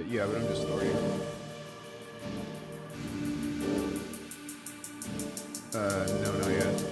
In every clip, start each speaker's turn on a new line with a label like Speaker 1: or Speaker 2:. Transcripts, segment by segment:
Speaker 1: Yeah, but I'm just starting. No, not yet.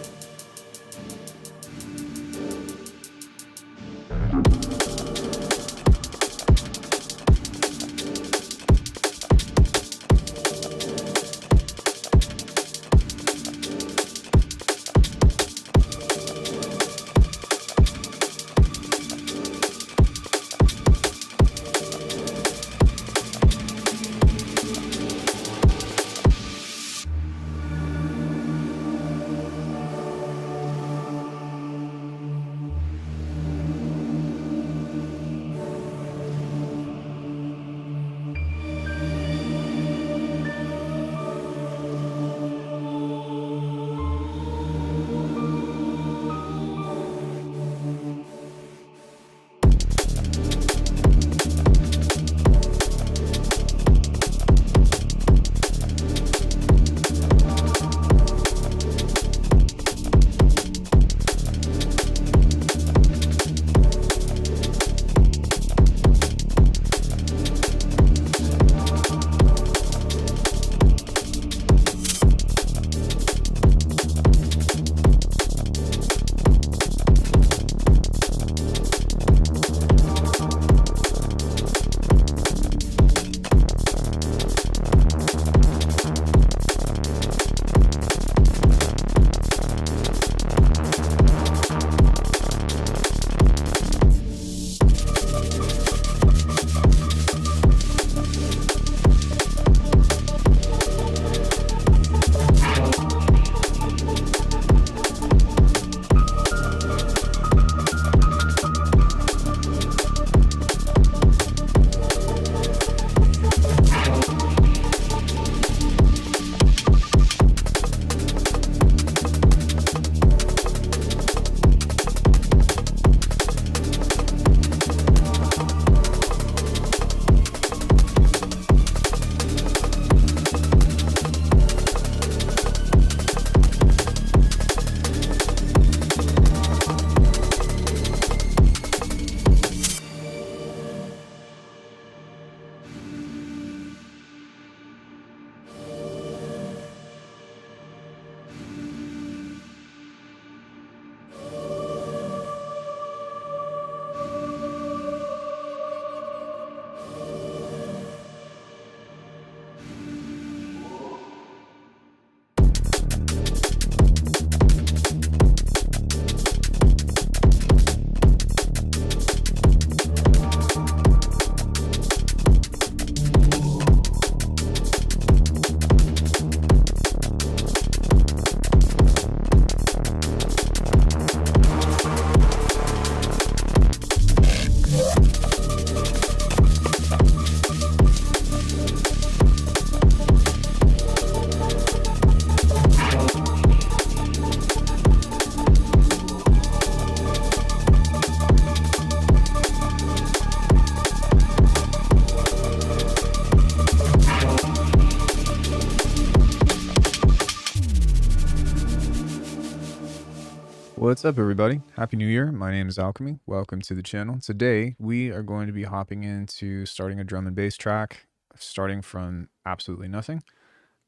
Speaker 1: What's up, everybody? Happy New Year. My name is Alckemy. Welcome to the channel. Today, we are going to be hopping into starting a drum and bass track, starting from absolutely nothing.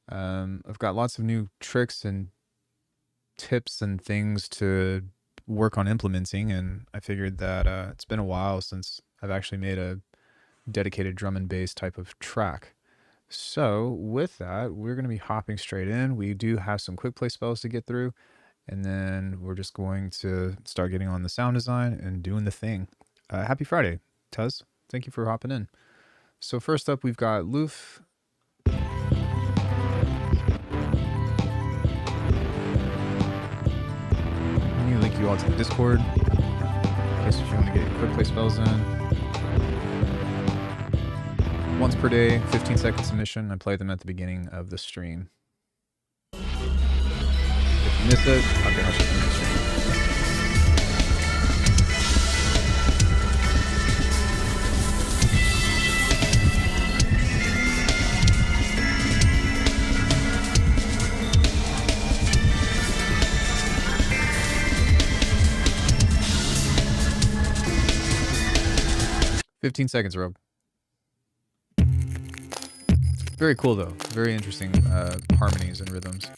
Speaker 1: I've got lots of new tricks and tips and things to work on implementing, and I figured that it's been a while since I've actually made a dedicated drum and bass type of track. So with that, we're going to be hopping straight in. We do have some quick play spells to get through, and then we're just going to start getting on the sound design and doing the thing. Happy Friday, Tuz. Thank you for hopping in. So first up, we've got Loof. Let me link you all to the Discord in case if you want to get your quick play spells in. Once per day, 15-second submission. I play them at the beginning of the stream. If you miss it, okay, I'll just end the stream. 15 seconds, Rogue. Very cool though. Very interesting harmonies and rhythms.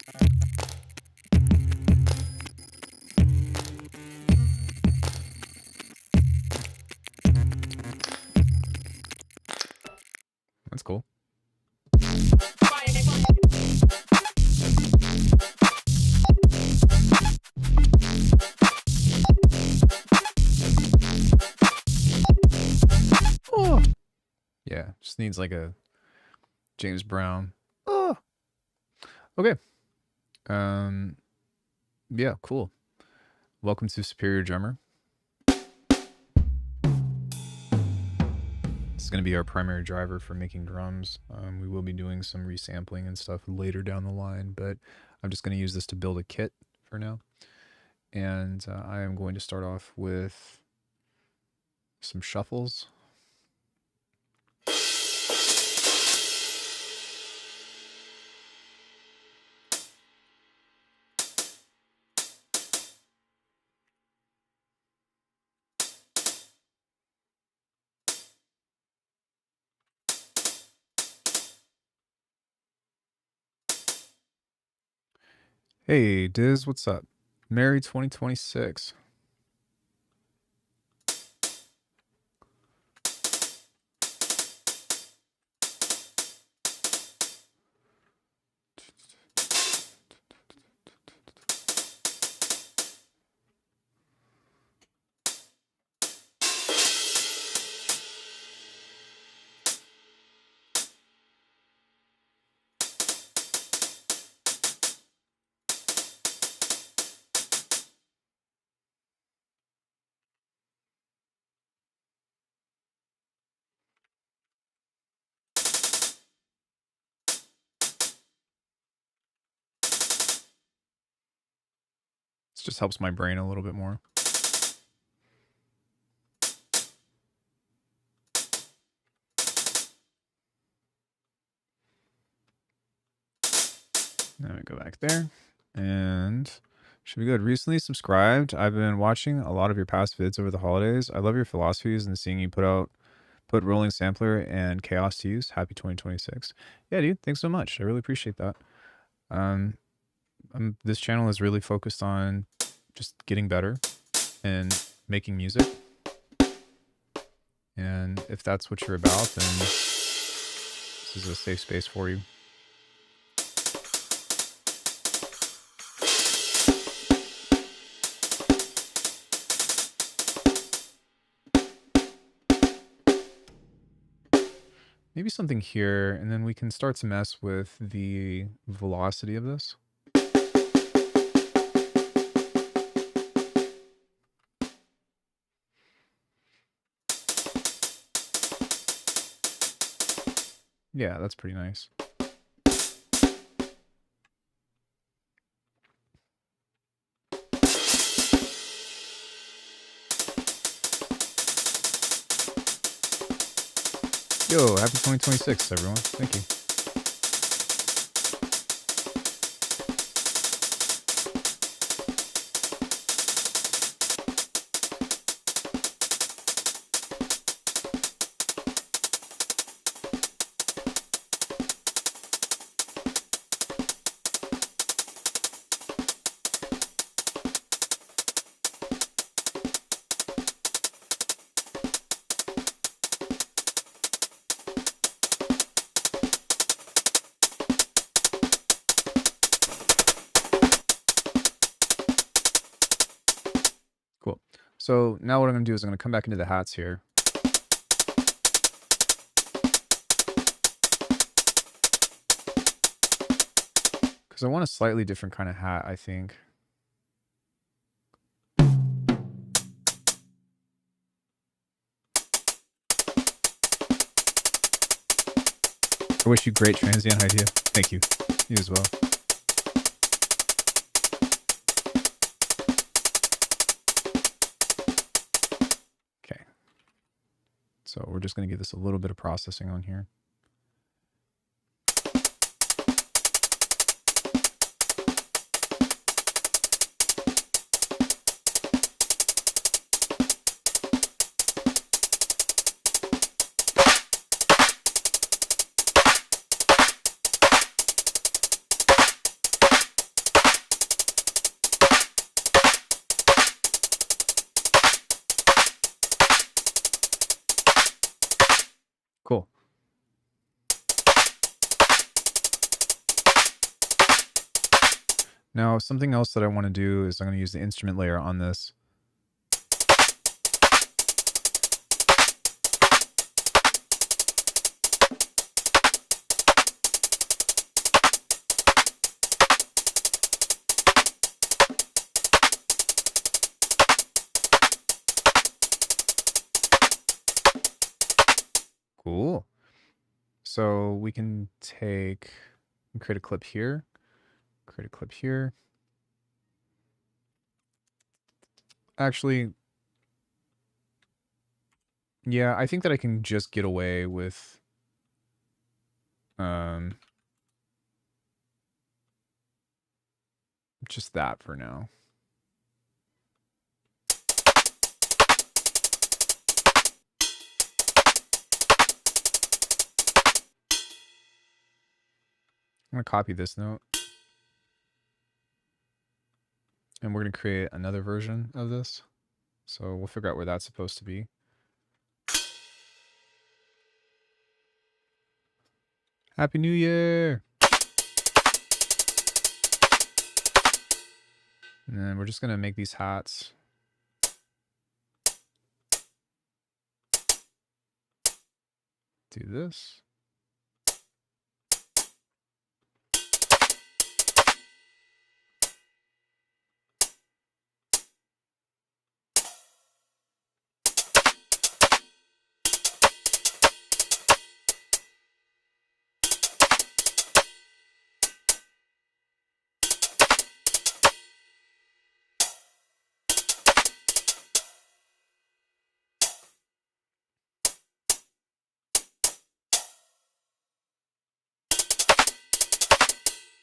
Speaker 1: That's cool. Oh. Yeah, just needs like a James Brown. Oh. Okay. Yeah, cool. Welcome to Superior Drummer. It's going to be our primary driver for making drums. We will be doing some resampling and stuff later down the line, but I'm just going to use this to build a kit for now. And I am going to start off with some shuffles. Hey, Diz, what's up? Merry 2026. This just helps my brain a little bit more. Now we go back there, and should be good. Recently subscribed. I've been watching a lot of your past vids over the holidays. I love your philosophies and seeing you put rolling sampler and chaos to use. Happy 2026. Yeah, dude. Thanks so much. I really appreciate that. This channel is really focused on just getting better and making music. And if that's what you're about, then this is a safe space for you. Maybe something here, and then we can start to mess with the velocity of this. Yeah, that's pretty nice. Yo, happy 2026, everyone. Thank you. Cool. So now what I'm going to do is I'm going to come back into the hats here. Because I want a slightly different kind of hat, I think. I wish you great transient idea. Thank you. You as well. Okay. So we're just going to give this a little bit of processing on here. Now, something else that I want to do is I'm going to use the instrument layer on this. Cool. So we can create a clip here, create a clip here. Actually, yeah, I think that I can just get away with just that for now. I'm going to copy this note. And we're going to create another version of this. So we'll figure out where that's supposed to be. Happy New Year! And then we're just going to make these hats. Do this.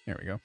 Speaker 1: There we go.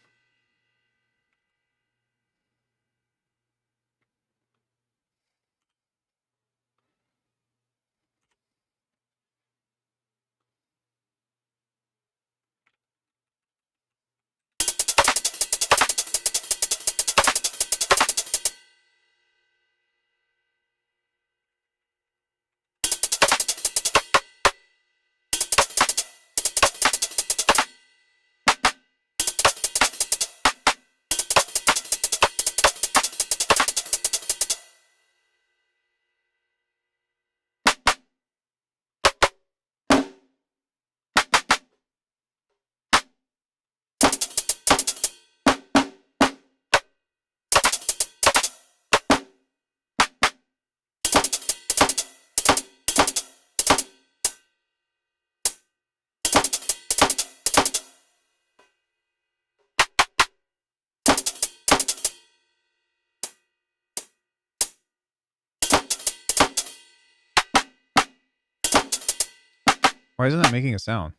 Speaker 1: Why isn't that making a sound?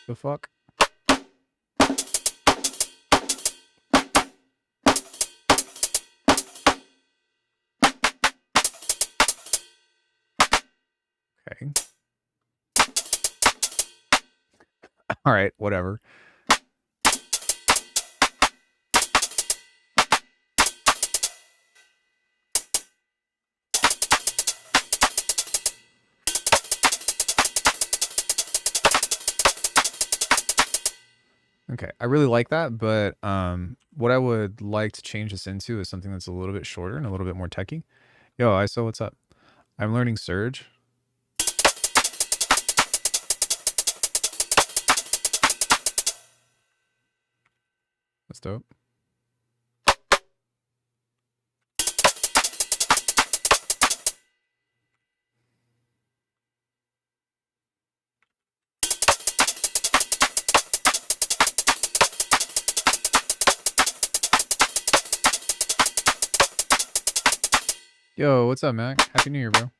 Speaker 1: The fuck? Okay. All right, whatever. Okay, I really like that, but what I would like to change this into is something that's a little bit shorter and a little bit more techy. Yo, ISO, what's up? I'm learning Surge. That's dope. Yo, what's up, Mac? Happy New Year, bro.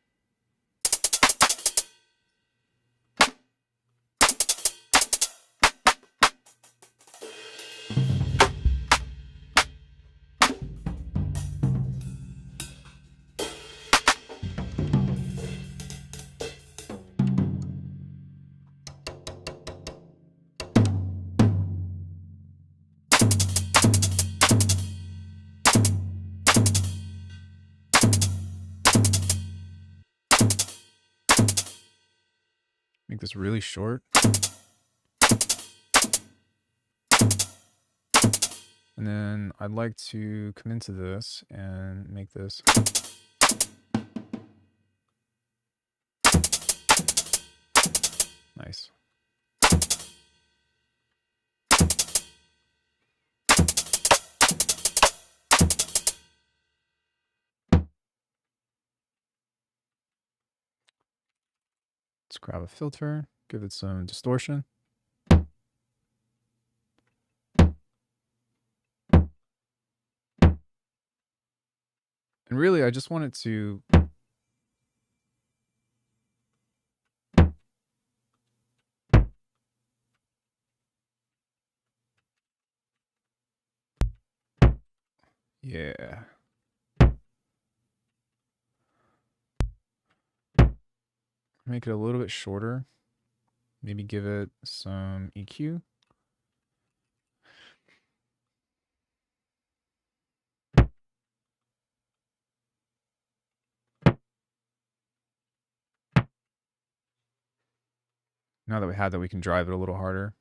Speaker 1: make this really short. And then I'd like to come into this and make this nice. Let's grab a filter, give it some distortion. And really, I just want it to yeah. Make it a little bit shorter. Maybe give it some EQ. Now that we have that, we can drive it a little harder.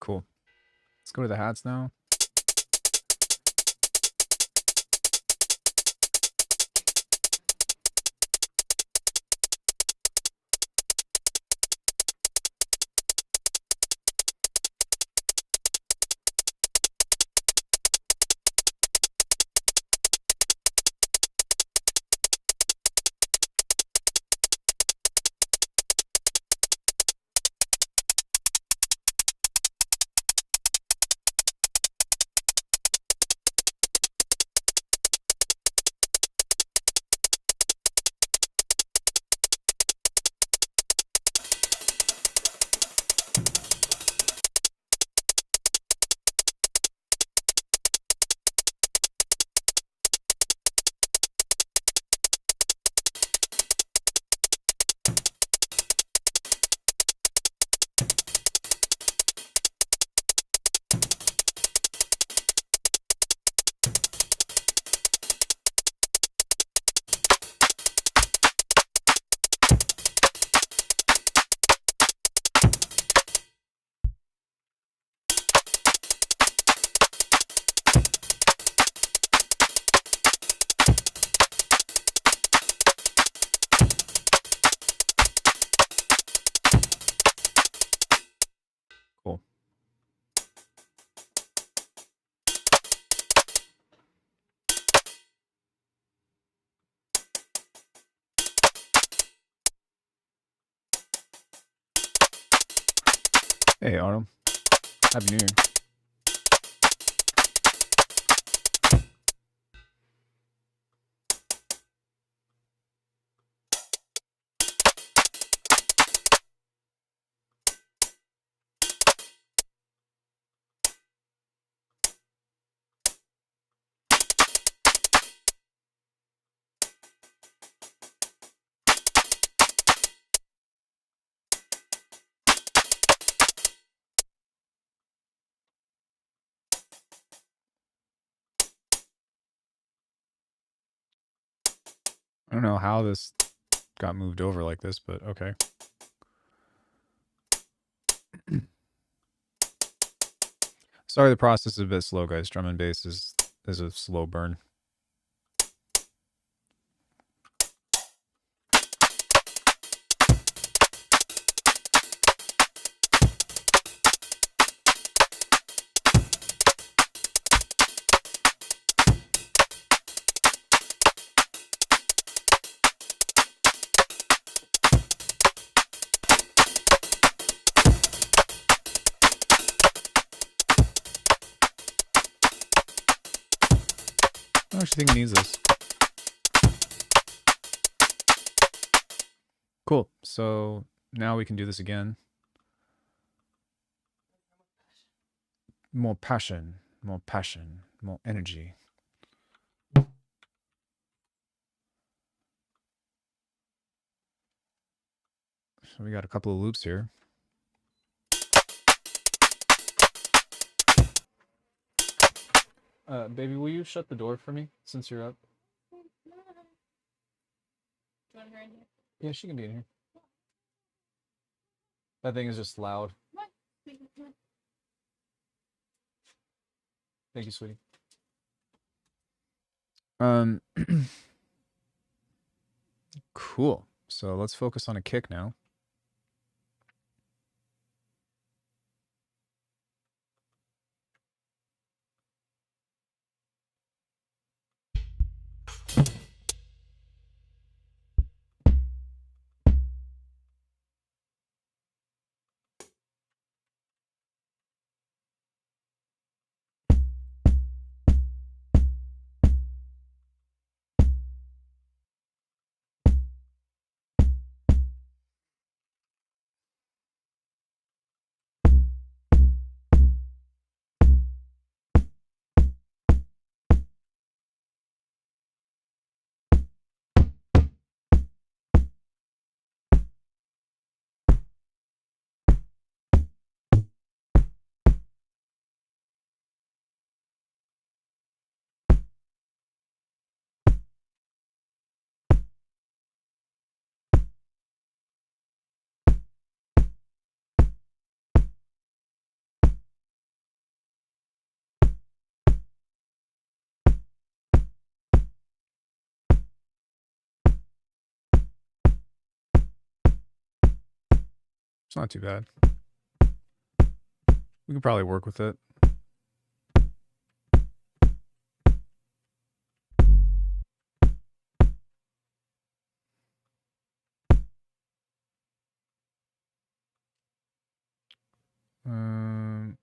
Speaker 1: Cool. Let's go to the hats now. Cool. Hey, Autumn. Happy New Year. I don't know how this got moved over like this, but okay. Sorry, the process is a bit slow, guys. Drum and bass is a slow burn. I actually think it needs this. Cool. So now we can do this again. More passion, more passion. more energy. So we got a couple of loops here. Baby, will you shut the door for me since you're up?
Speaker 2: Do you want her in here?
Speaker 1: Yeah, she can be in here. That thing is just loud.
Speaker 2: What?
Speaker 1: Thank you, sweetie. Um, cool. So let's focus on a kick now. It's not too bad. We can probably work with it. Um,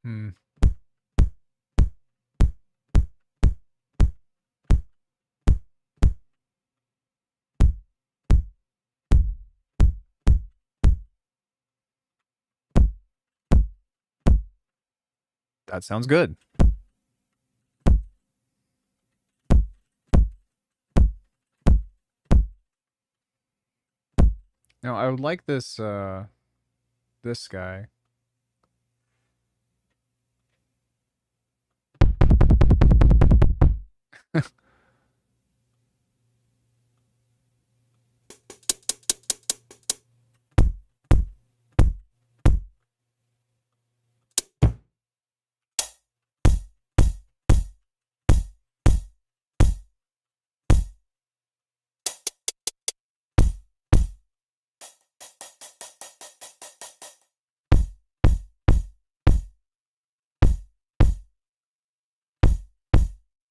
Speaker 1: hmm. That sounds good. Now I would like this this guy.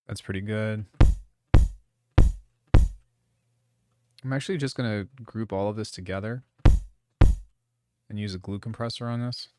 Speaker 1: That's pretty good. I'm actually just going to group all of this together and use a glue compressor on this.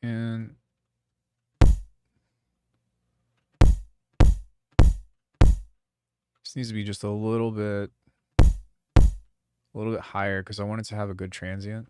Speaker 1: And this needs to be just a little bit higher because I want it to have a good transient.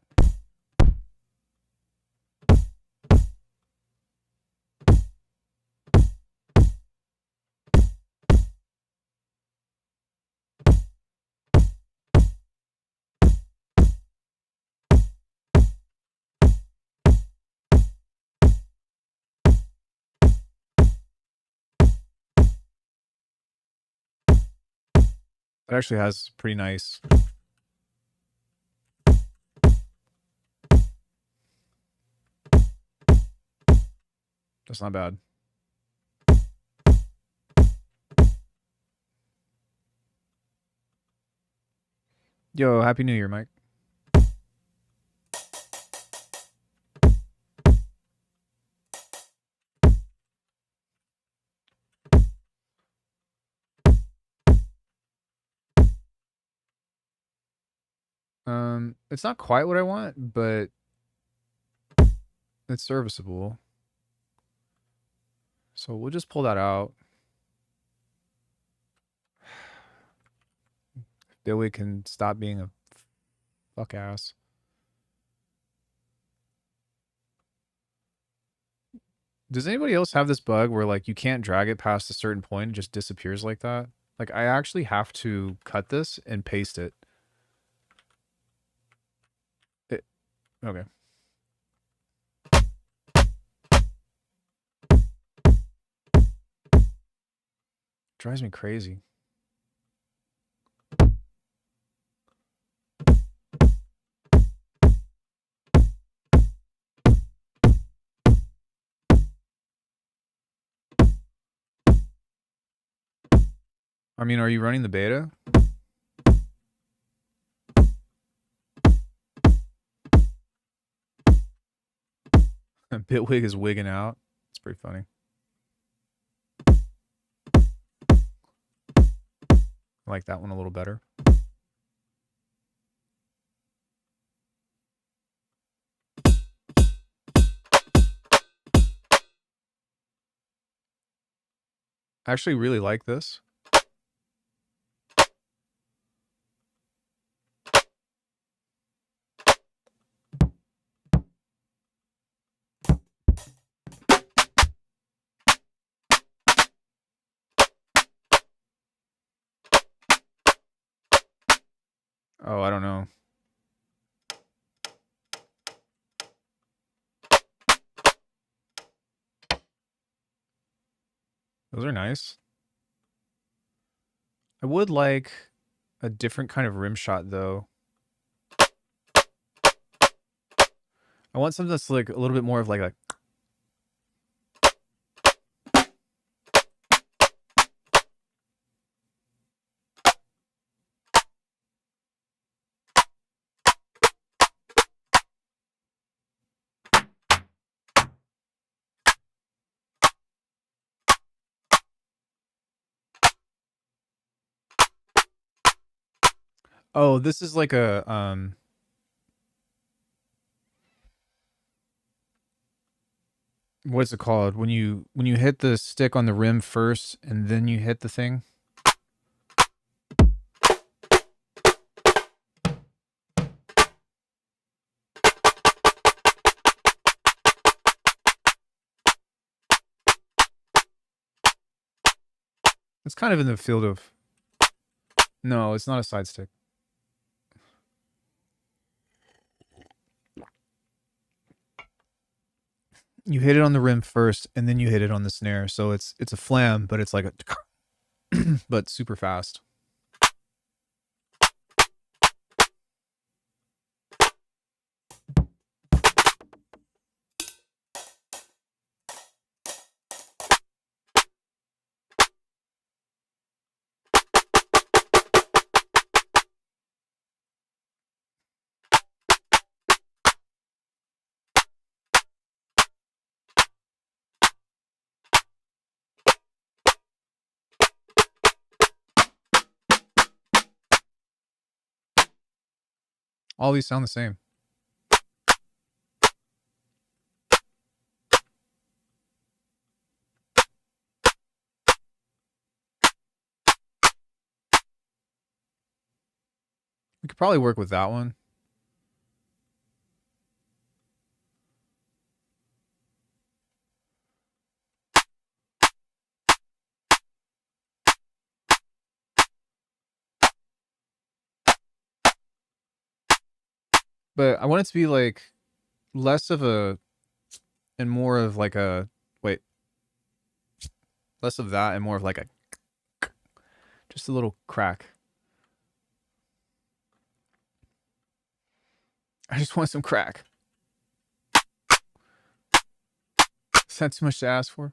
Speaker 1: It actually has pretty nice. That's not bad. Yo, Happy New Year, Mike. It's not quite what I want, but it's serviceable. So we'll just pull that out. Billy can stop being a fuck ass. Does anybody else have this bug where like you can't drag it past a certain point, it just disappears like that? Like I actually have to cut this and paste it. Okay. Drives me crazy. I mean, are you running the beta? Bitwig is wigging out. It's pretty funny. I like that one a little better. I actually really like this. Oh, I don't know. Those are nice. I would like a different kind of rim shot though. I want something that's like a little bit more of like a. Oh, this is like a what's it called? When you hit the stick on the rim first and then you hit the thing. It's kind of in the field of. No, it's not a side stick. You hit it on the rim first and then you hit it on the snare. So it's a flam, but it's like a but super fast. All these sound the same. We could probably work with that one. But I want it to be like less of a and more of like a wait. Less of that and more of like a just a little crack. I just want some crack. Is that too much to ask for?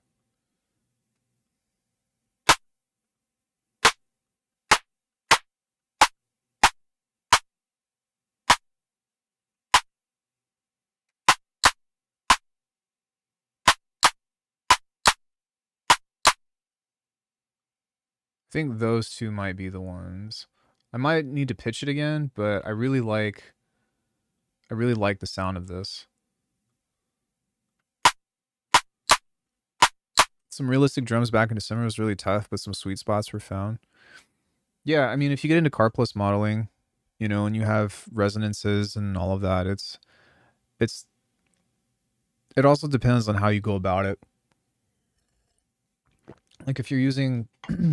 Speaker 1: I think those two might be the ones. I might need to pitch it again, but I really like the sound of this. Some realistic drums back in December was really tough, but some sweet spots were found. Yeah, I mean, if you get into car plus modeling, you know, and you have resonances and all of that, it's it also depends on how you go about it. Like if you're using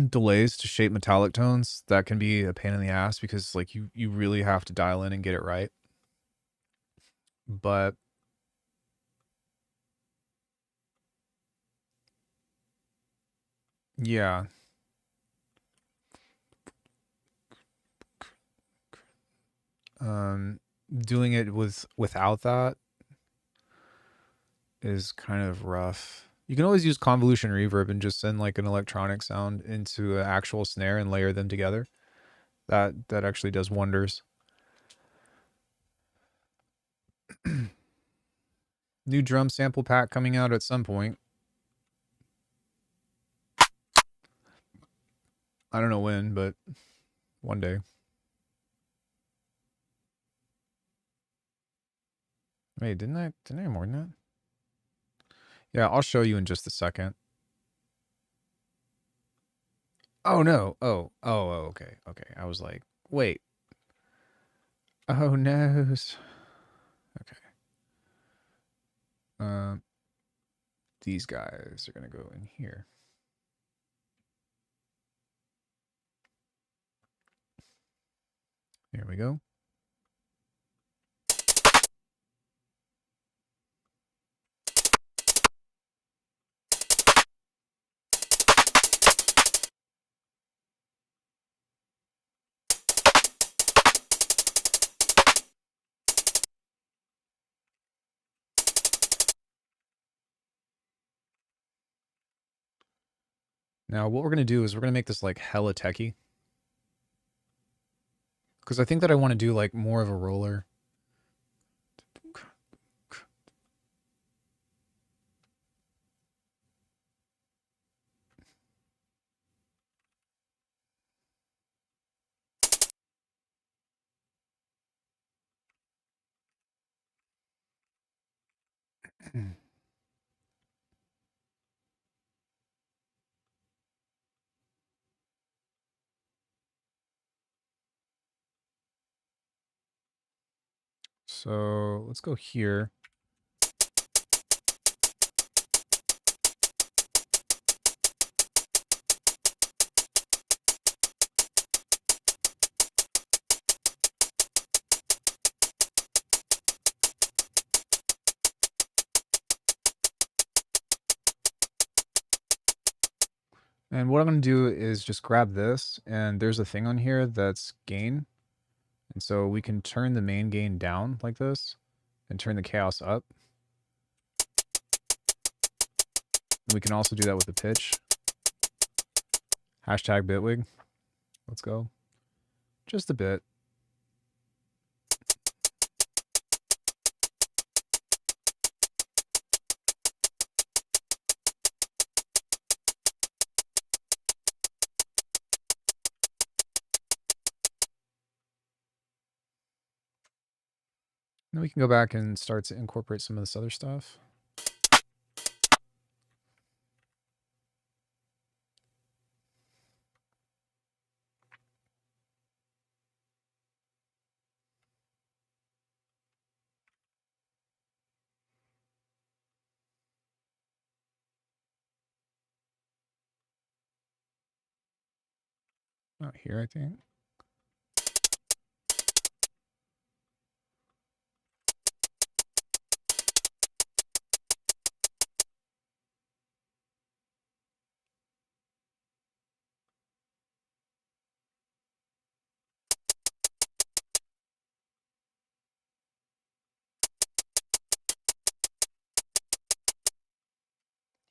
Speaker 1: delays to shape metallic tones, that can be a pain in the ass because like you really have to dial in and get it right. But yeah, doing it without that is kind of rough. You can always use convolution reverb and just send like an electronic sound into an actual snare and layer them together. That actually does wonders. New drum sample pack coming out at some point. I don't know when, but one day. Wait, didn't I have more than that? Yeah, I'll show you in just a second. Oh no. Oh, okay. Okay. I was like, wait. Oh no. Okay. These guys are gonna go in here. Here we go. Now, what we're gonna do is we're gonna make this like hella techy, because I think that I want to do like more of a roller. So let's go here. And what I'm going to do is just grab this, and there's a thing on here that's gain. And so we can turn the main gain down like this and turn the chaos up. We can also do that with the pitch. Hashtag Bitwig. Let's go. Just a bit. Then we can go back and start to incorporate some of this other stuff. Not here, I think.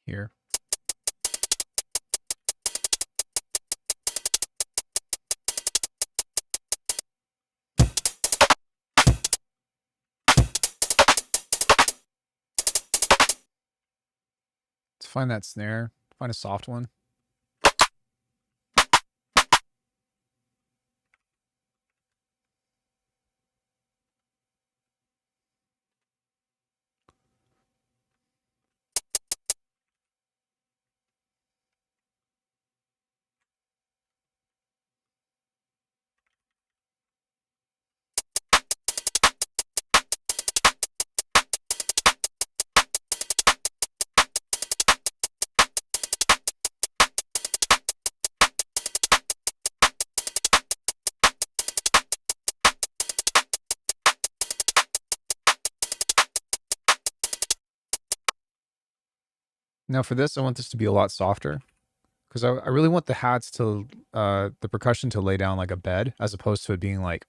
Speaker 1: here. Let's find that snare, find a soft one. Now for this, I want this to be a lot softer because I really want the hats to, the percussion to lay down like a bed as opposed to it being like.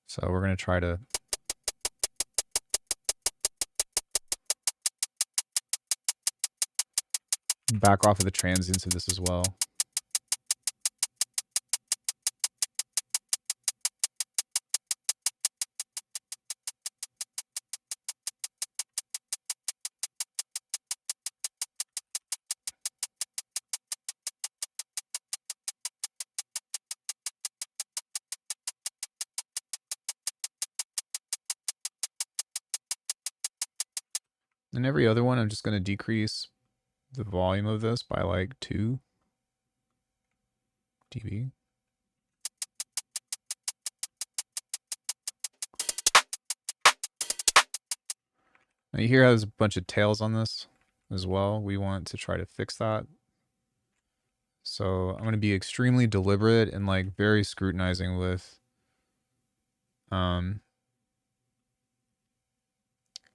Speaker 1: So we're going to try to back off of the transients of this as well. And every other one, I'm just going to decrease the volume of this by like 2 dB. Now you hear how there's a bunch of tails on this as well. We want to try to fix that. So I'm going to be extremely deliberate and like very scrutinizing with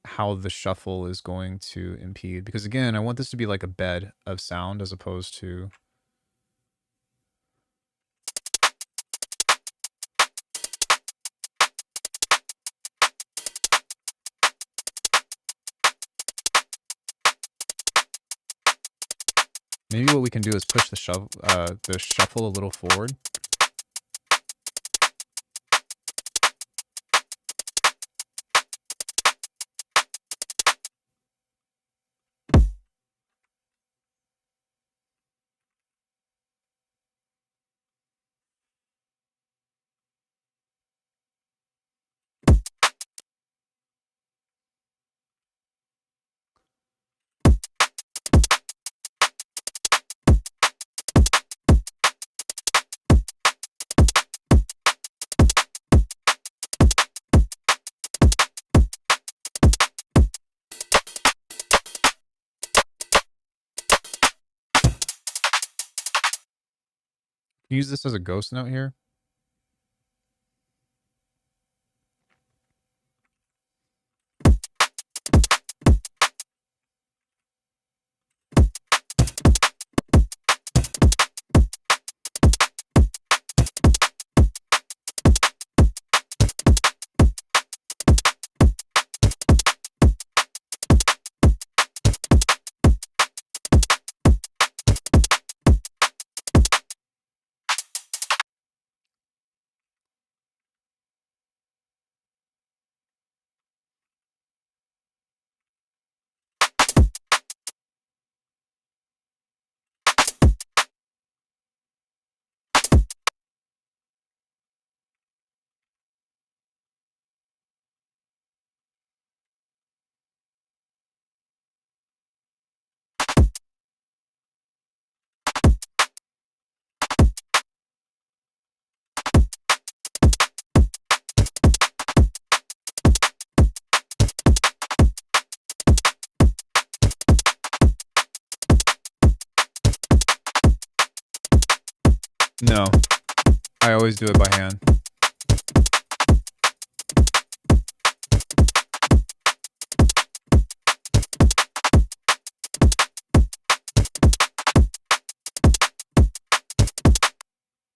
Speaker 1: how the shuffle is going to impede. Because again, I want this to be like a bed of sound as opposed to... Maybe what we can do is push the shuffle a little forward. Use this as a ghost note here. No, I always do it by hand.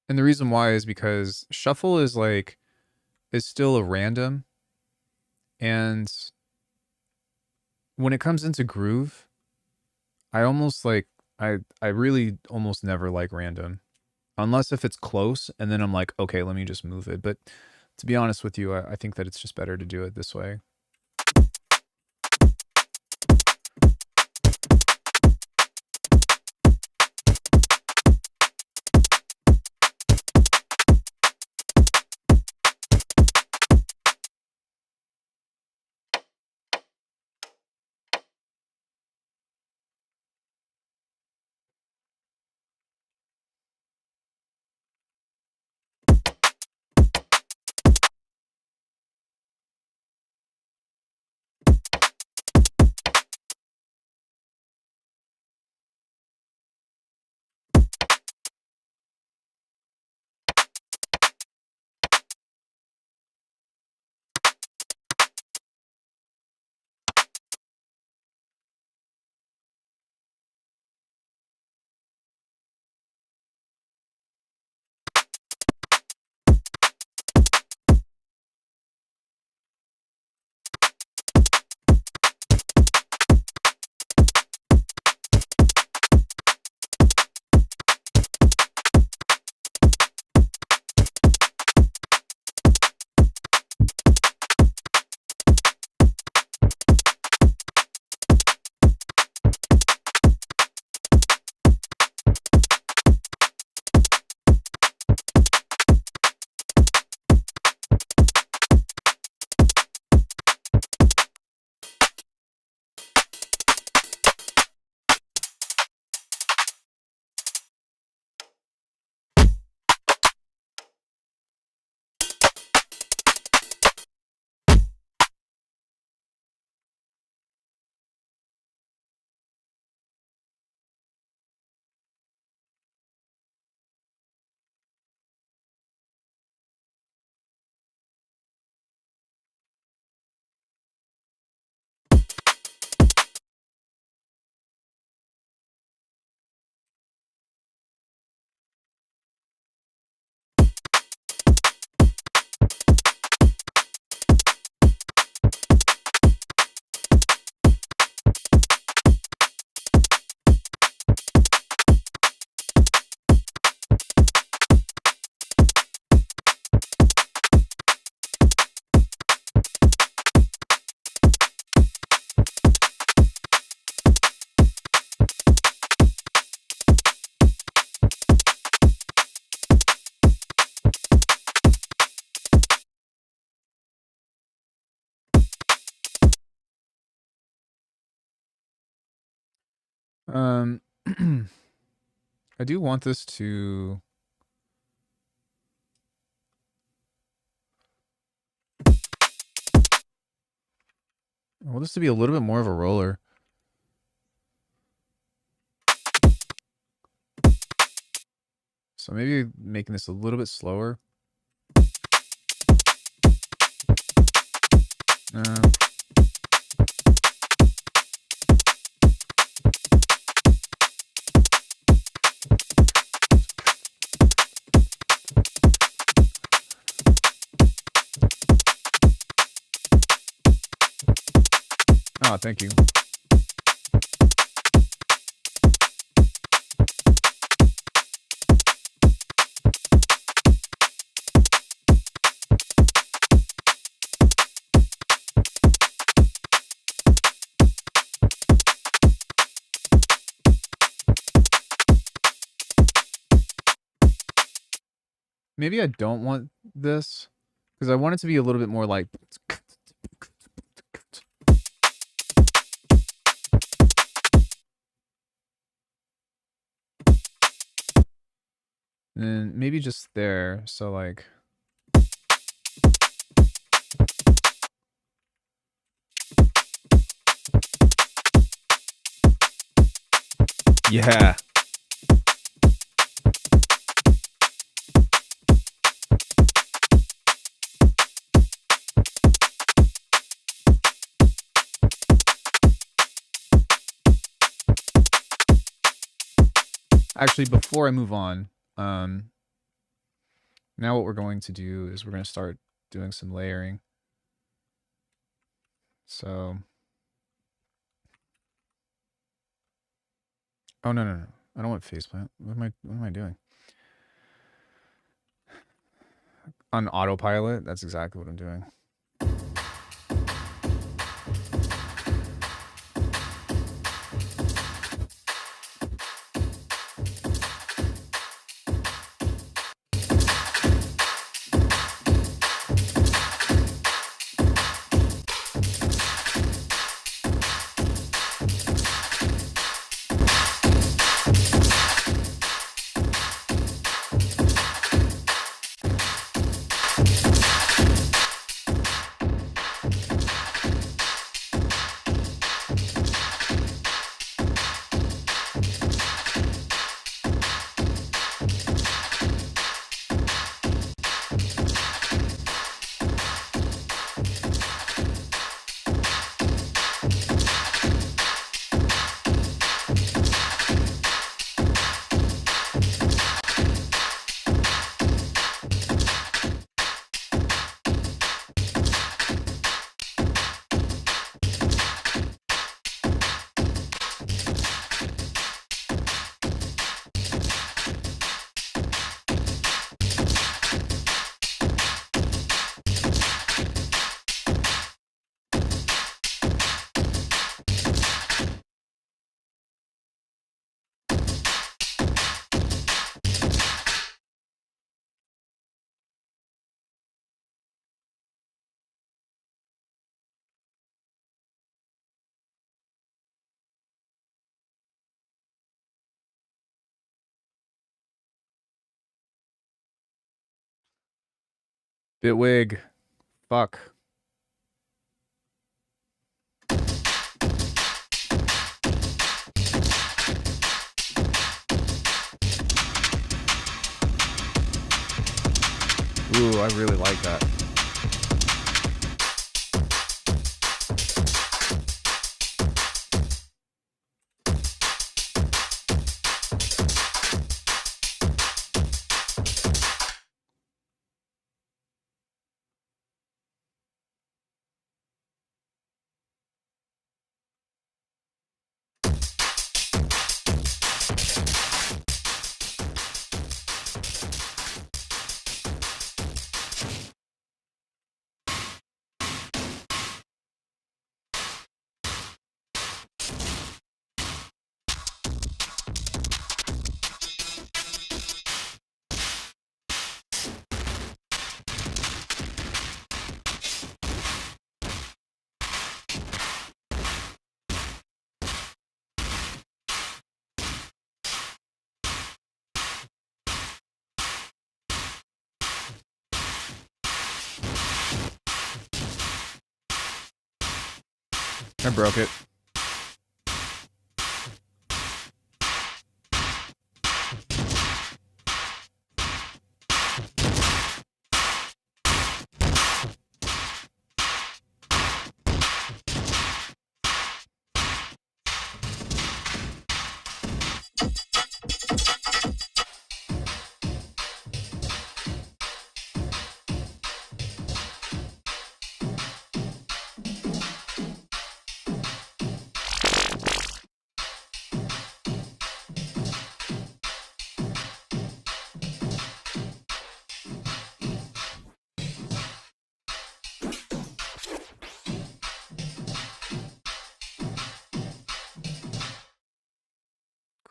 Speaker 1: And the reason why is because shuffle is still a random, and when it comes into groove, I almost like I really almost never like random. Unless if it's close and then I'm like, okay, let me just move it. But to be honest with you, I think that it's just better to do it this way. Um, I do want this to. I want this to be a little bit more of a roller. So maybe making this a little bit slower. Uh, oh, thank you. Maybe I don't want this because I want it to be a little bit more like. And maybe just there. So like. Yeah. Actually, before I move on, now what we're going to do is we're going to start doing some layering. So Oh, no, no, no. I don't want faceplant. What am I doing? On autopilot, that's exactly what I'm doing. Bitwig. Fuck. Ooh, I really like that. I broke it.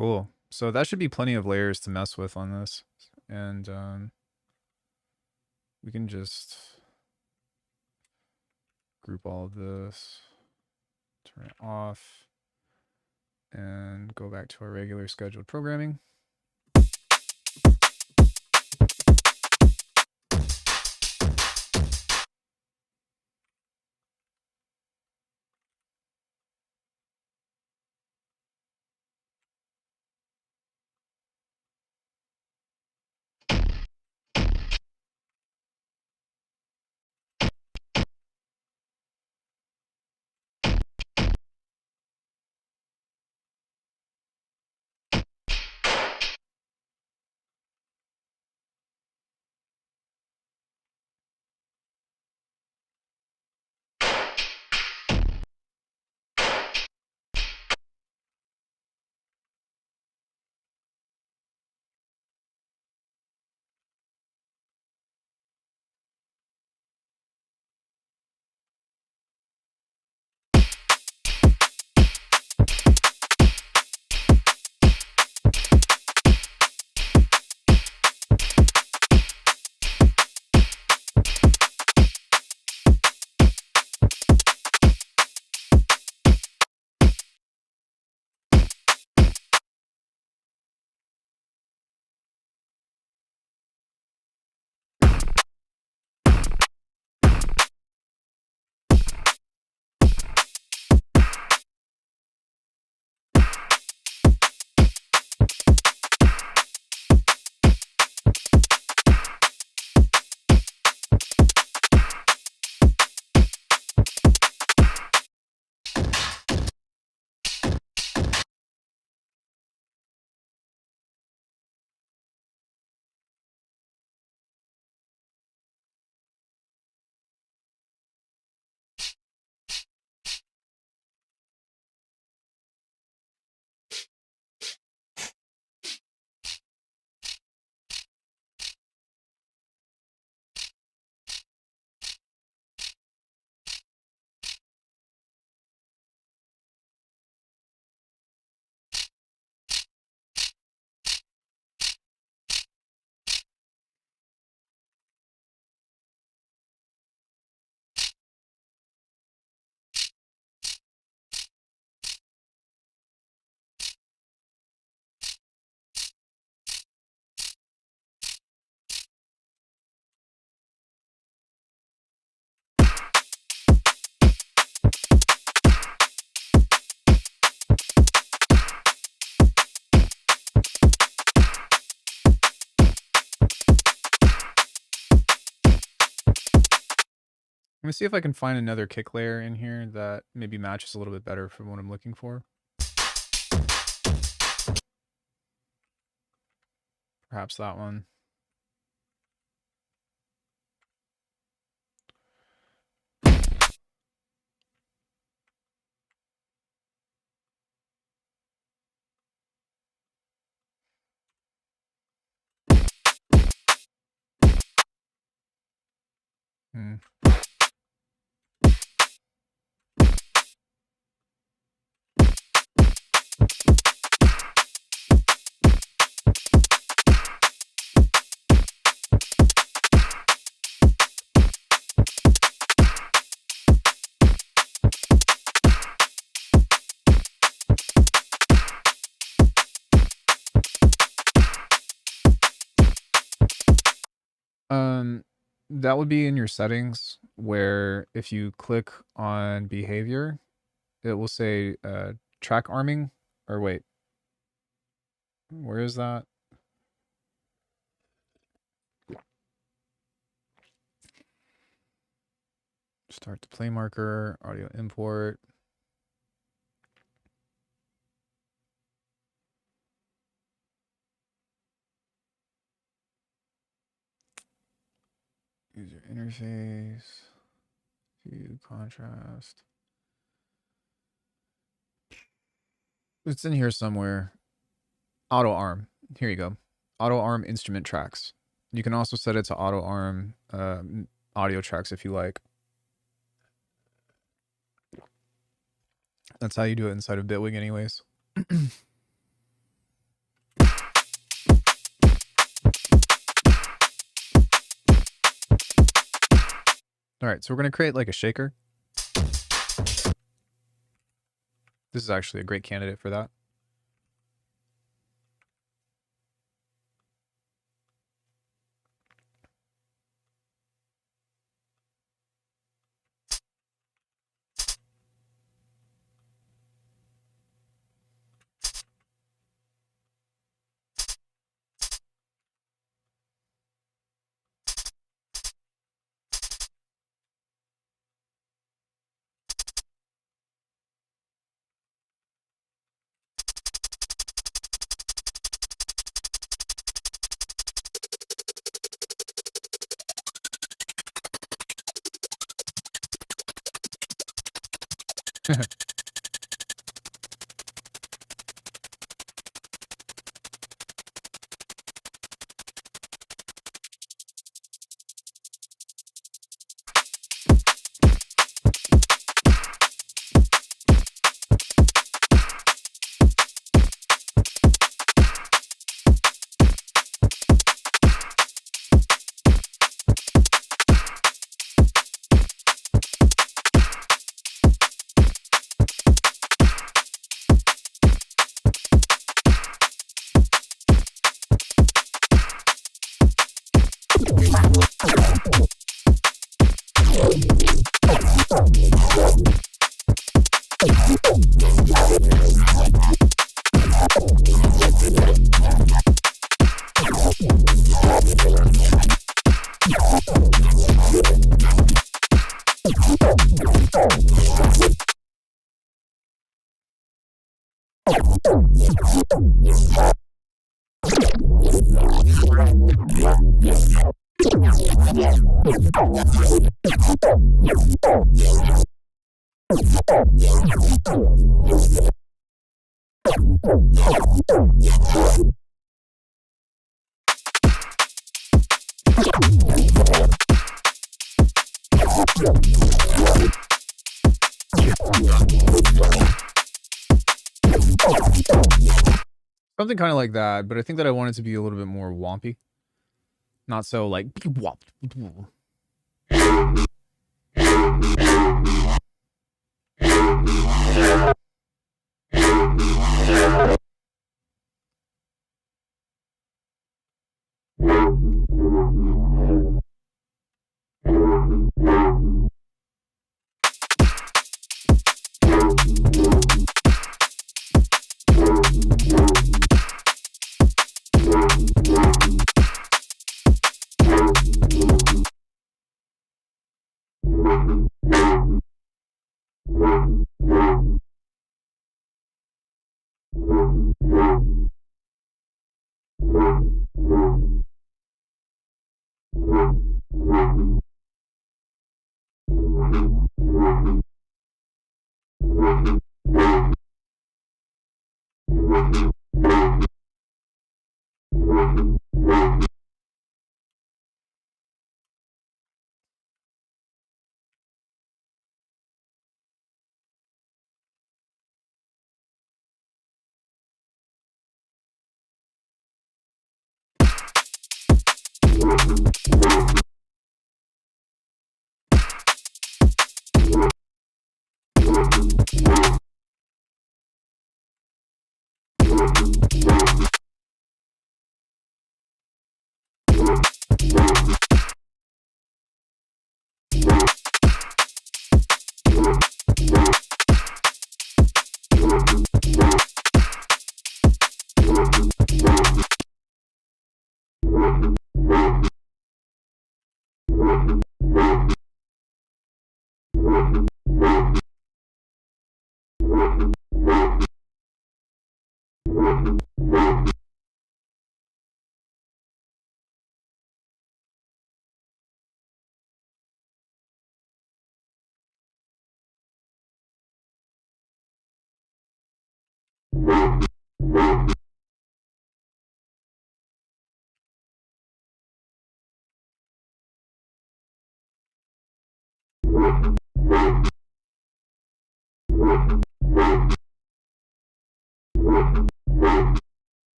Speaker 1: Cool. So that should be plenty of layers to mess with on this. And we can just group all of this, turn it off, and go back to our regular scheduled programming. I'm gonna see if I can find another kick layer in here that maybe matches a little bit better from what I'm looking for. Perhaps that one. Hmm. That would be in your settings, where if you click on behavior, it will say track arming, or wait, where is that? Start to play marker, audio import. User interface, view contrast. It's in here somewhere. Auto arm. Here you go. Auto arm instrument tracks. You can also set it to auto arm audio tracks if you like. That's how you do it inside of Bitwig anyways. All right, so we're going to create like a shaker. This is actually a great candidate for that. Something kind of like that, but I think that I want it to be a little bit more wompy. Not so like womp.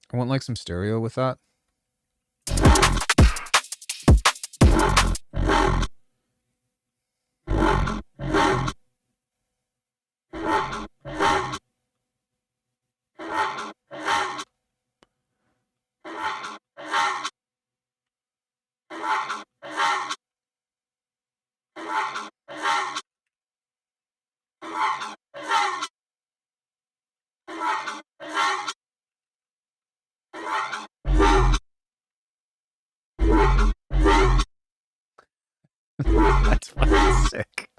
Speaker 1: I want like some stereo with that. That's fucking sick.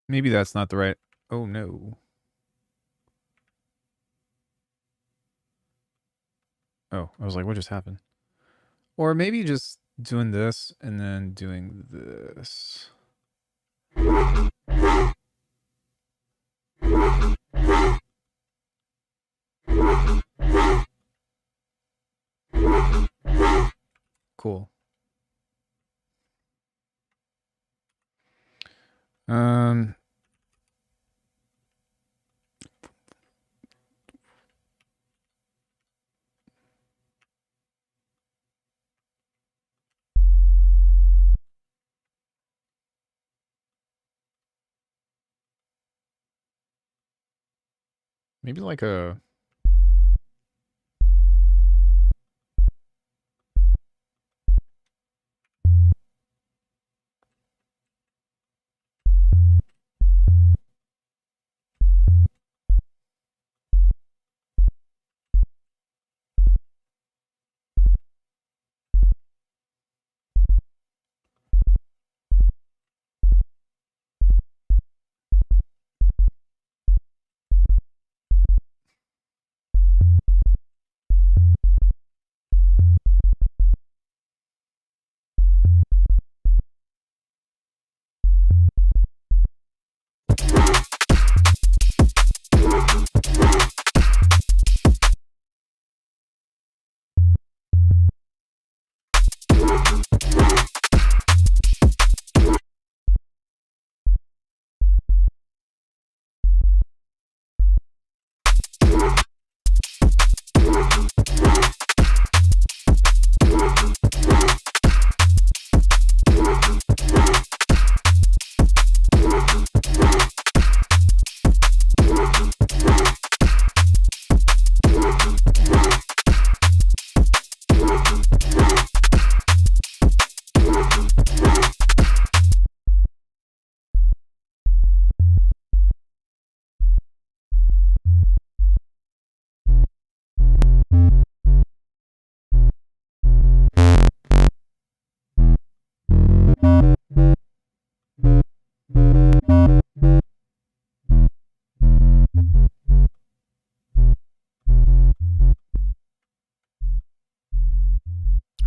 Speaker 1: Maybe that's not the right. Oh no. Oh, I was like, what just happened? Or maybe just doing this and then doing this. Cool. Um, Maybe like a...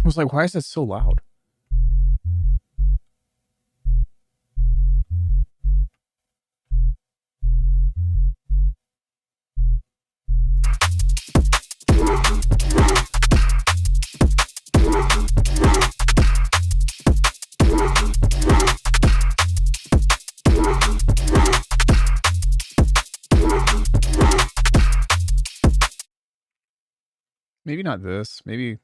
Speaker 1: I was like, why is that so loud? Maybe not this. Maybe...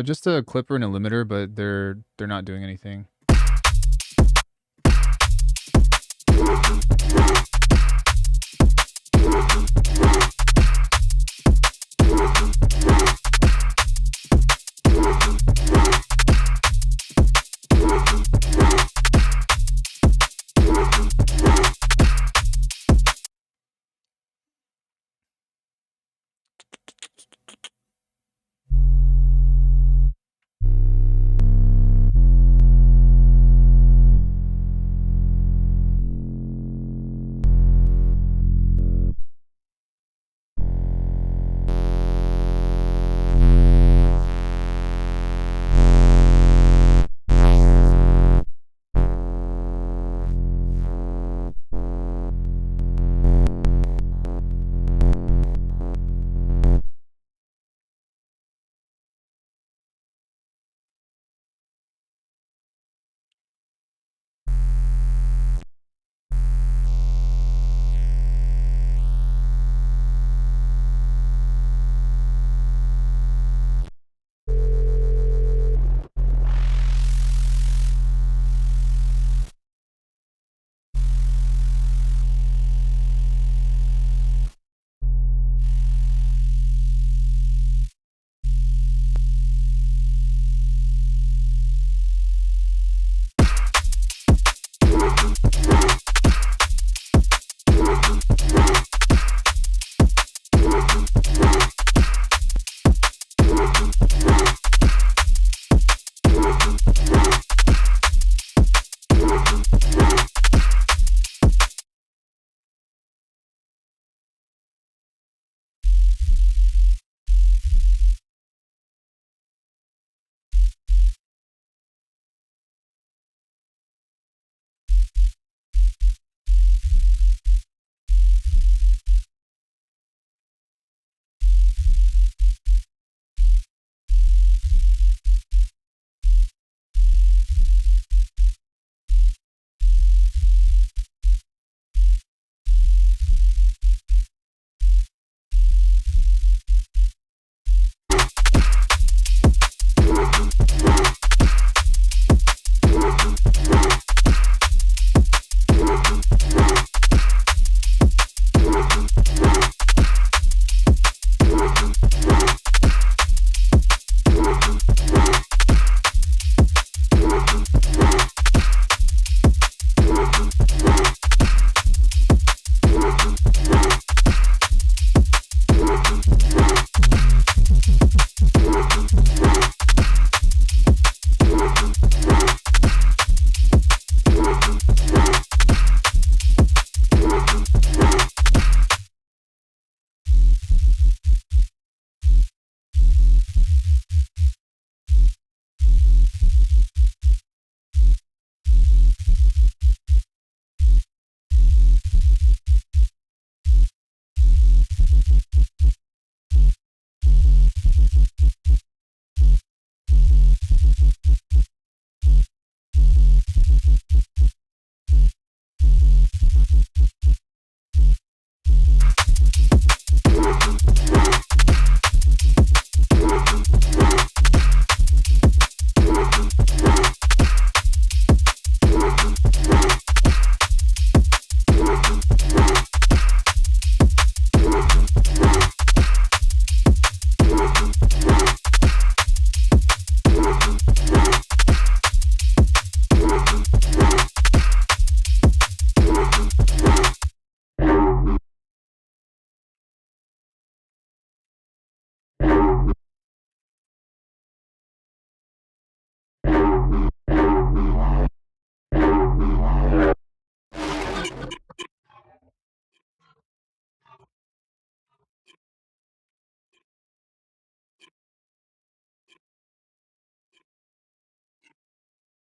Speaker 1: just a clipper and a limiter, but they're not doing anything.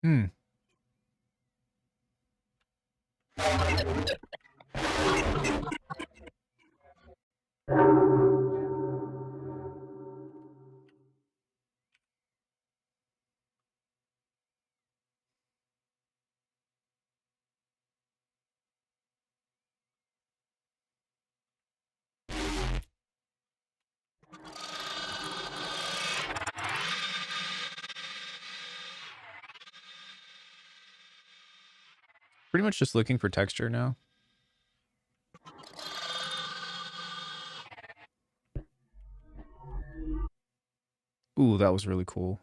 Speaker 1: Hmm. Pretty much just looking for texture now. Ooh, that was really cool.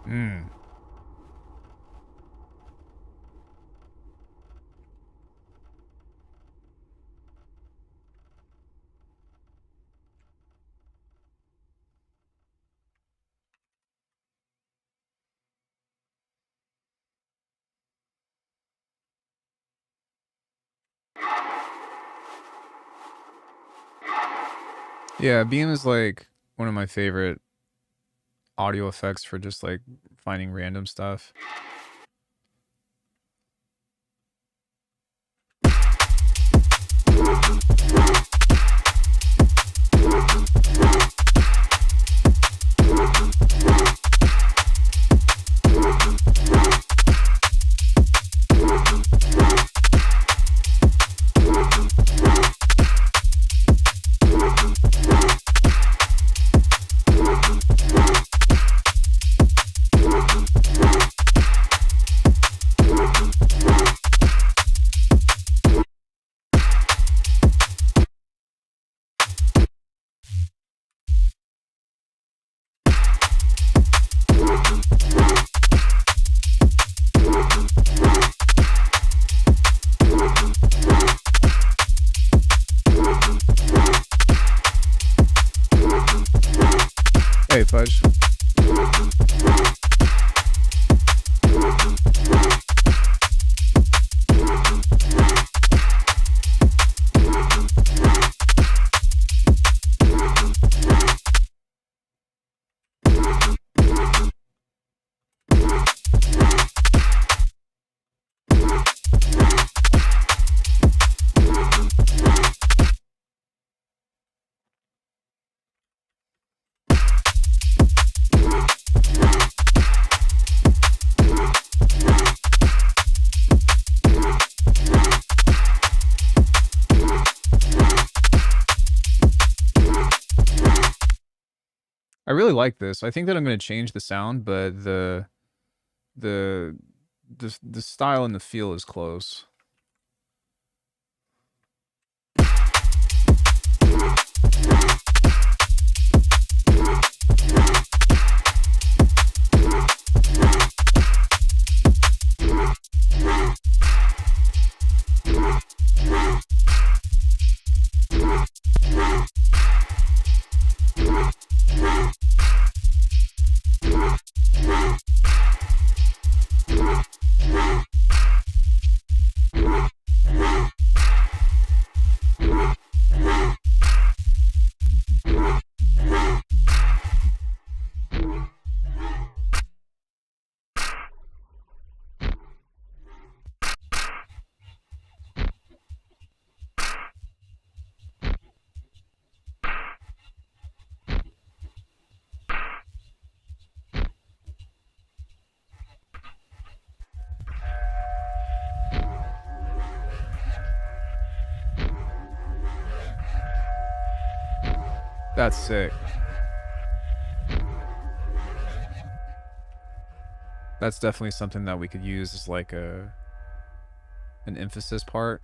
Speaker 1: Hmm. Yeah, Beam is like one of my favorite audio effects for just like finding random stuff. Hey, Fudge. I really like this. I think that I'm going to change the sound, but the the style and the feel is close. That's sick. That's definitely something that we could use as like an emphasis part.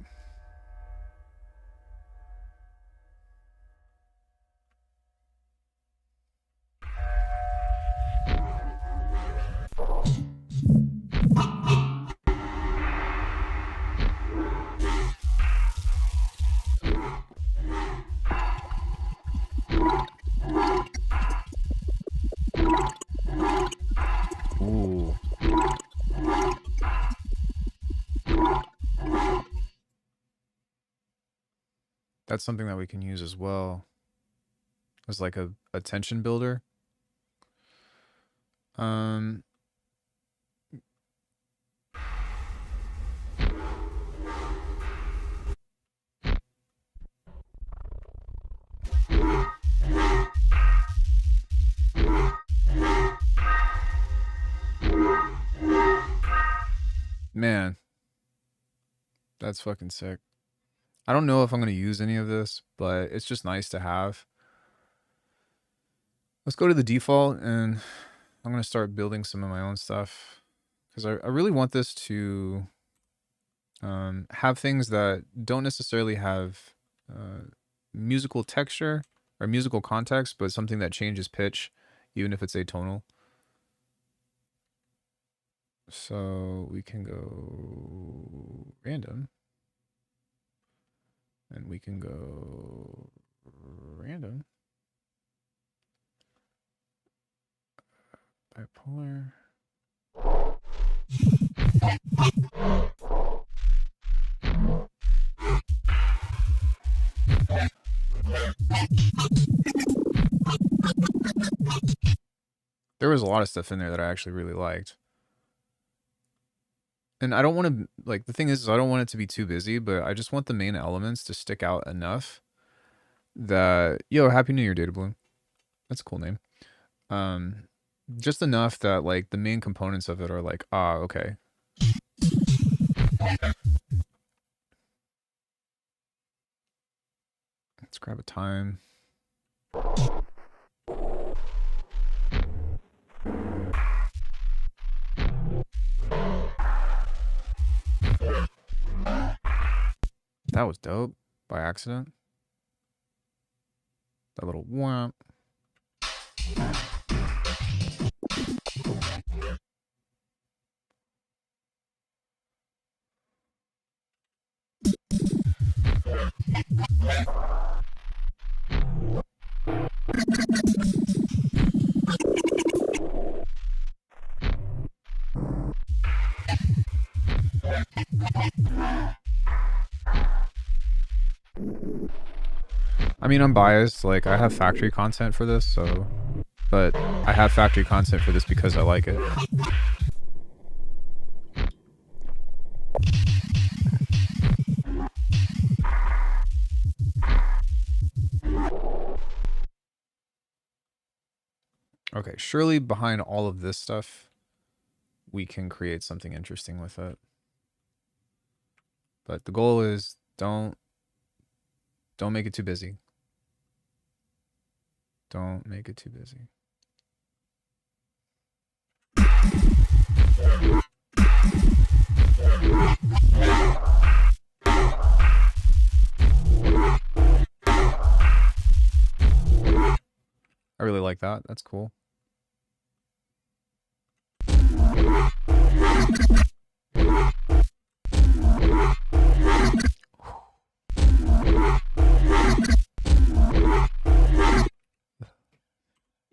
Speaker 1: Ooh. That's something that we can use as well as like a tension builder. Man, that's fucking sick. I don't know if I'm going to use any of this, but it's just nice to have. Let's go to the default, and I'm going to start building some of my own stuff because I really want this to have things that don't necessarily have musical texture or musical context, but something that changes pitch, even if it's atonal. So we can go random, and we can go random, bipolar. There was a lot of stuff in there that I actually really liked. And I don't want to, like, the thing is I don't want it to be too busy, but I just want the main elements to stick out enough that, yo, Happy New Year, Data Bloom. That's a cool name. Just enough that, like, the main components of it are like, ah, okay. Let's grab a time. That was dope by accident. That little whomp. I mean, I'm biased. Like, I have factory content for this, so... But I have factory content for this because I like it. Okay, surely behind all of this stuff, we can create something interesting with it. But the goal is don't make it too busy. Don't make it too busy. I really like that. That's cool.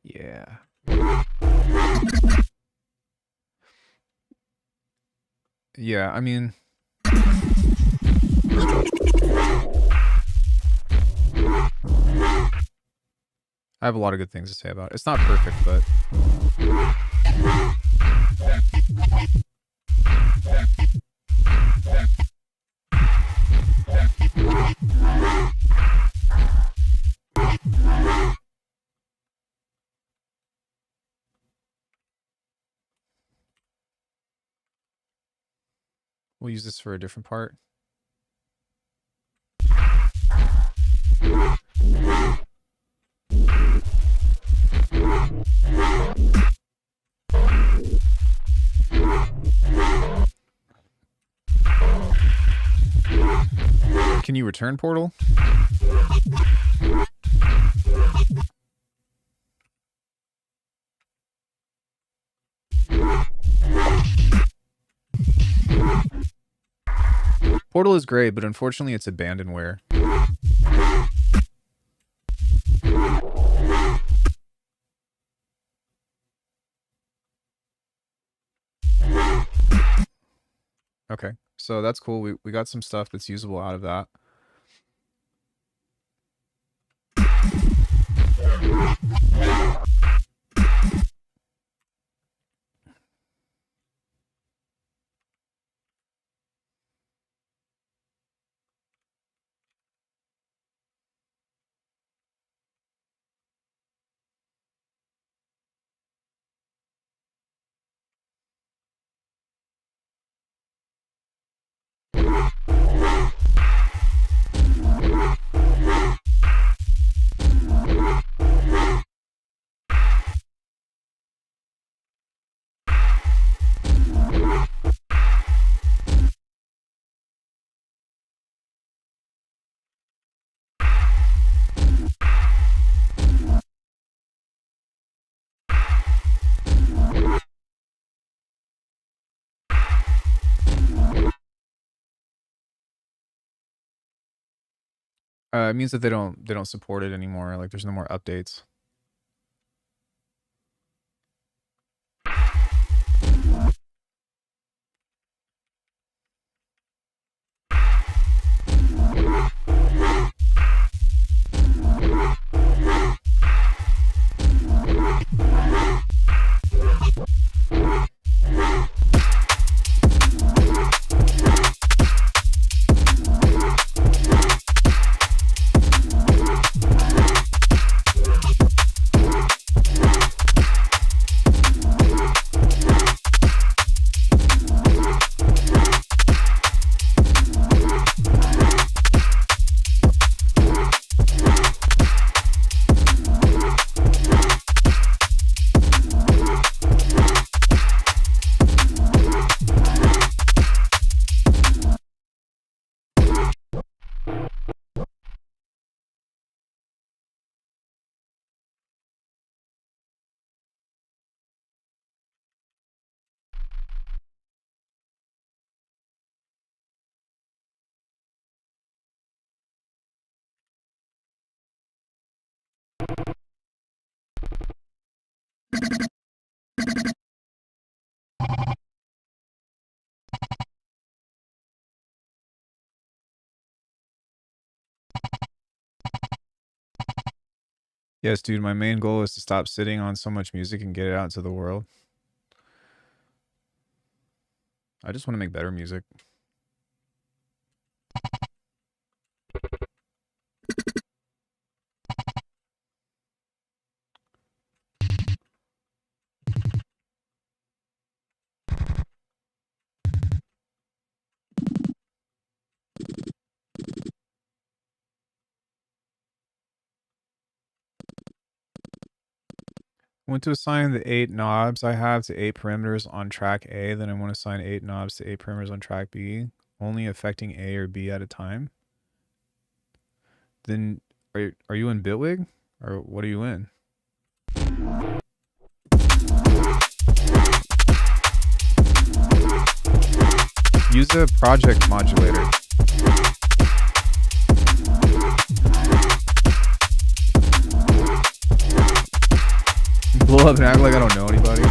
Speaker 1: Yeah. Yeah, I mean... I have a lot of good things to say about it. It's not perfect, but... We'll use this for a different part. Can you return Portal? Portal is great, but unfortunately it's abandonware. Okay, so that's cool. We got some stuff that's usable out of that. It means that they don't support it anymore. Like there's no more updates. Yes, dude, my main goal is to stop sitting on so much music and get it out into the world. I just want to make better music. I want to assign the 8 knobs I have to 8 perimeters on track A, then I want to assign 8 knobs to 8 perimeters on track B, only affecting A or B at a time. Then are you in Bitwig? Or what are you in? Use a project modulator. Blow up and act like I don't know anybody.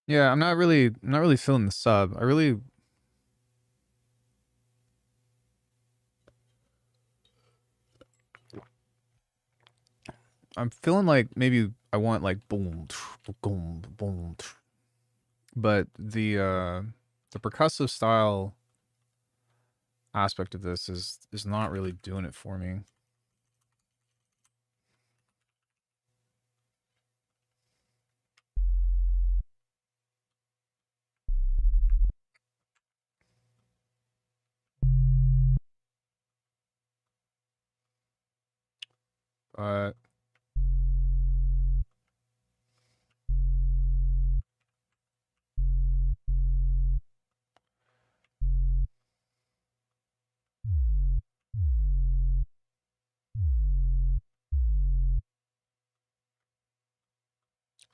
Speaker 1: Yeah, I'm not really feeling the sub. I'm feeling like maybe I want like boom, boom, boom, but the percussive style aspect of this is not really doing it for me. But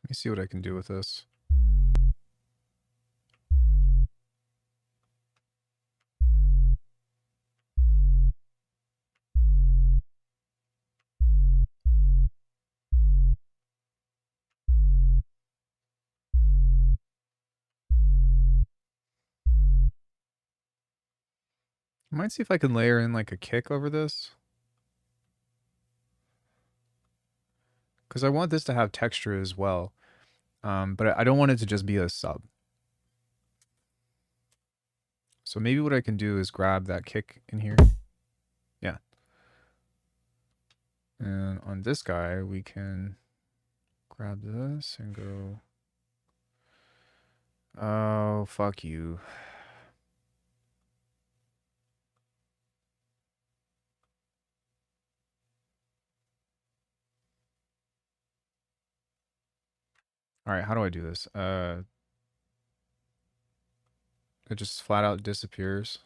Speaker 1: let me see what I can do with this. I might see if I can layer in like a kick over this, because I want this to have texture as well. But I don't want it to just be a sub. So maybe what I can do is grab that kick in here. Yeah. And on this guy, we can grab this and go. Oh, fuck you. All right, how do I do this? It just flat out disappears.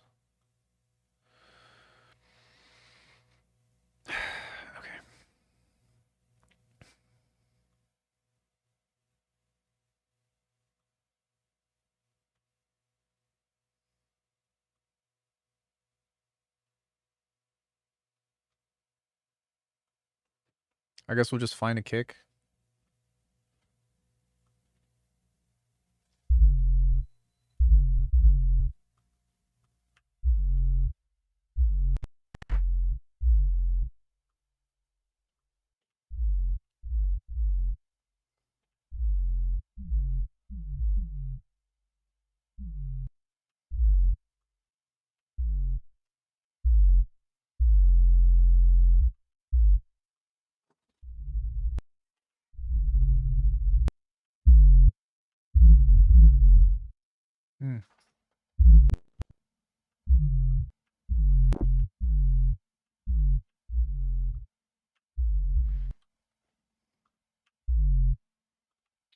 Speaker 1: Okay. I guess we'll just find a kick. Hmm.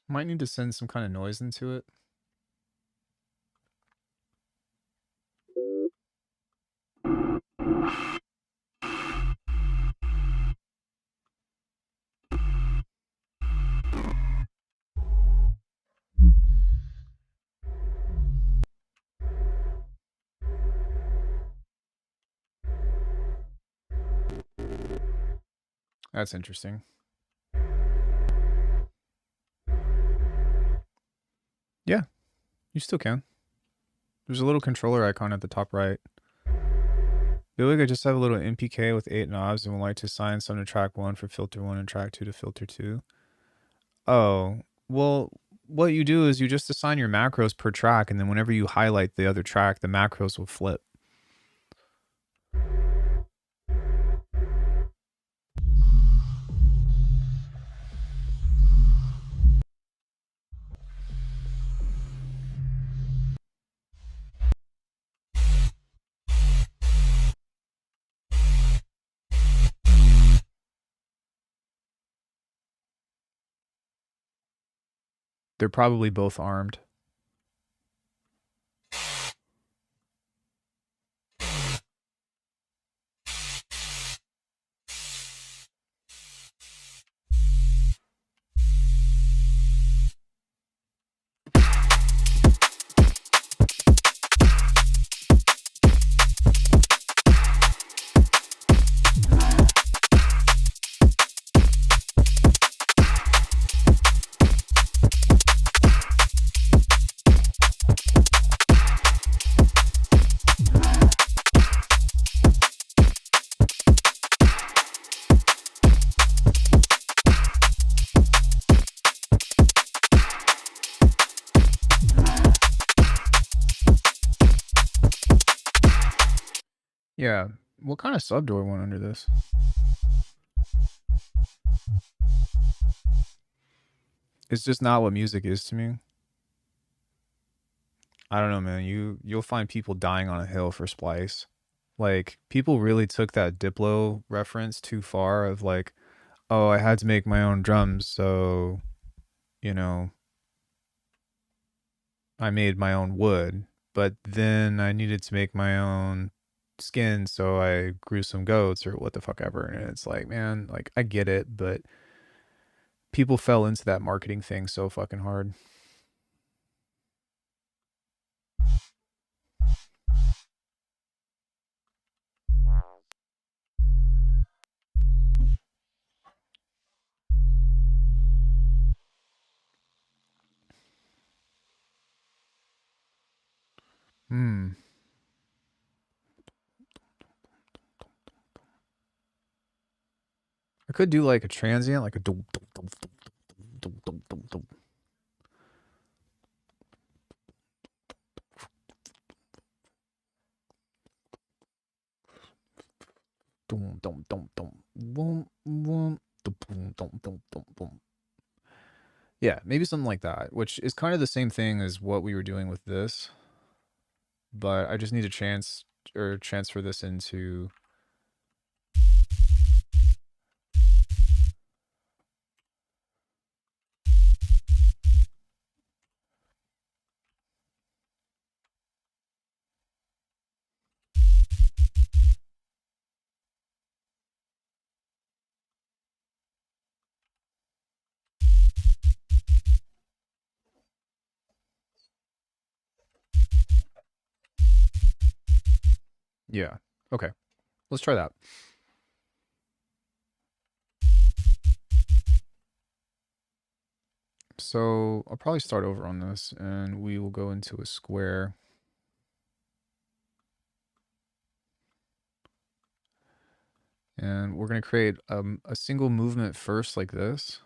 Speaker 1: Might need to send some kind of noise into it. That's interesting. Yeah, you still can. There's a little controller icon at the top right. Feel like I just have a little MPK with 8 knobs and would like to assign some to track 1 for filter 1 and track 2 to filter 2. Oh, well, what you do is you just assign your macros per track, and then whenever you highlight the other track, the macros will flip. They're probably both armed. Yeah. What kind of sub do I want under this? It's just not what music is to me. I don't know, man. You'll find people dying on a hill for Splice. Like people really took that Diplo reference too far of like, oh, I had to make my own drums, so you know, I made my own wood, but then I needed to make my own skin, so I grew some goats or what the fuck ever. And it's like, man, like I get it, but people fell into that marketing thing so fucking hard. Hmm. I could do like a transient, like a dum, dum, dum, dum, dum, dum, dum, dum, dum, dum, dum, dum, boom, boom, dum, dum, dum, dum, dum, boom. Yeah, maybe something like that, which is kind of the same thing as what we were doing with this, but I just need a chance or transfer this into. Yeah. Okay. Let's try that. So I'll probably start over on this and we will go into a square. And we're going to create a single movement first like this.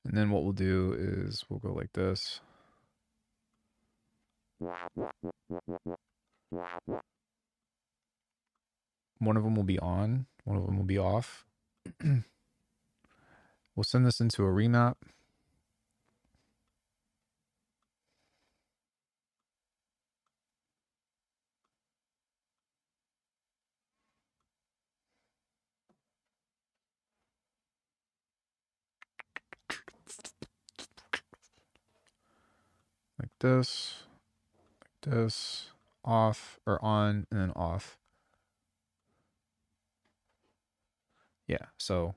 Speaker 1: And then what we'll do is we'll go like this. One of them will be on, one of them will be off. We'll send this into a remap. Like this, off, or on, and then off. Yeah, so.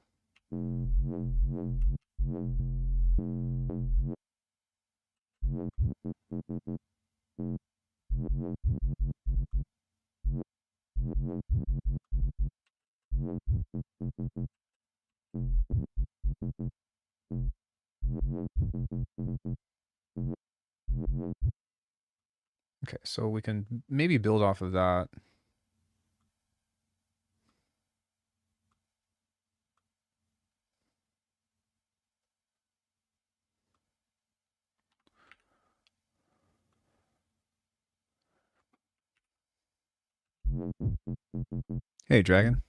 Speaker 1: Okay, so we can maybe build off of that. Hey, Dragon.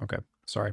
Speaker 1: Okay, sorry.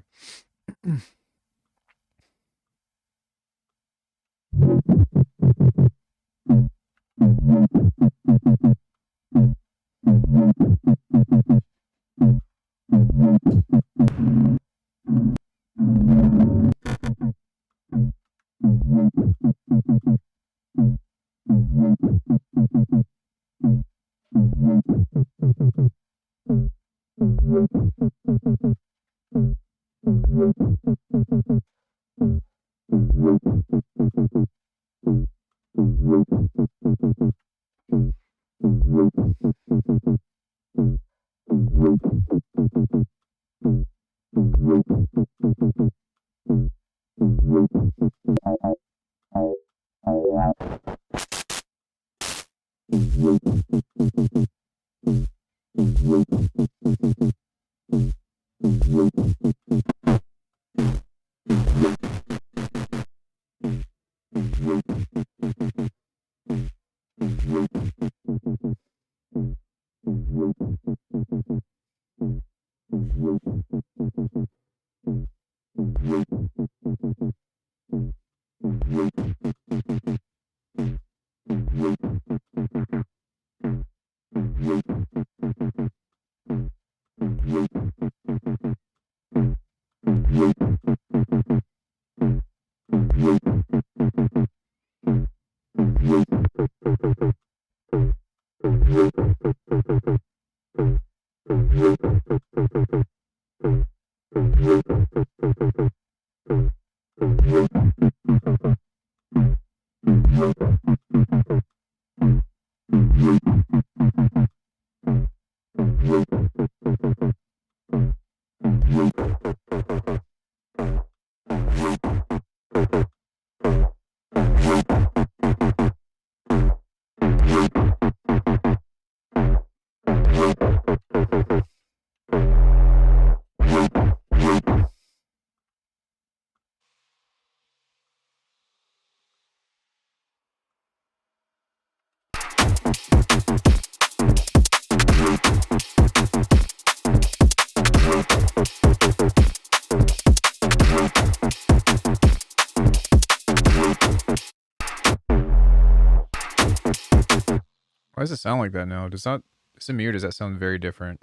Speaker 1: Why does it sound like that now? Is it me or does that sound very different?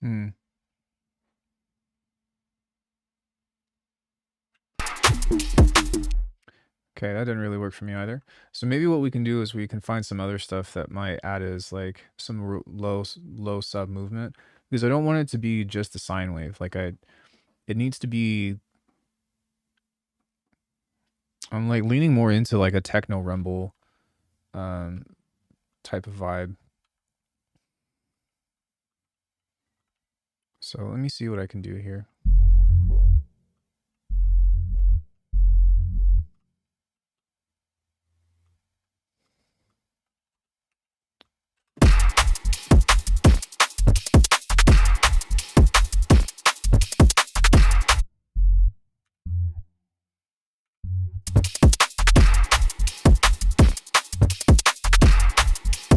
Speaker 1: Hmm. Okay, that didn't really work for me either. So maybe what we can do is we can find some other stuff that might add as like some low sub movement, because I don't want it to be just a sine wave. Like it needs to be. I'm like leaning more into like a techno rumble type of vibe. So let me see what I can do here.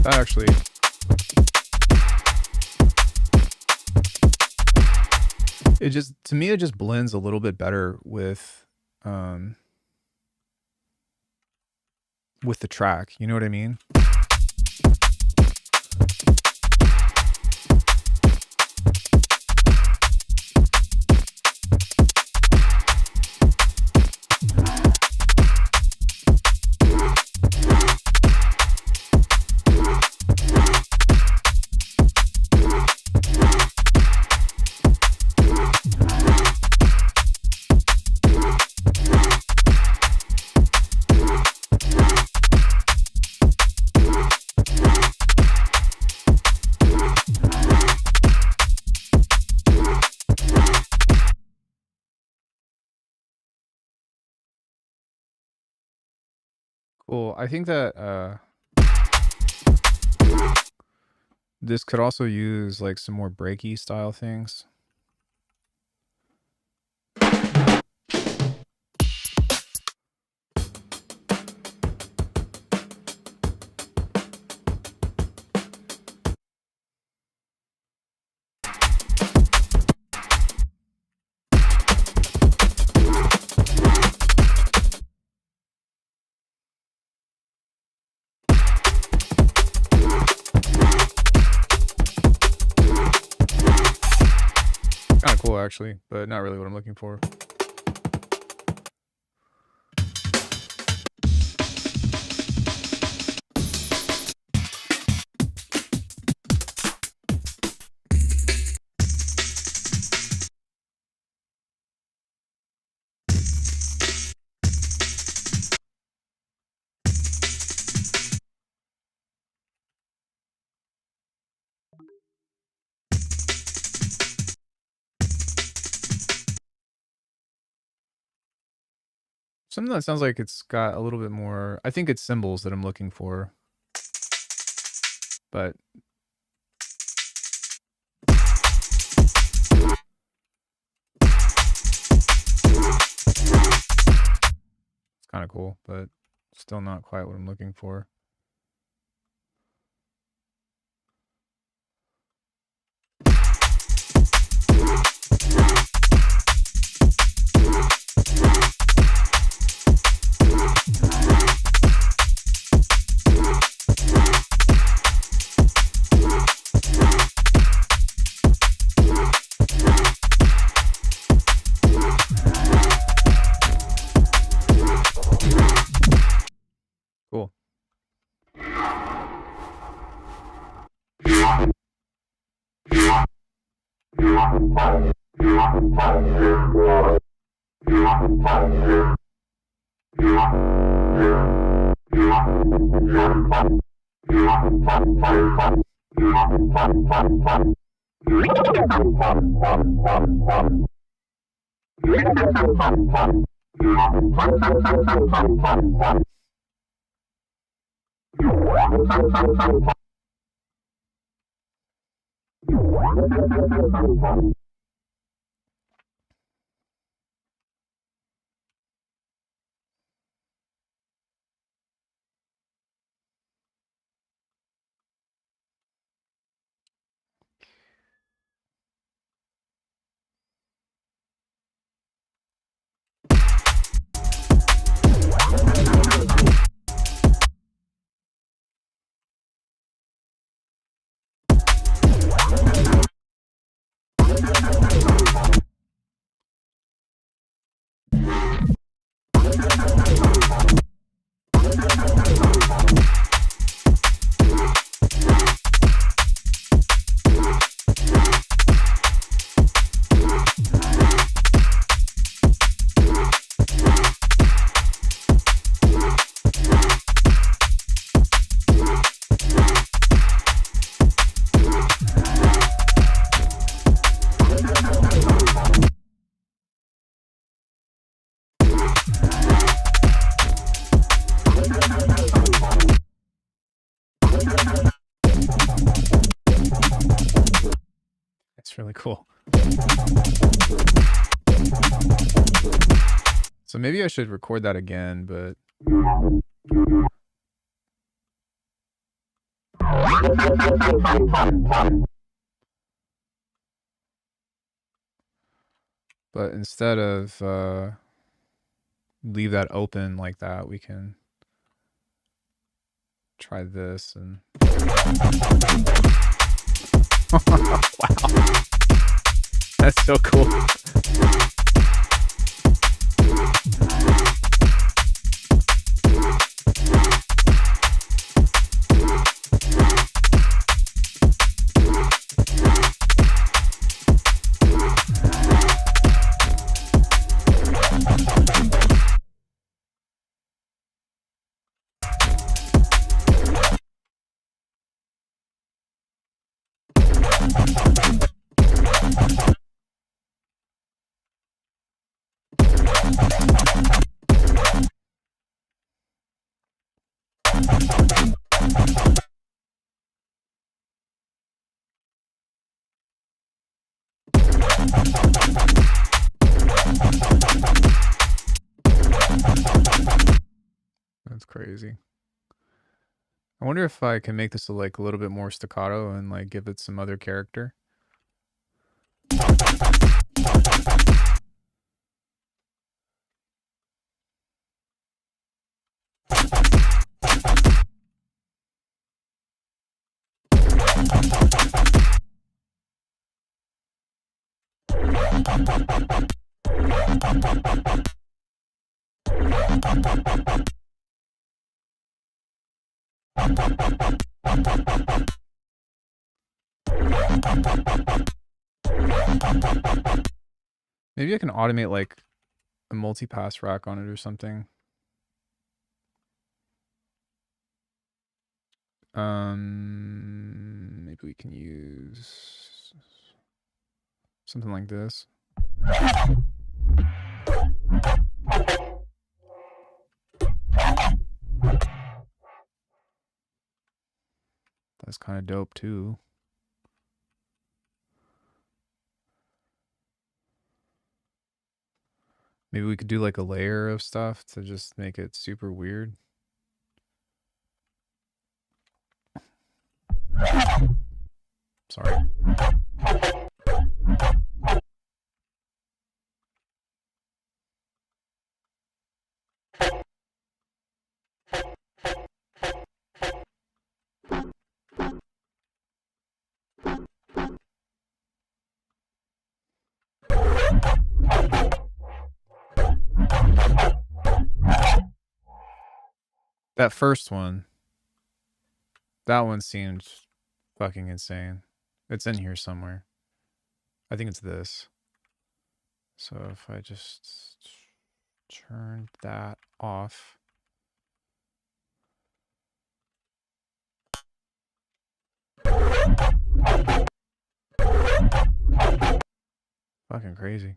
Speaker 1: That actually, it just, to me, it just blends a little bit better with the track. You know what I mean? Cool. I think that this could also use like some more breaky style things. Kind of cool actually, but not really what I'm looking for. Something that sounds like it's got a little bit more, I think it's cymbals that I'm looking for. But it's kind of cool, but still not quite what I'm looking for. It's really cool. So maybe I should record that again, but instead of leave that open like that, we can try this and wow, that's so cool. That's crazy. I wonder if I can make this like a little bit more staccato and like give it some other character. Maybe I can automate like a multi-pass rack on it or something. Maybe we can use something like this. That's kind of dope too. Maybe we could do like a layer of stuff to just make it super weird. Sorry. That first one, that one seemed fucking insane. It's in here somewhere. I think it's this. So if I just turn that off. Fucking crazy.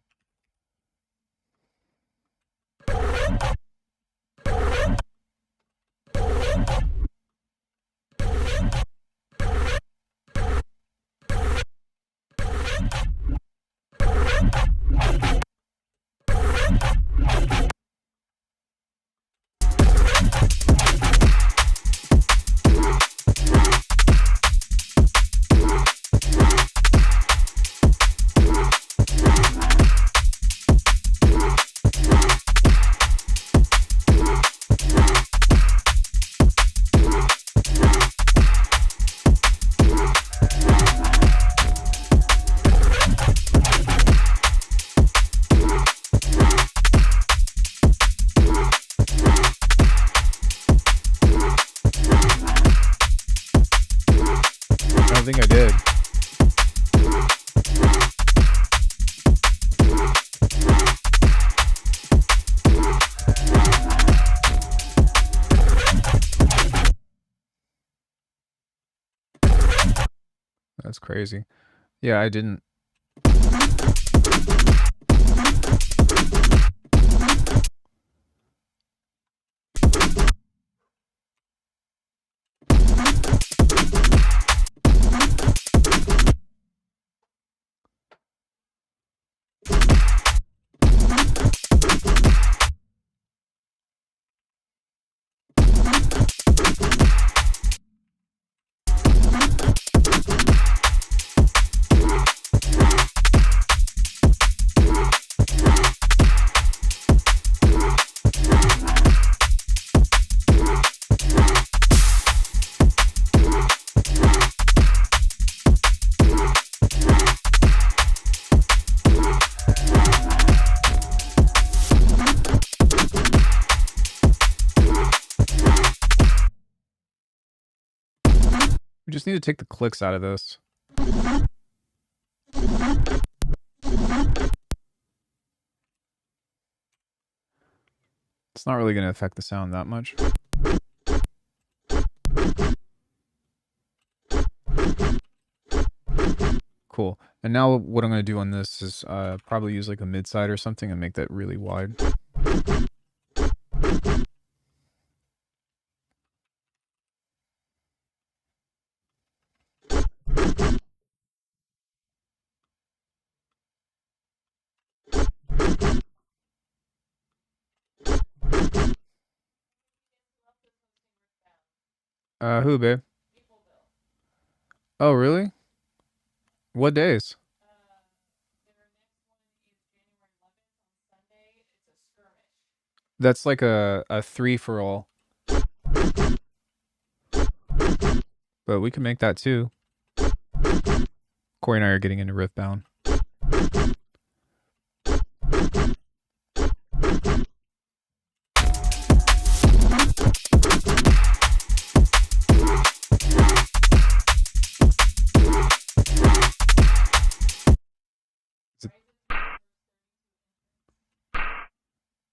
Speaker 1: I think I did. That's crazy. Yeah, I didn't. We just need to take the clicks out of this. It's not really going to affect the sound that much. Cool. And now what I'm going to do on this is probably use like a mid-side or something and make that really wide. Who, babe? Oh, really? What days? That's like a 3-for-all. But we can make that too. Corey and I are getting into Riftbound.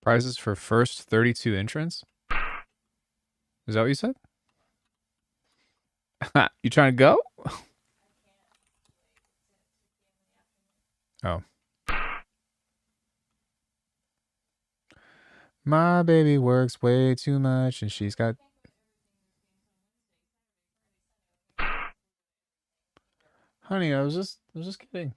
Speaker 1: Prizes for first 32 entrants? Is that what you said? You trying to go? Oh. My baby works way too much and she's got... Honey, I was just kidding.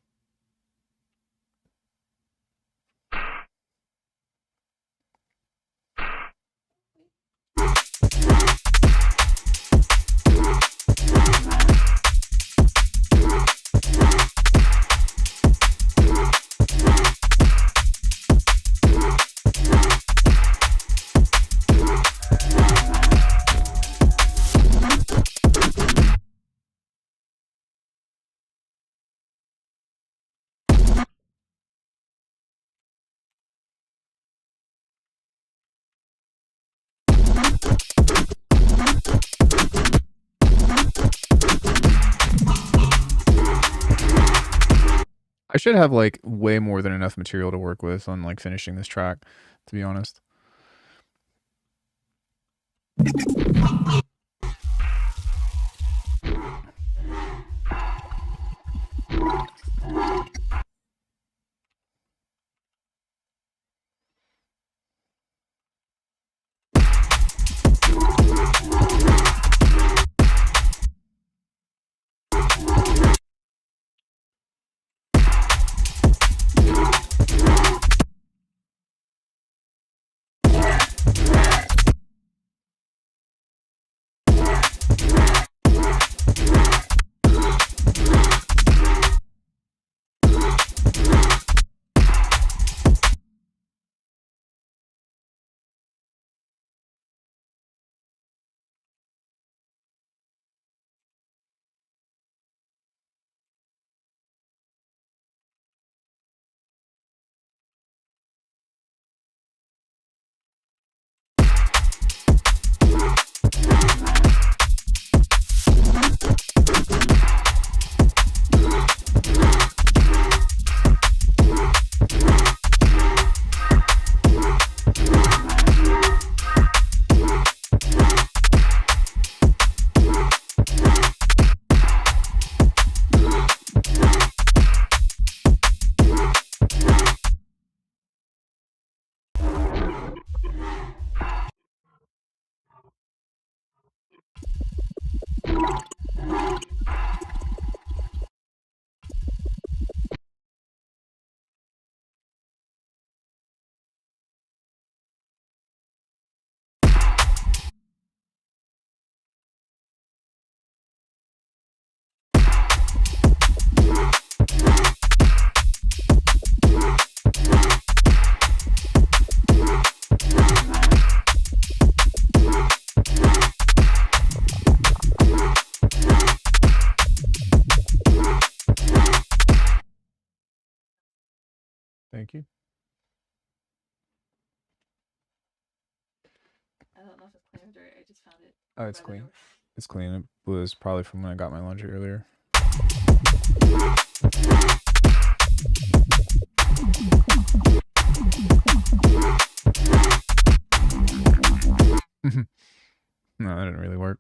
Speaker 1: I should have like way more than enough material to work with on like finishing this track, to be honest. Thank you.
Speaker 2: I don't know if it's clean or dirty. I just found it.
Speaker 1: Oh, it's clean. It's clean. It was probably from when I got my laundry earlier. No, that didn't really work.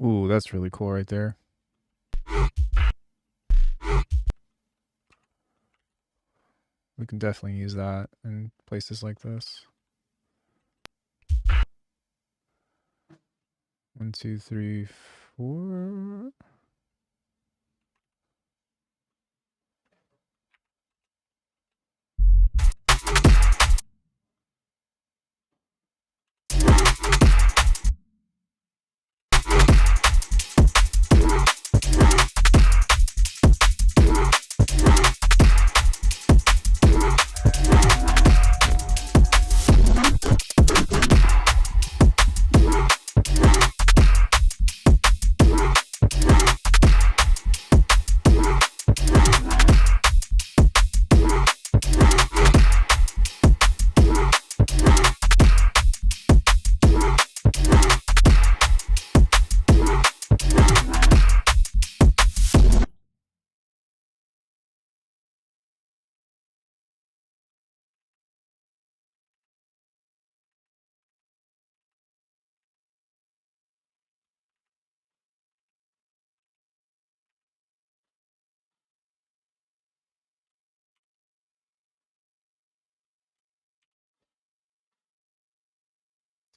Speaker 1: Ooh, that's really cool right there. We can definitely use that in places like this. 1, 2, 3, 4.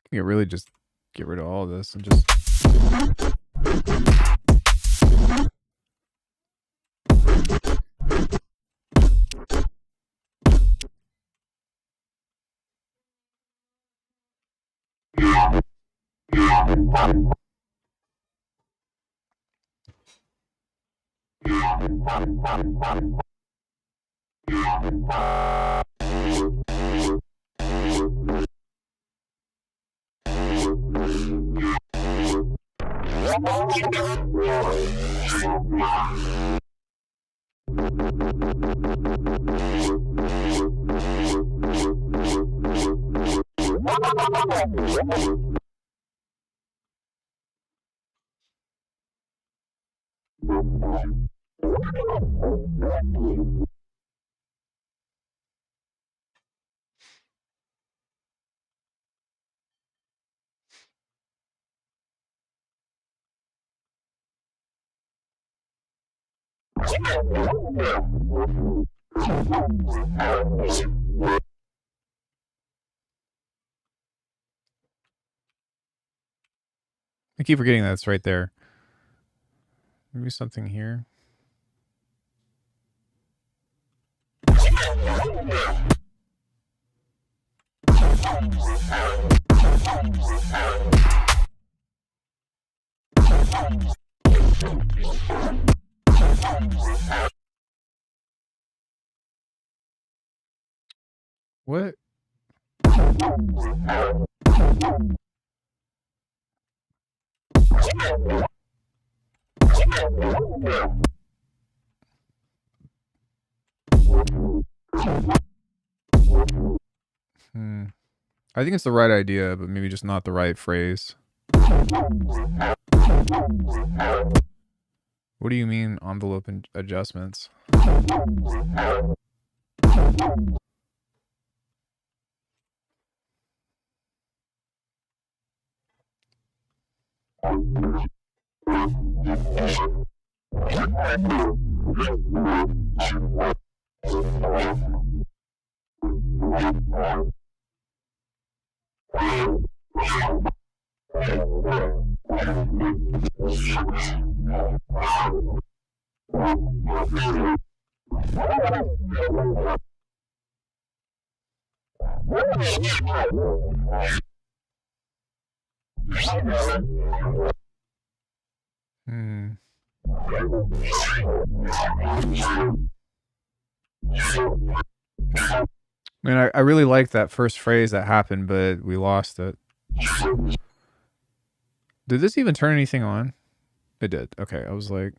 Speaker 1: You can really just get rid of all of this and just. I keep forgetting that it's right there. Maybe something here. What? I think it's the right idea, but maybe just not the right phrase. What do you mean envelope adjustments? Man, I really liked that first phrase that happened, but we lost it. Did this even turn anything on? It did. Okay, I was like...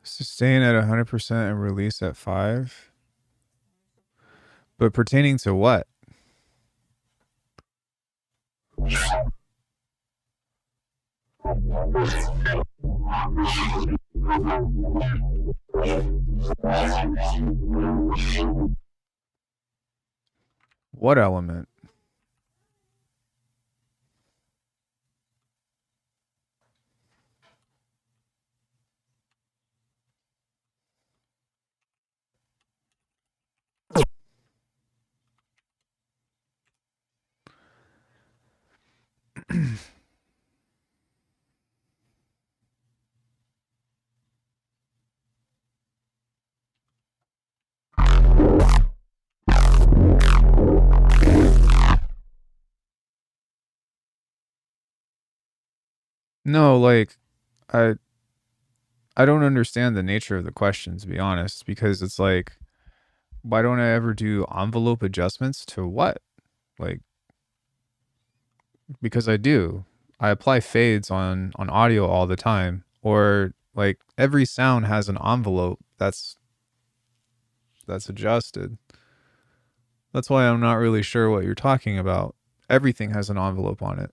Speaker 1: Sustain at 100% and release at 5? But pertaining to what? What element? No, like, I don't understand the nature of the question, to be honest, because it's like, why don't I ever do envelope adjustments to what? Like, because I do. I apply fades on audio all the time, or like every sound has an envelope that's adjusted. That's why I'm not really sure what you're talking about. Everything has an envelope on it.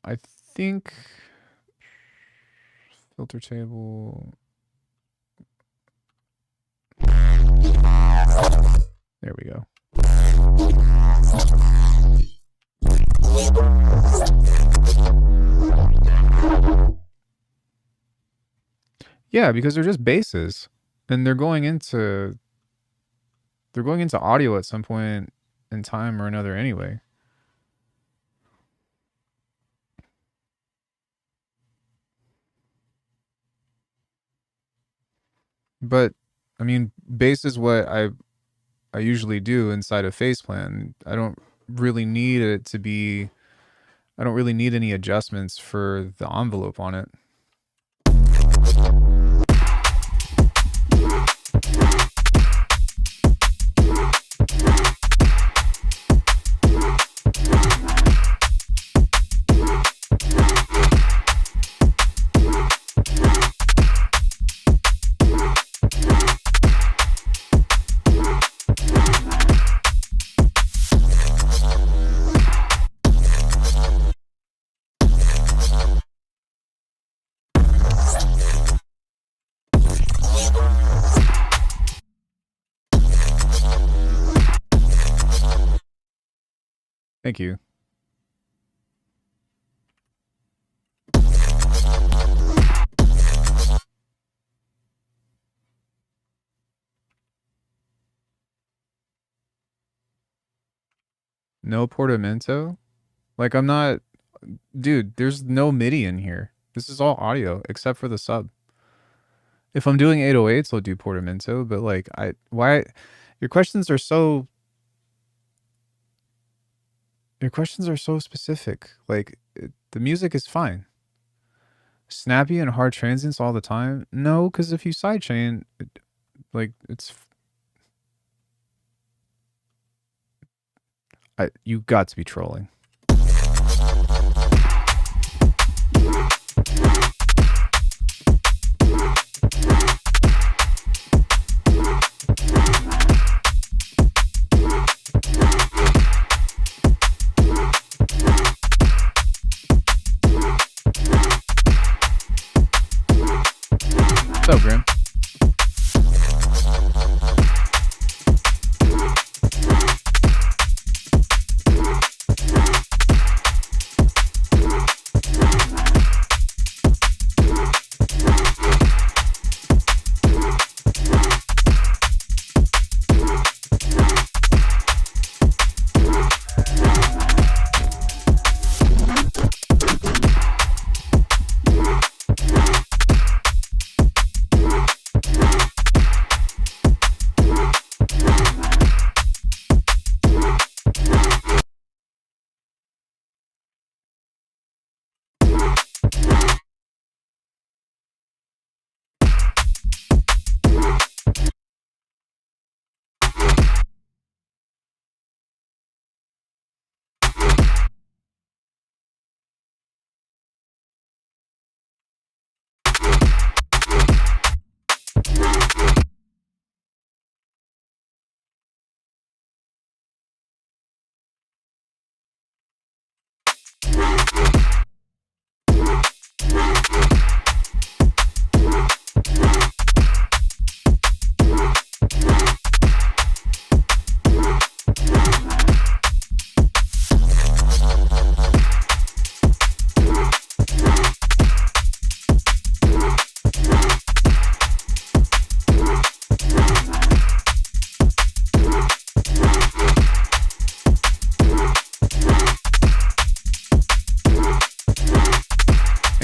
Speaker 1: I think filter table. There we go. Yeah, because they're just basses, and they're going into audio at some point in time or another anyway. But I mean, bass is what I usually do inside of Faceplan. Really need it to be. I don't really need any adjustments for the envelope on it. Thank you. No portamento? Like I'm not dude, there's no MIDI in here. This is all audio except for the sub. If I'm doing 808s, I'll do portamento, but like your questions are so specific. Like the music is fine. Snappy and hard transients all the time? No, cuz if you sidechain like you got to be trolling. What's up, Graham?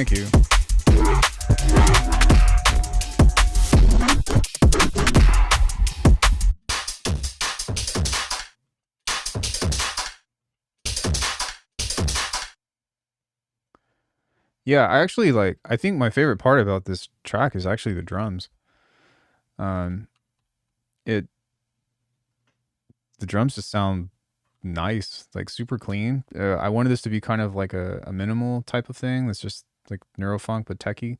Speaker 1: Thank you. Yeah, I think my favorite part about this track is actually the drums. It the drums just sound nice, like super clean. I wanted this to be kind of like a minimal type of thing that's just like neurofunk but techie.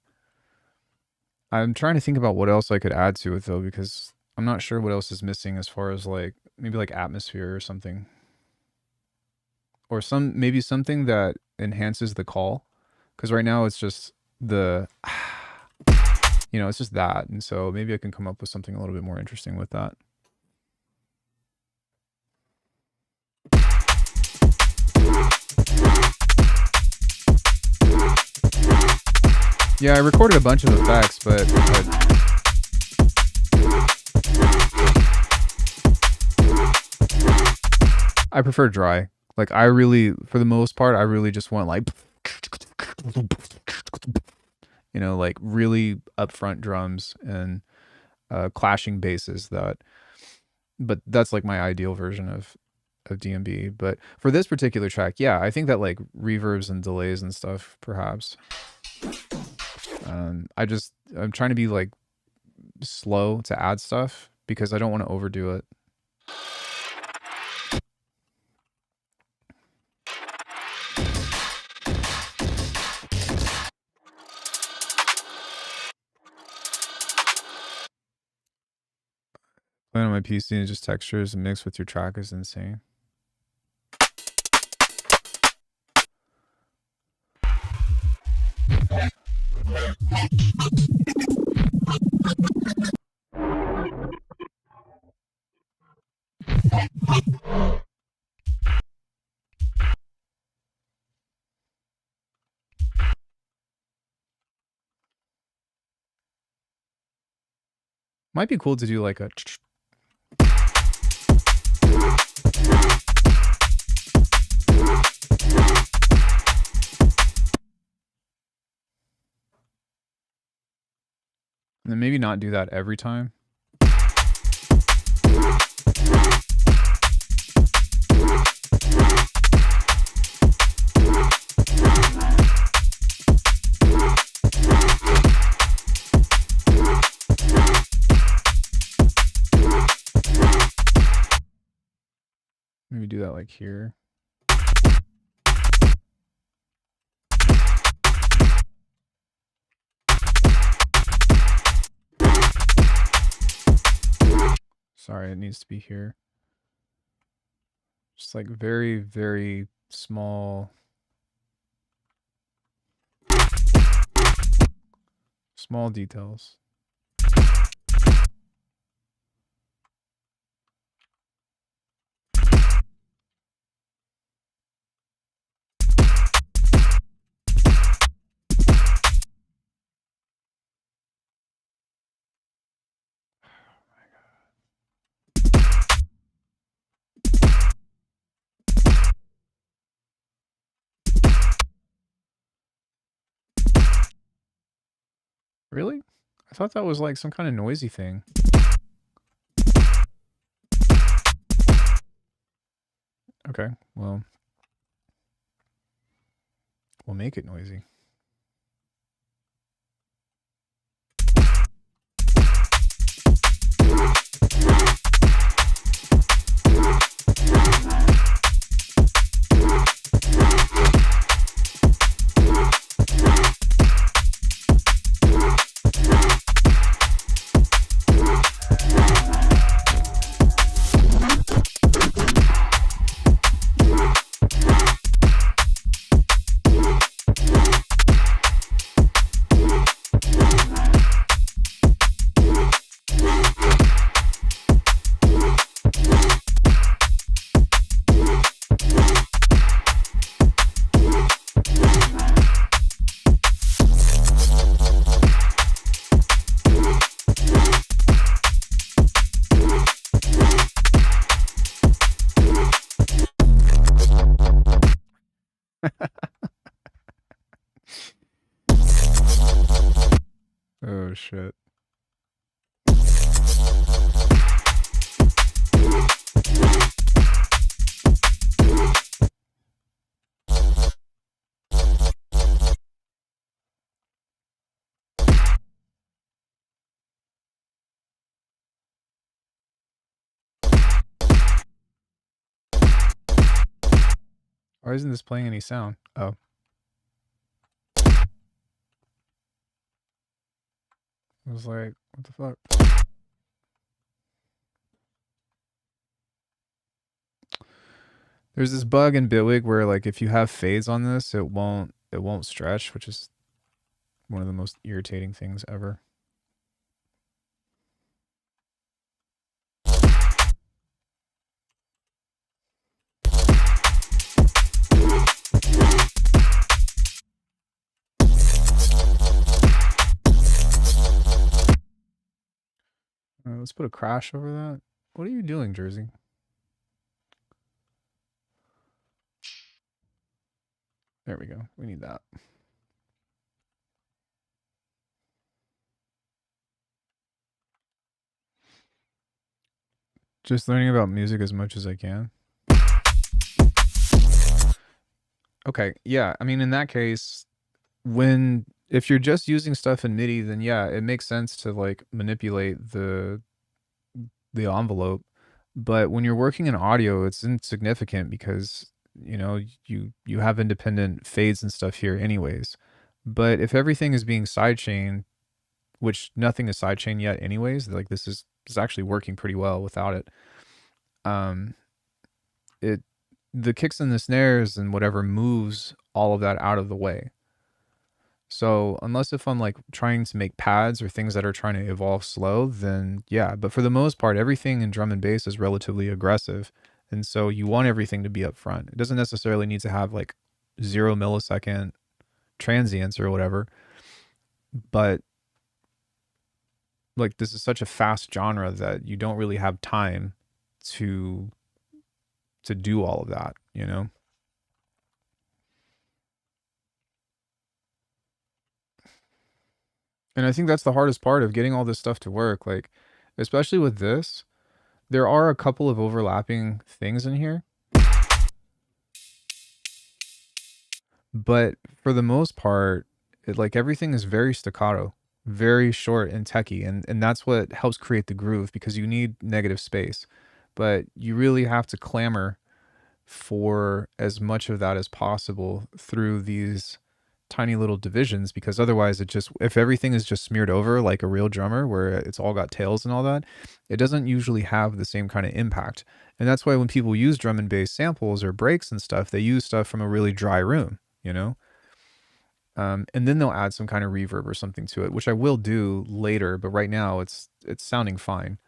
Speaker 1: I'm trying to think about what else I could add to it though, because I'm not sure what else is missing as far as like maybe like atmosphere or something. Or maybe something that enhances the call. Because right now it's just it's just that. And so maybe I can come up with something a little bit more interesting with that. Yeah, I recorded a bunch of effects, but I prefer dry. Like I really, for the most part, I really just want like, you know, like really upfront drums and clashing basses. But that's like my ideal version of DMB. But for this particular track, yeah, I think that like reverbs and delays and stuff, perhaps. I'm trying to be like slow to add stuff because I don't want to overdo it. Playing on my PC and just textures and mixed with your track is insane. Might be cool to do like a and then maybe not do that every time. Maybe do that like here. Sorry, it needs to be here. Just like very, very small details. Really? I thought that was like some kind of noisy thing. Okay, well, we'll make it noisy. Oh shit. Why isn't this playing any sound? Oh. I was like, what the fuck? There's this bug in Bitwig where like if you have fades on this, it won't stretch, which is one of the most irritating things ever. Let's put a crash over that. What are you doing, Jersey? There we go. We need that. Just learning about music as much as I can. Okay, yeah. I mean, in that case, if you're just using stuff in MIDI, then yeah, it makes sense to like manipulate the envelope. But when you're working in audio, it's insignificant because you have independent fades and stuff here anyways. But if everything is being sidechained, which nothing is sidechained yet anyways, like this is actually working pretty well without it. Um, it the kicks and the snares and whatever moves all of that out of the way. So unless if I'm like trying to make pads or things that are trying to evolve slow, then yeah. But for the most part, everything in drum and bass is relatively aggressive. And so you want everything to be up front. It doesn't necessarily need to have like 0 millisecond transients or whatever. But like this is such a fast genre that you don't really have time to do all of that, you know? And I think that's the hardest part of getting all this stuff to work. Like, especially with this, there are a couple of overlapping things in here. But for the most part, like everything is very staccato, very short and techy. And that's what helps create the groove because you need negative space. But you really have to clamor for as much of that as possible through these tiny little divisions because otherwise if everything is just smeared over like a real drummer where it's all got tails and all that, it doesn't usually have the same kind of impact. And that's why when people use drum and bass samples or breaks and stuff, they use stuff from a really dry room, you know? And then they'll add some kind of reverb or something to it, which I will do later, but right now it's sounding fine.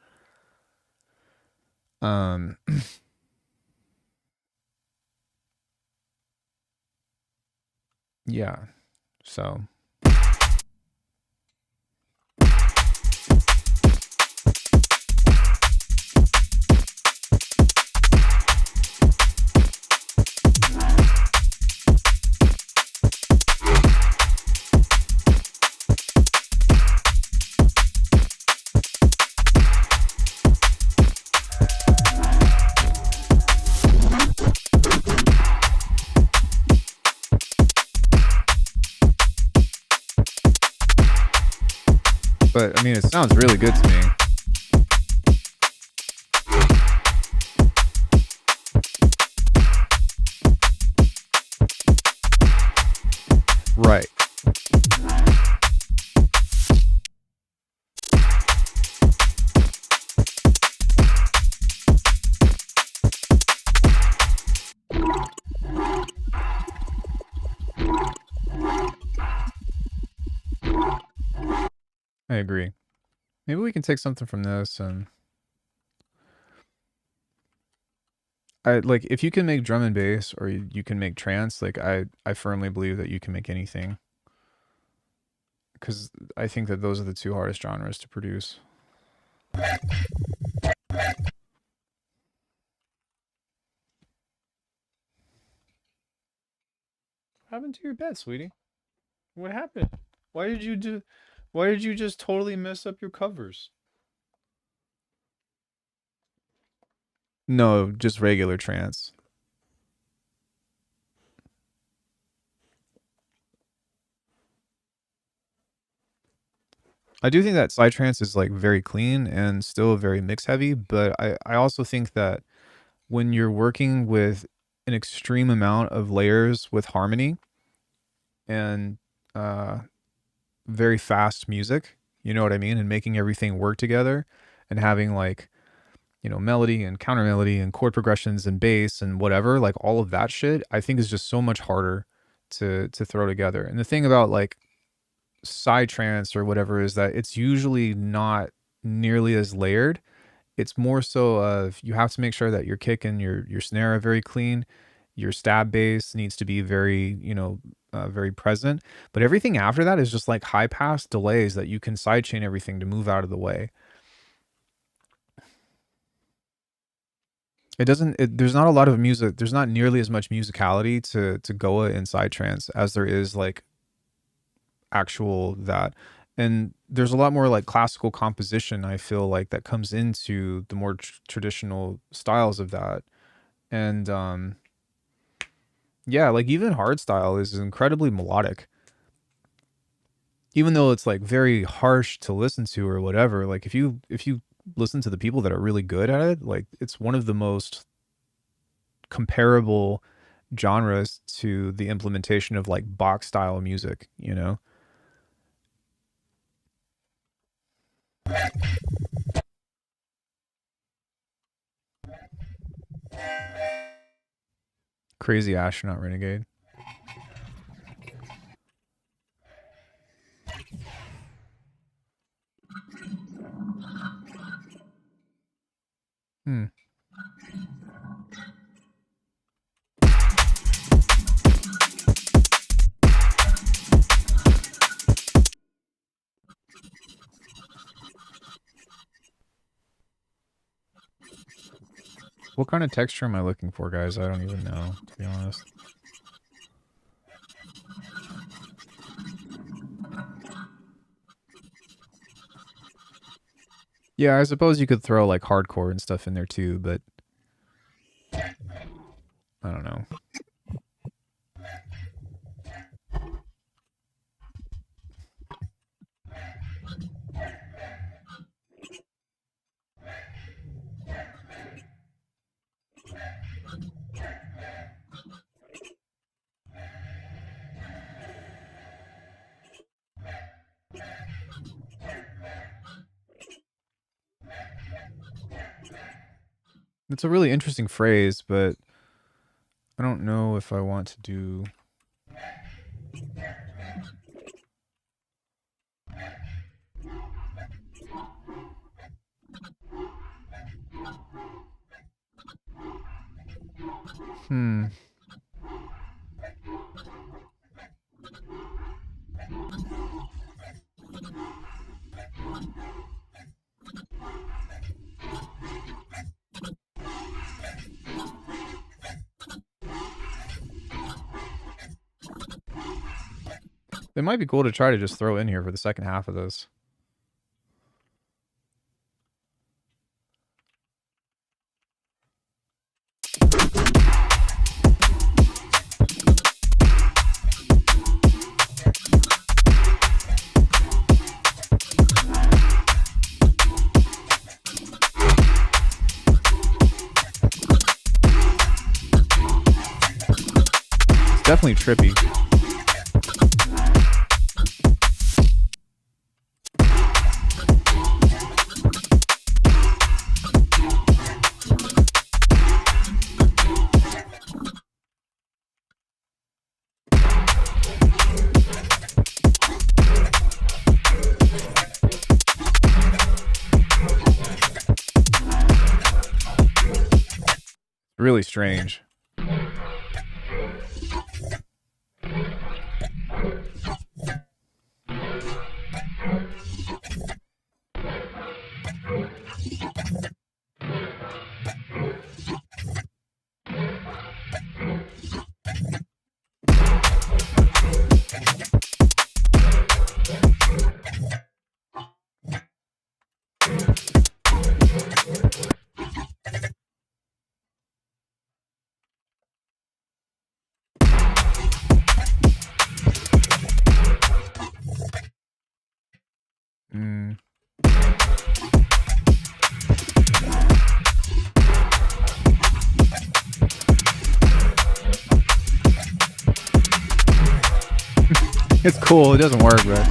Speaker 1: Yeah. So but I mean, it sounds really good to me. Right. I agree. Maybe we can take something from this and I like if you can make drum and bass or you can make trance, like I firmly believe that you can make anything. Cuz I think that those are the two hardest genres to produce. What happened to your bed, sweetie? What happened? Why did you just totally mess up your covers? No, just regular trance. I do think that psytrance is like very clean and still very mix heavy, but I also think that when you're working with an extreme amount of layers with harmony and uh, very fast music, you know what I mean, and making everything work together and having like melody and counter melody and chord progressions and bass and whatever, like all of that shit, I think is just so much harder to throw together. And the thing about like psytrance or whatever is that it's usually not nearly as layered. It's more so of you have to make sure that your kick and your snare are very clean. Your stab bass needs to be very, very present. But everything after that is just like high pass delays that you can sidechain everything to move out of the way. It doesn't. There's not a lot of music. There's not nearly as much musicality to Goa and psytrance as there is like actual that. And there's a lot more like classical composition. I feel like that comes into the more traditional styles of that. And yeah, like even hardstyle is incredibly melodic. Even though it's like very harsh to listen to or whatever, like if you listen to the people that are really good at it, like it's one of the most comparable genres to the implementation of like Bach style music, you know? Crazy Astronaut Renegade. Hmm. What kind of texture am I looking for, guys? I don't even know, to be honest. Yeah, I suppose you could throw like hardcore and stuff in there too, but I don't know. It's a really interesting phrase, but I don't know if I want to do. Hmm. It might be cool to try to just throw in here for the second half of this. It's definitely trippy. Really strange. Mm. It's cool. It doesn't work, but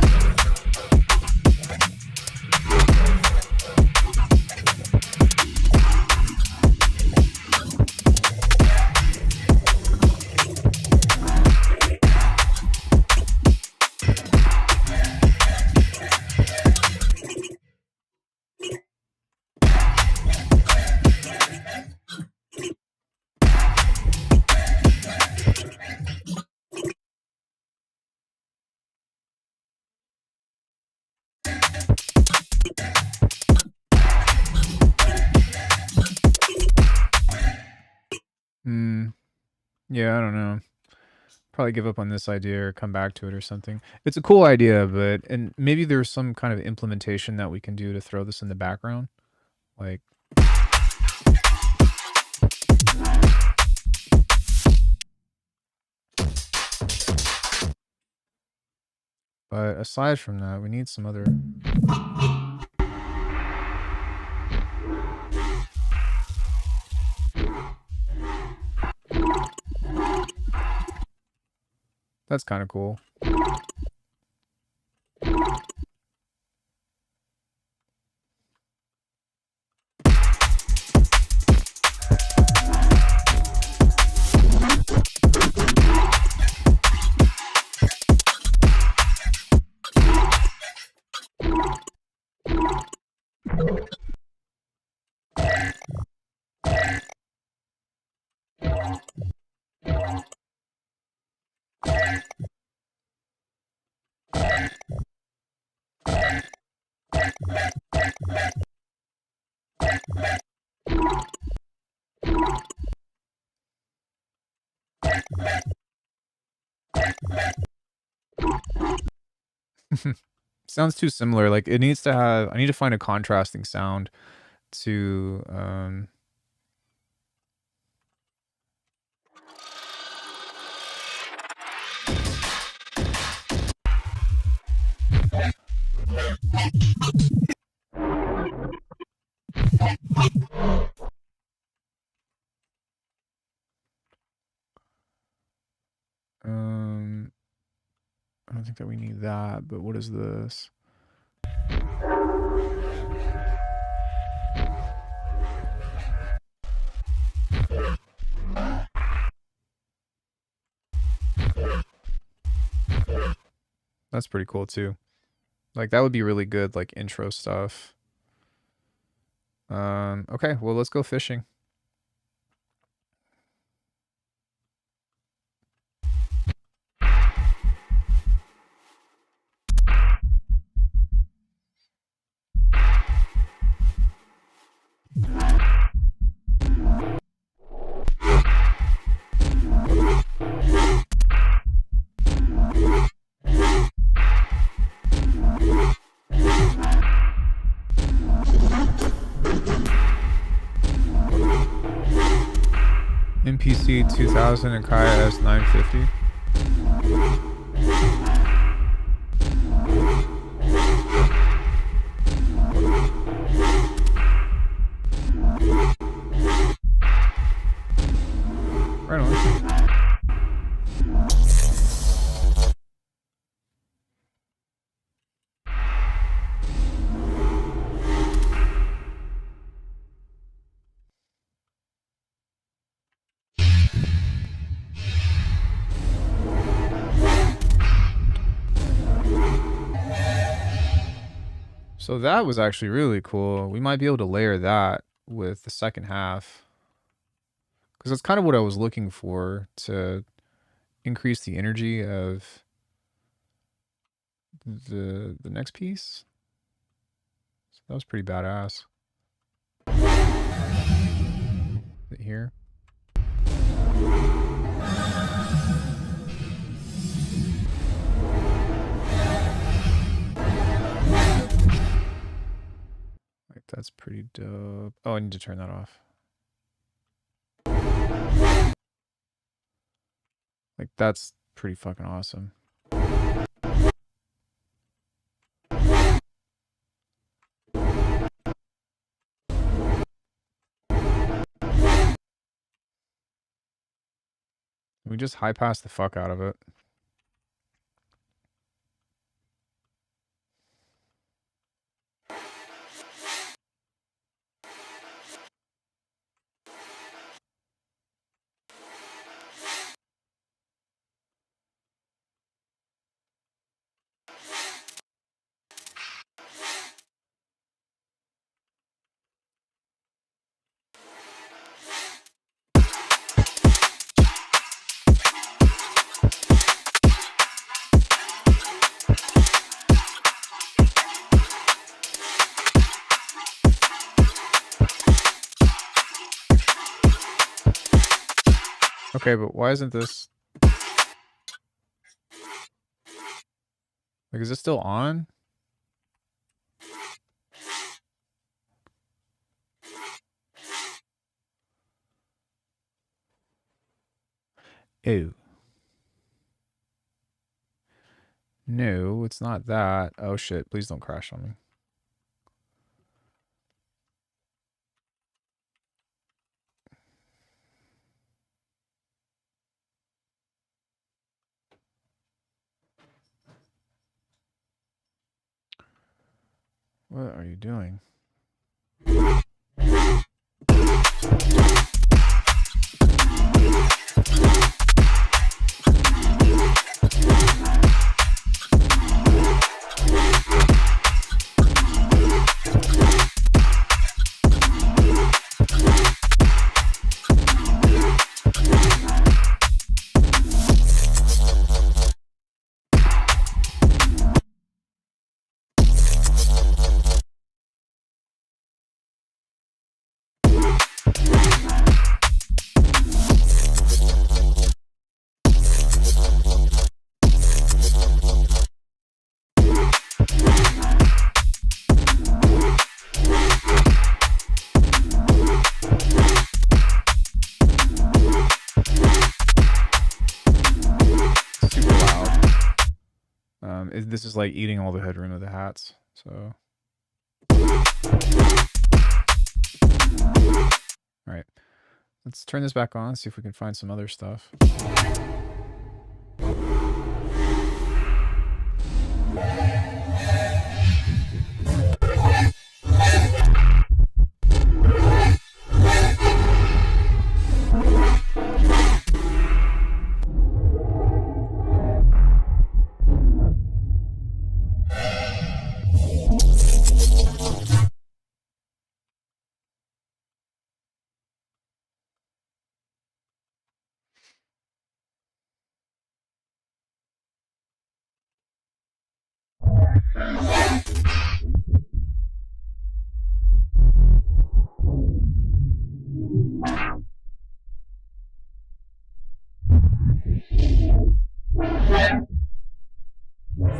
Speaker 1: Yeah, I don't know. Probably give up on this idea or come back to it or something. It's a cool idea, but and maybe there's some kind of implementation that we can do to throw this in the background. Like but aside from that, we need some other That's kind of cool. Sounds too similar. Like it needs to have. I need to find a contrasting sound to. I don't think that we need that. But what is this? That's pretty cool too. Like that would be really good, like intro stuff. Okay, well let's go fishing. NPC 2000 and Kaya S 950. Right on. So that was actually really cool. We might be able to layer that with the second half. Because that's kind of what I was looking for to increase the energy of the next piece. So that was pretty badass. Is it here? Like that's pretty dope. Oh, I need to turn that off. Like that's pretty fucking awesome. We just high pass the fuck out of it. Okay, but why isn't this... Like, is this still on? Ew. No, it's not that. Oh shit, please don't crash on me. What are you doing? Super loud. This is like eating all the headroom of the hats, so... Alright. Let's turn this back on, see if we can find some other stuff.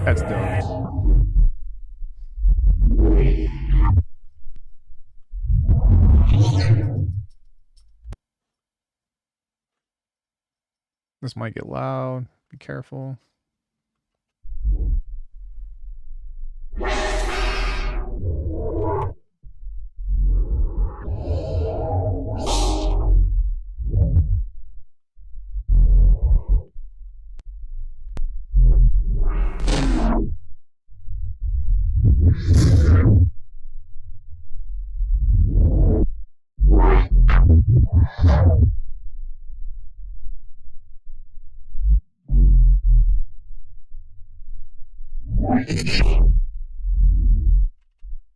Speaker 1: That's dope. This might get loud. Be careful.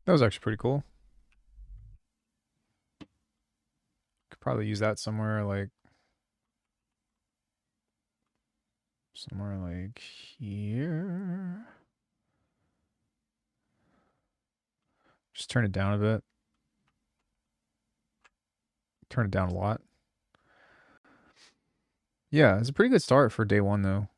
Speaker 1: That was actually pretty cool. Could probably use that somewhere like here. Just turn it down a bit. Turn it down a lot. Yeah, it's a pretty good start for day one though.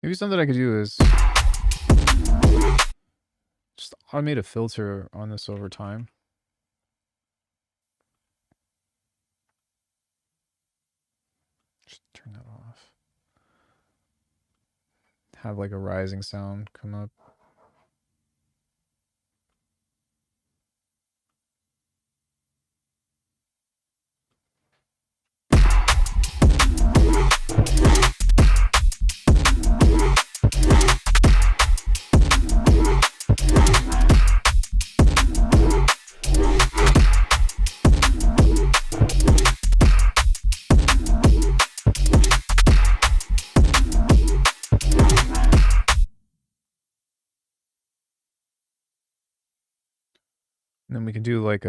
Speaker 1: Maybe something I could do is just automate a filter on this over time. Just turn that off. have like a rising sound come up. And then we can do like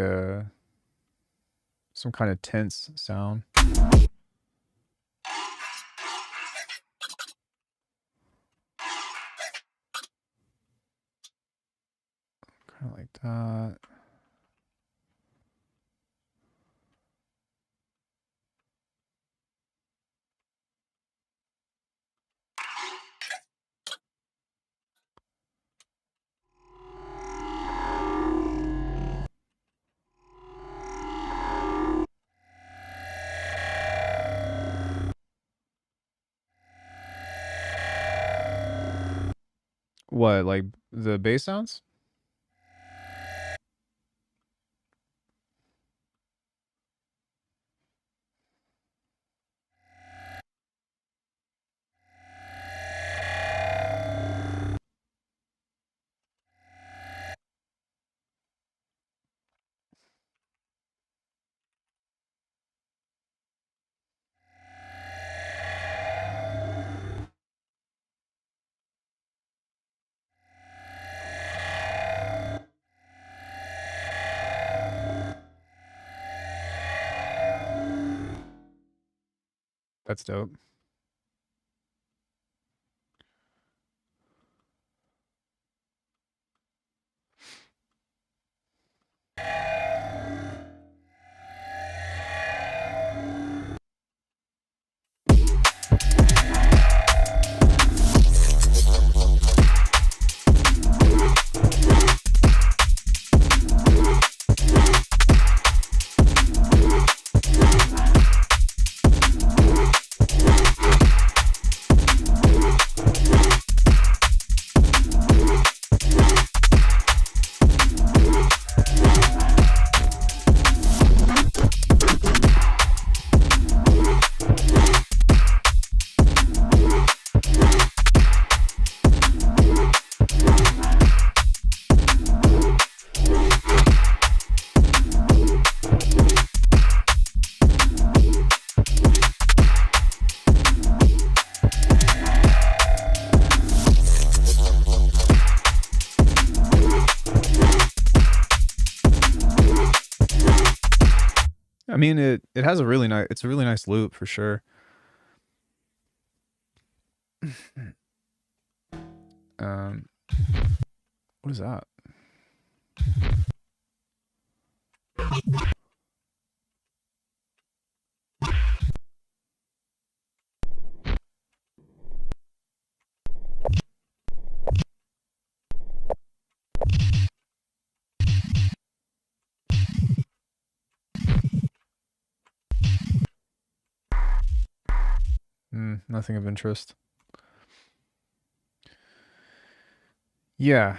Speaker 1: some kind of tense sound. Kind of like that. What, like the bass sounds? That's dope. I mean, it has a really nice, it's a really nice loop for sure. um, what is that? Nothing of interest. Yeah.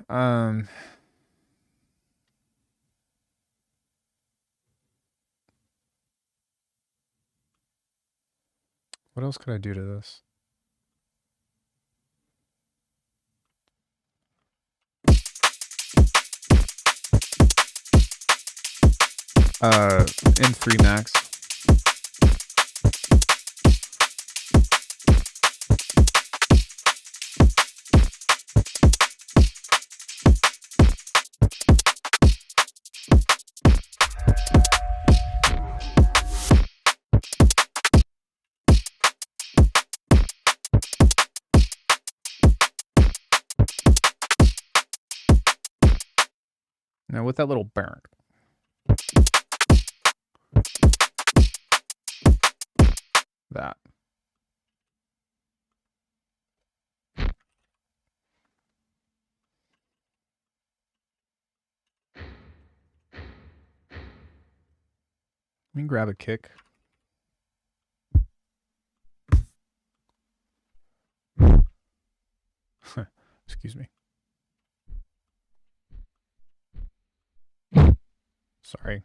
Speaker 1: What else could I do to this? In3 max. Now with that little burn. That. Let me grab a kick. Excuse me. Sorry.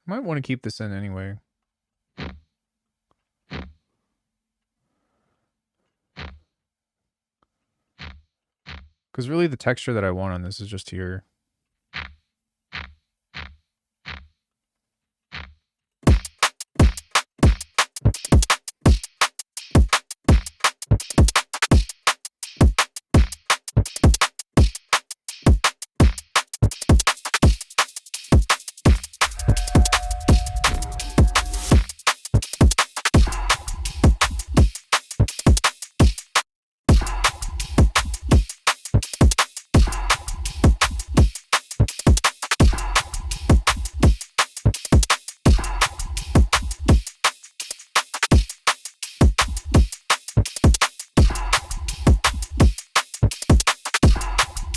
Speaker 1: Might want to keep this in anyway. Because really the texture that I want on this is just here.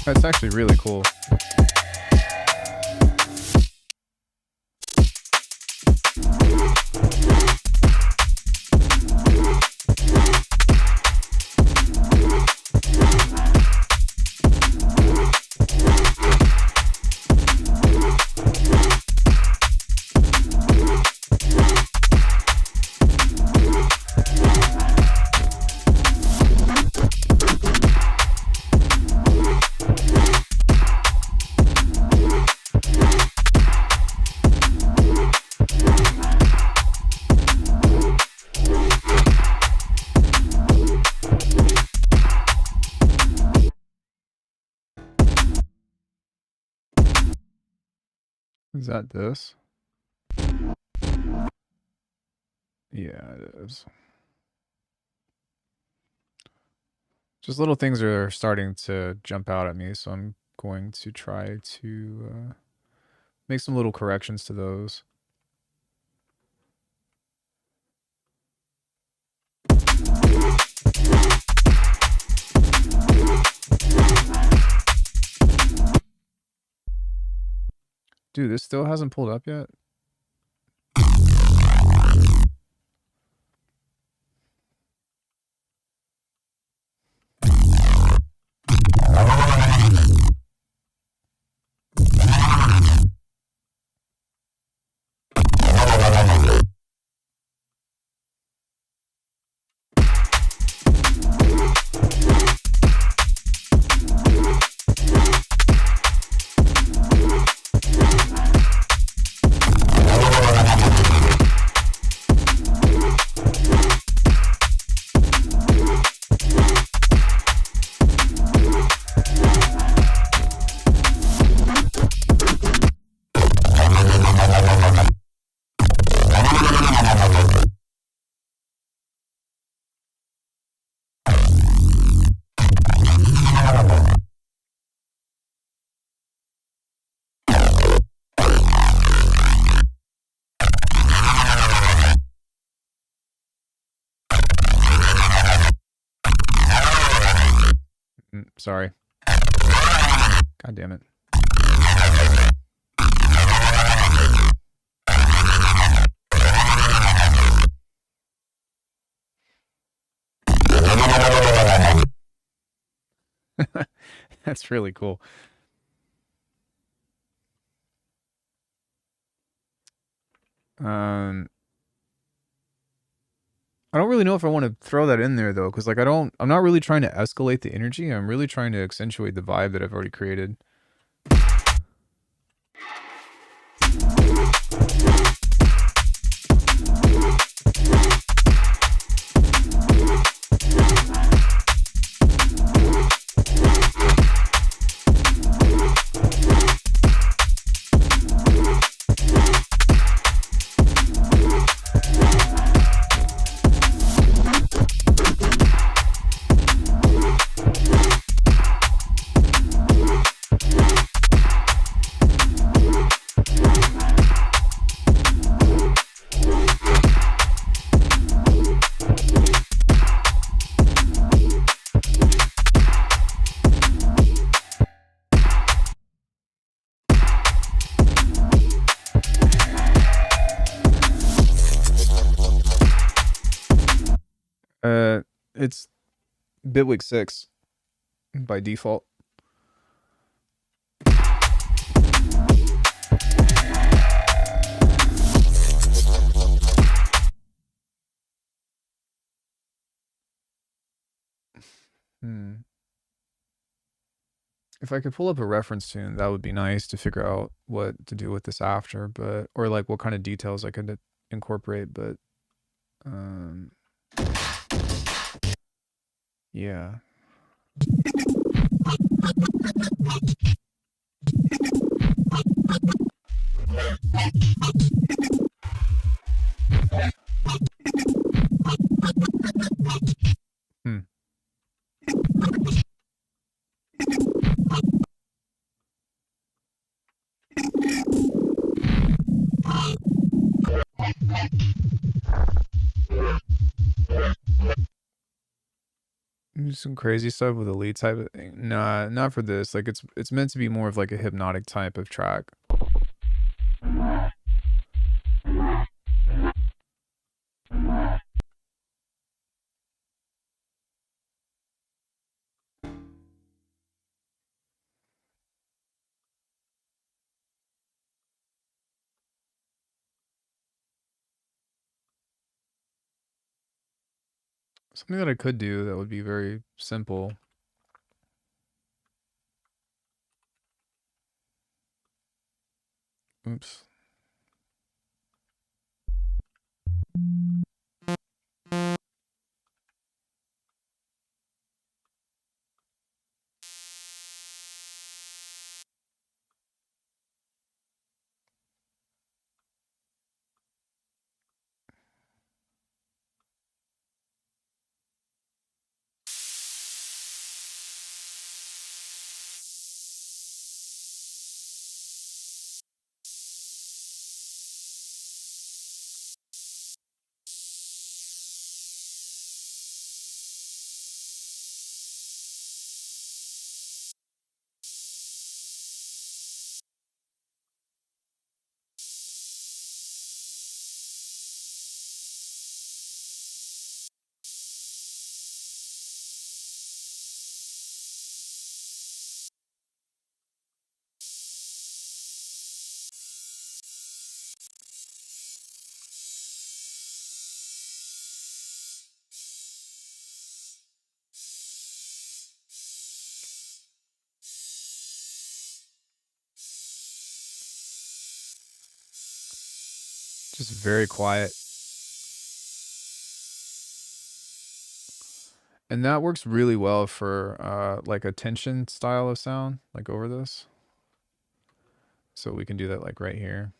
Speaker 1: That's actually really cool. Is that this? Yeah, it is. Just little things are starting to jump out at me, so I'm going to try to make some little corrections to those. Dude, this still hasn't pulled up yet? Sorry. God damn it. That's really cool. I don't really know if I want to throw that in there though, because like I'm not really trying to escalate the energy. I'm really trying to accentuate the vibe that I've already created. It's Bitwig 6 by default. If I could pull up a reference tune, that would be nice to figure out what to do with this after, but or like what kind of details I could incorporate, but yeah. Hmm. Some crazy stuff with a lead type of thing. Nah, not for this. Like it's meant to be more of like a hypnotic type of track. Something that I could do that would be very simple. Oops. Just very quiet. And that works really well for like a tension style of sound, like over this. So we can do that like right here.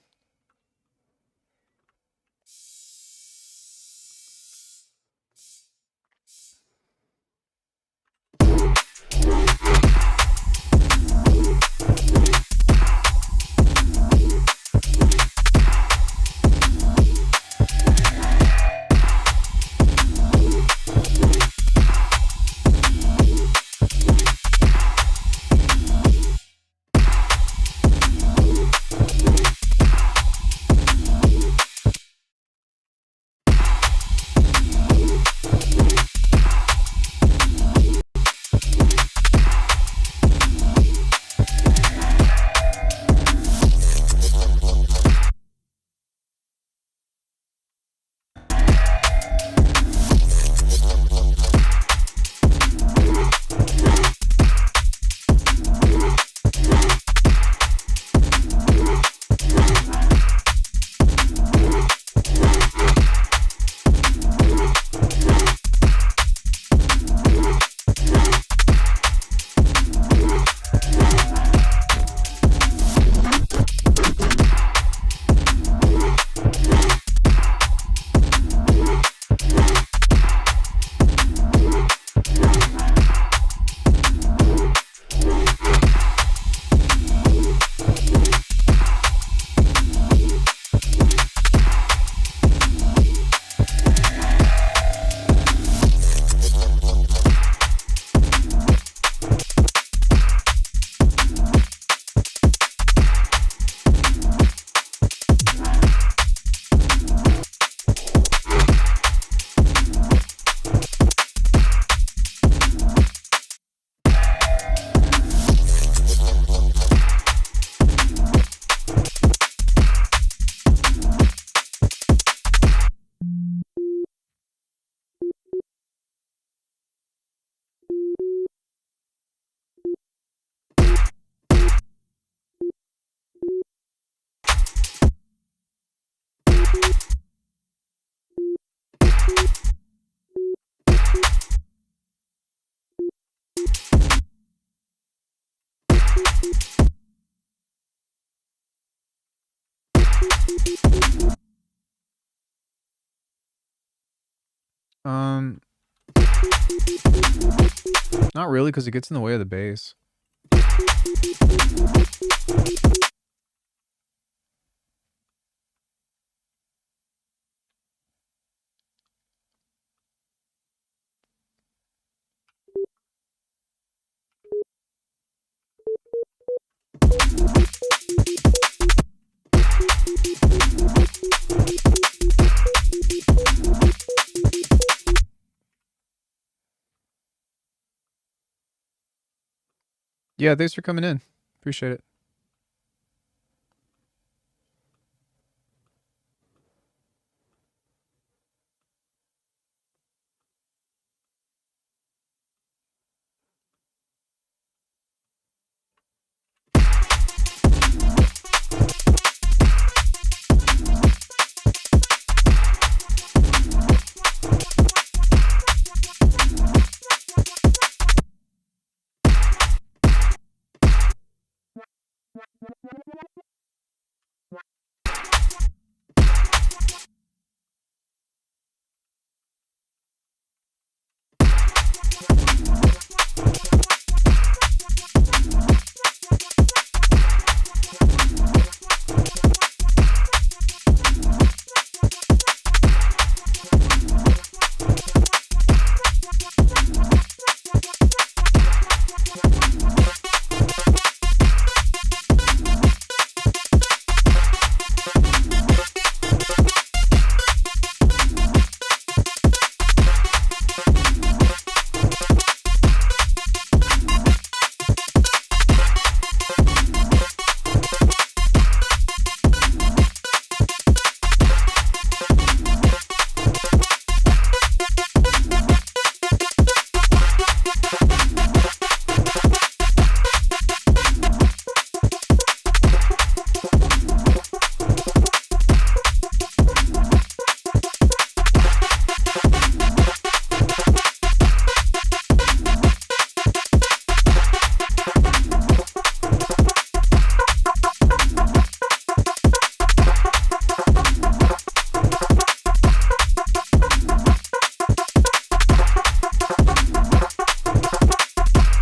Speaker 1: Not really, because it gets in the way of the bass. Yeah, thanks for coming in. Appreciate it.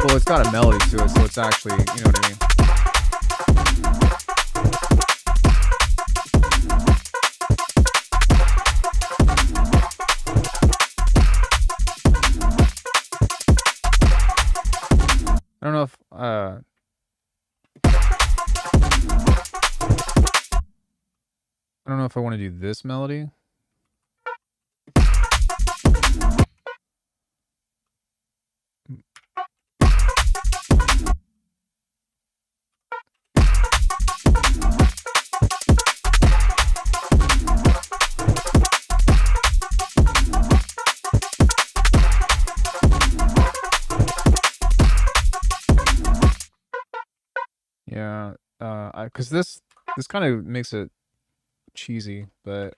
Speaker 1: Well, it's got a melody to it, so it's actually, you know what I mean? I don't know if I don't know if I want to do this melody. Yeah, because this kind of makes it cheesy, but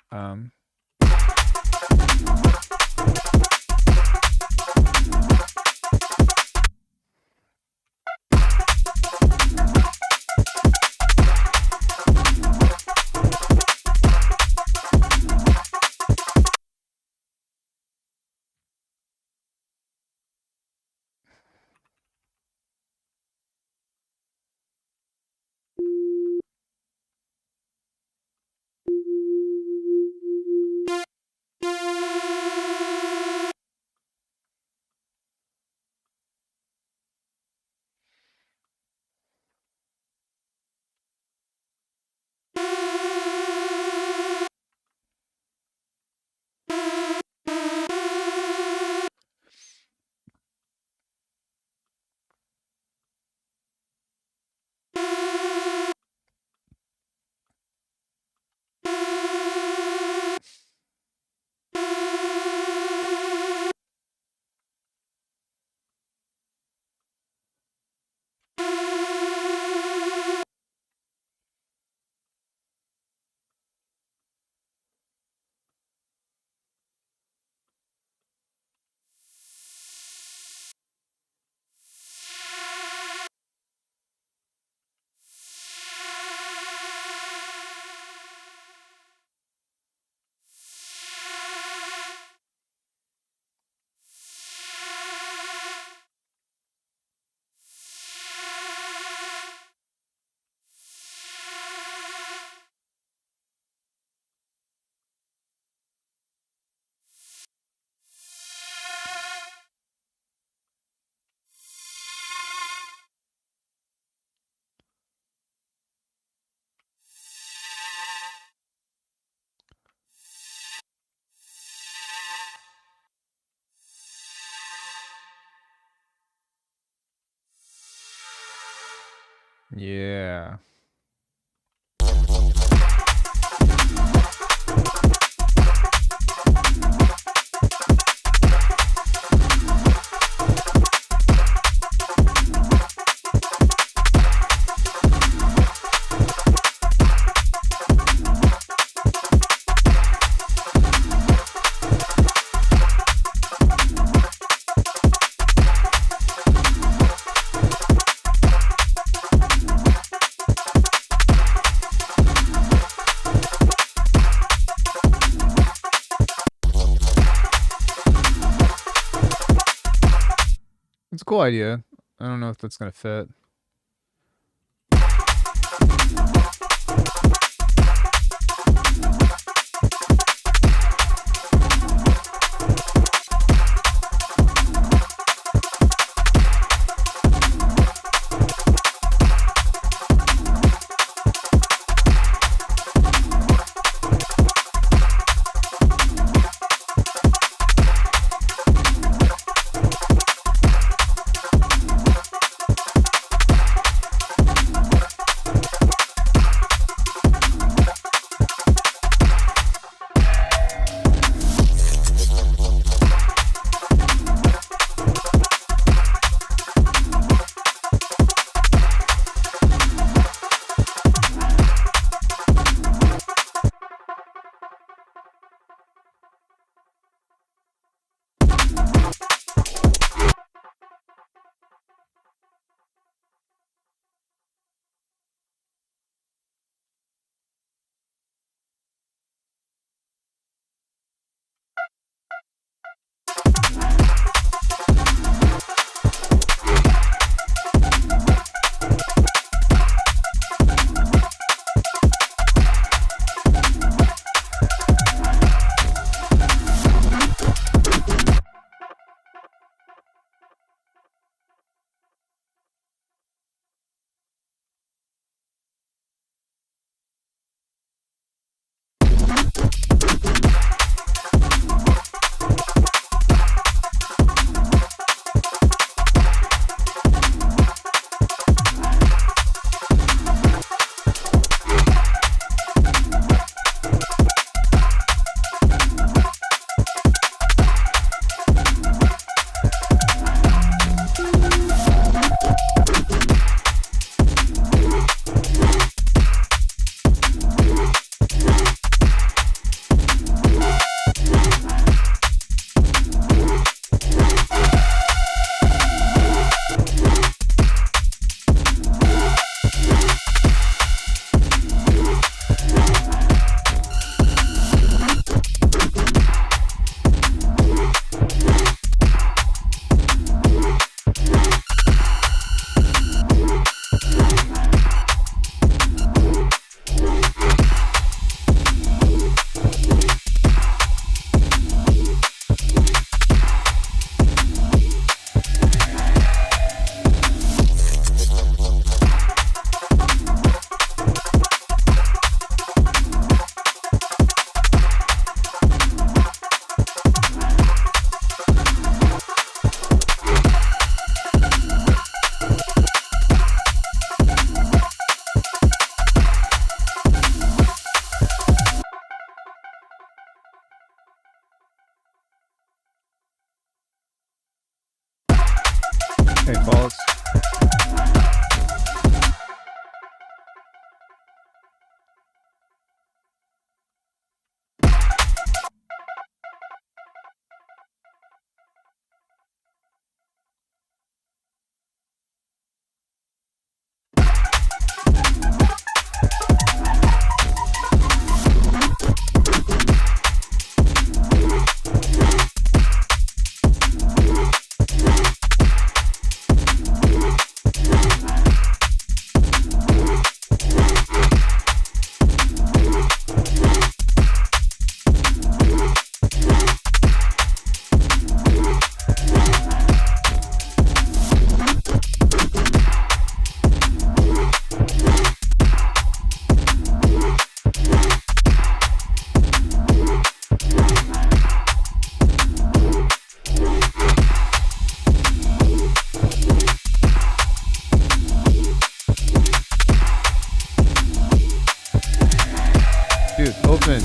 Speaker 1: Yeah. It's a cool idea. I don't know if that's going to fit. Hey, folks. Dude, open.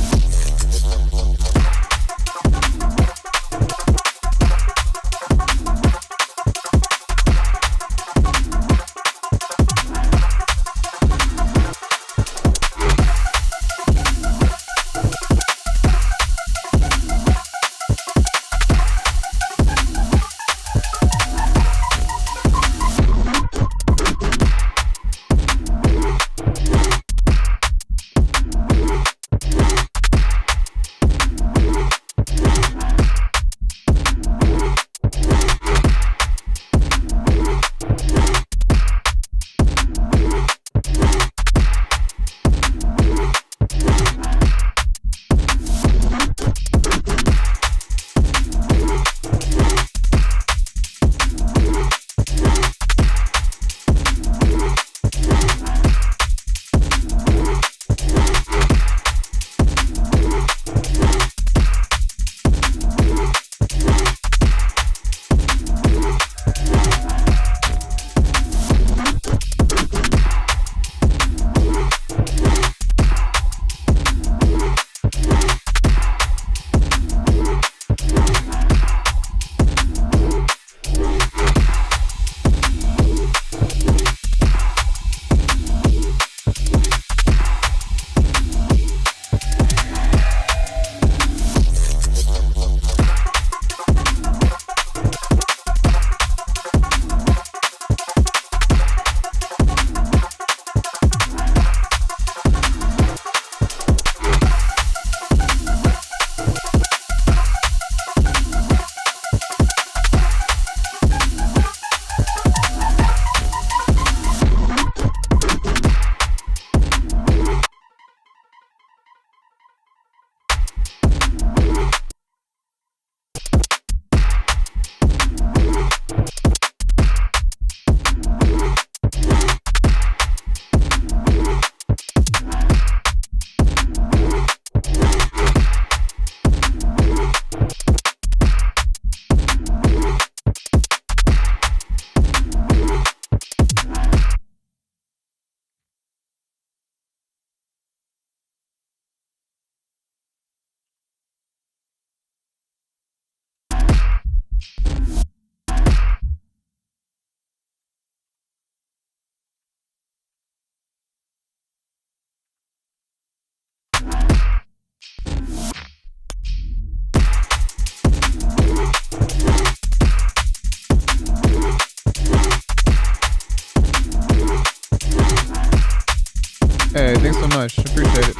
Speaker 1: Hey, thanks so much. Appreciate it.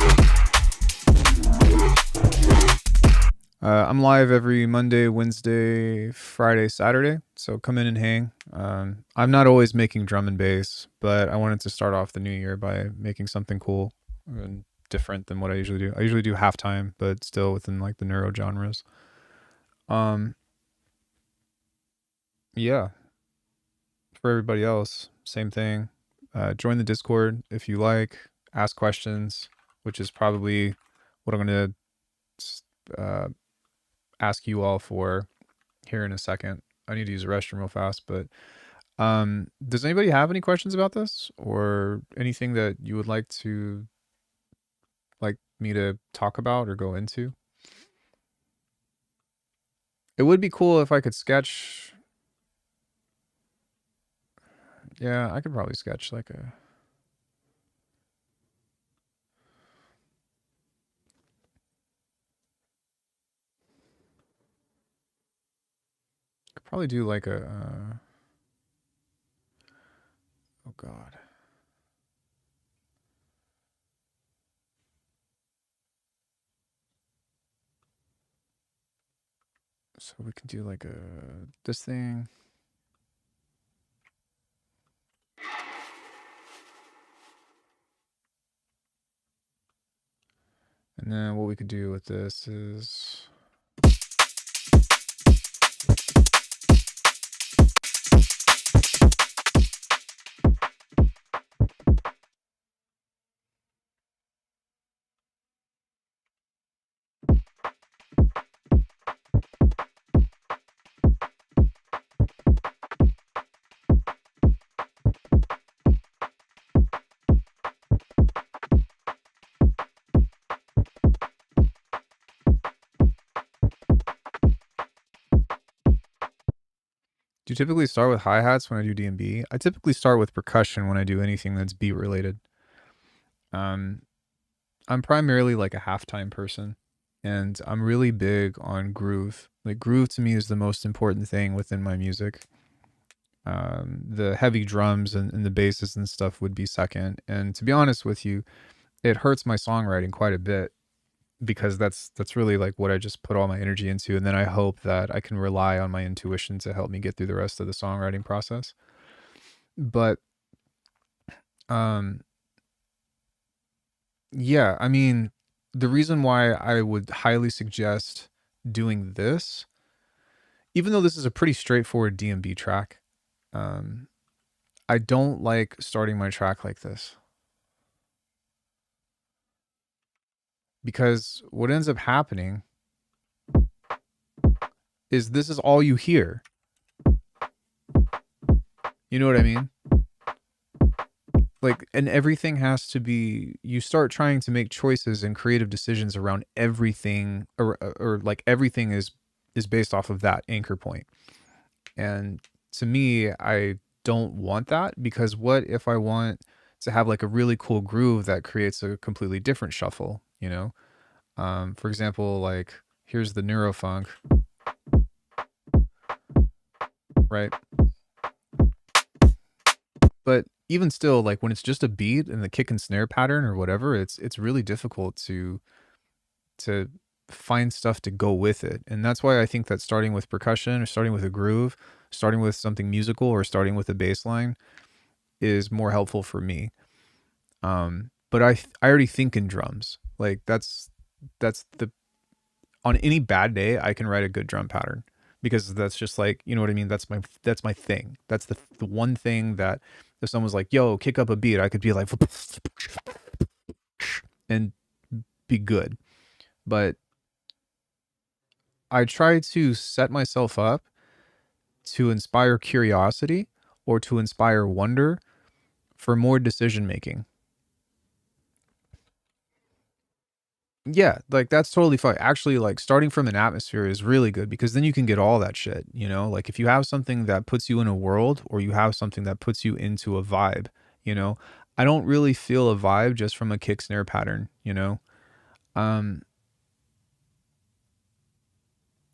Speaker 1: I'm live every Monday, Wednesday, Friday, Saturday. So come in and hang. I'm not always making drum and bass, but I wanted to start off the new year by making something cool and different than what I usually do. I usually do halftime, but still within like the neuro genres. Yeah. For everybody else, same thing. Join the Discord if you like. Ask questions, which is probably what I'm going to ask you all for here in a second. I need to use the restroom real fast, but does anybody have any questions about this or anything that you would like me to talk about or go into? It would be cool if I could sketch. Yeah, I could probably sketch like a. Could probably do like a. Oh God. So we can do like a this thing. And then what we could do with this is Do you typically start with hi-hats when I do D&B? I typically start with percussion when I do anything that's beat related. I'm primarily like a halftime person, and I'm really big on groove. Like groove to me is the most important thing within my music. The heavy drums and the basses and stuff would be second. And to be honest with you, it hurts my songwriting quite a bit because that's really like what I just put all my energy into, and then I hope that I can rely on my intuition to help me get through the rest of the songwriting process. But um yeah, I mean, the reason why I would highly suggest doing this, even though this is a pretty straightforward D&B track, um I don't like starting my track like this, because what ends up happening is this is all you hear. You know what I mean? Like, and everything has to be, you start trying to make choices and creative decisions around everything, or like everything is based off of that anchor point. And to me, I don't want that, because what if I want to have like a really cool groove that creates a completely different shuffle, you know? For example, like here's the neurofunk, right? But even still, like when it's just a beat and the kick and snare pattern or whatever, it's really difficult to find stuff to go with it. And that's why I think that starting with percussion or starting with a groove, starting with something musical or starting with a bass line is more helpful for me. But I already think in drums. Like that's the, on any bad day I can write a good drum pattern, because that's just like, you know what I mean? That's my thing. That's the one thing that if someone's like, "Yo, kick up a beat," I could be like and be good. But I try to set myself up to inspire curiosity or to inspire wonder for more decision making. Yeah, like that's totally fine. Actually, like starting from an atmosphere is really good, because then you can get all that shit, you know? Like if you have something that puts you in a world, or you have something that puts you into a vibe, you know? I don't really feel a vibe just from a kick snare pattern, you know? Um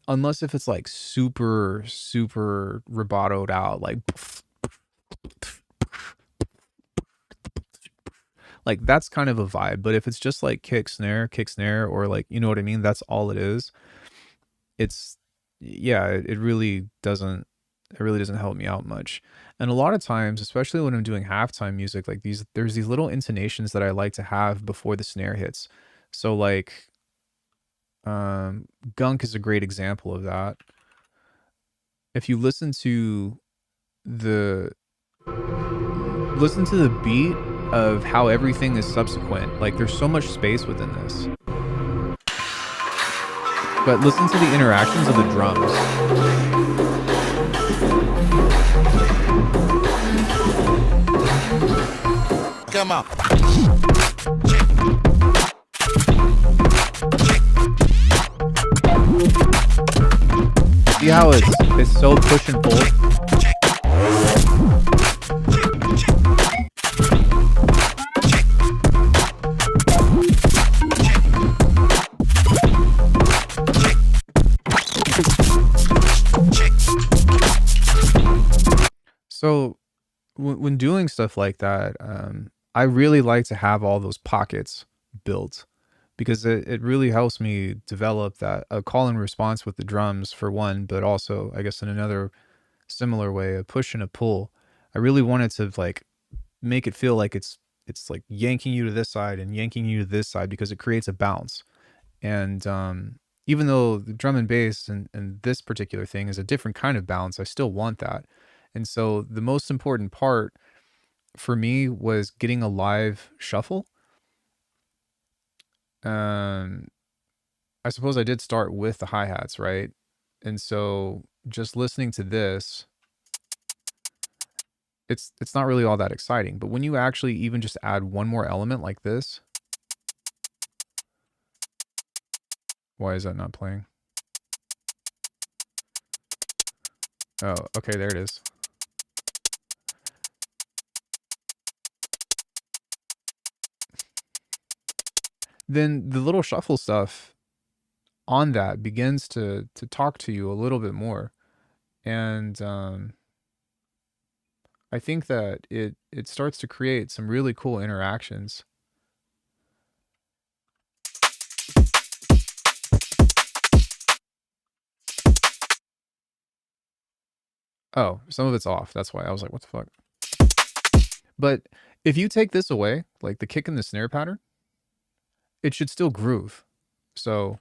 Speaker 1: Unless if it's like super super rubatoed out, like that's kind of a vibe. But if it's just like kick snare, or like, you know what I mean, that's all it is. It's, yeah, it really doesn't, it really doesn't help me out much. And a lot of times, especially when I'm doing halftime music, like there's these little intonations that I like to have before the snare hits. So like gunk is a great example of that. If you the listen to the beat of how everything is subsequent, like there's so much space within this. But listen to the interactions of the drums.
Speaker 3: Come on.
Speaker 1: See how it's so push and pull? So when doing stuff like that, I really like to have all those pockets built, because it really helps me develop that a call and response with the drums for one, but also I guess in another similar way, a push and a pull. I really wanted to like make it feel like it's like yanking you to this side and yanking you to this side, because it creates a bounce. And even though the drum and bass and this particular thing is a different kind of bounce, I still want that. And so the most important part for me was getting a live shuffle. Um, I suppose I did start with the hi-hats, right? And so just listening to this, it's not really all that exciting. But when you actually even just add one more element like this, why is that not playing? Oh, okay, there it is. Then the little shuffle stuff on that begins to talk to you a little bit more. And I think that it starts to create some really cool interactions. Oh, some of it's off. That's why I was like, what the fuck? But if you take this away, like the kick and the snare pattern, it should still groove. So,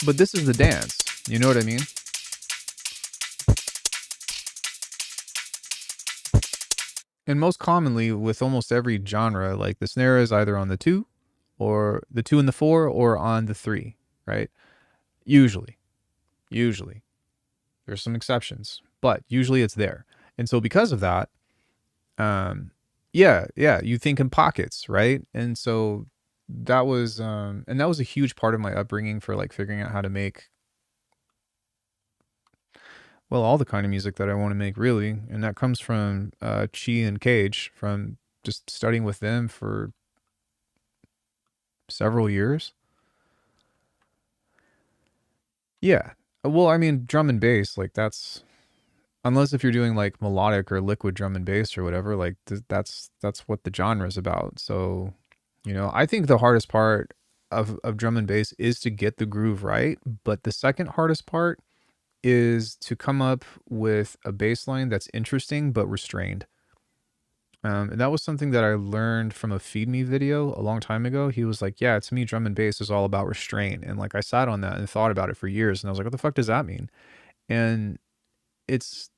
Speaker 1: but this is the dance. You know what I mean? And most commonly with almost every genre, like the snare is either on the 2 or the 2 and the 4 or on the 3, right? Usually. There's some exceptions, but usually it's there. And so because of that, yeah, you think in pockets, right? And so that was a huge part of my upbringing for like figuring out how to make, well, all the kind of music that I want to make, really. And that comes from Chi and Cage, from just studying with them for several years. Yeah. Well, I mean, drum and bass, like that's, unless if you're doing like melodic or liquid drum and bass or whatever, like that's what the genre is about. So, you know, I think the hardest part of drum and bass is to get the groove right, but the second hardest part is to come up with a bass line that's interesting but restrained. And that was something that I learned from a Feed Me video a long time ago. He was like, yeah, to me, drum and bass is all about restraint. And like I sat on that and thought about it for years. And I was like, what the fuck does that mean? And it's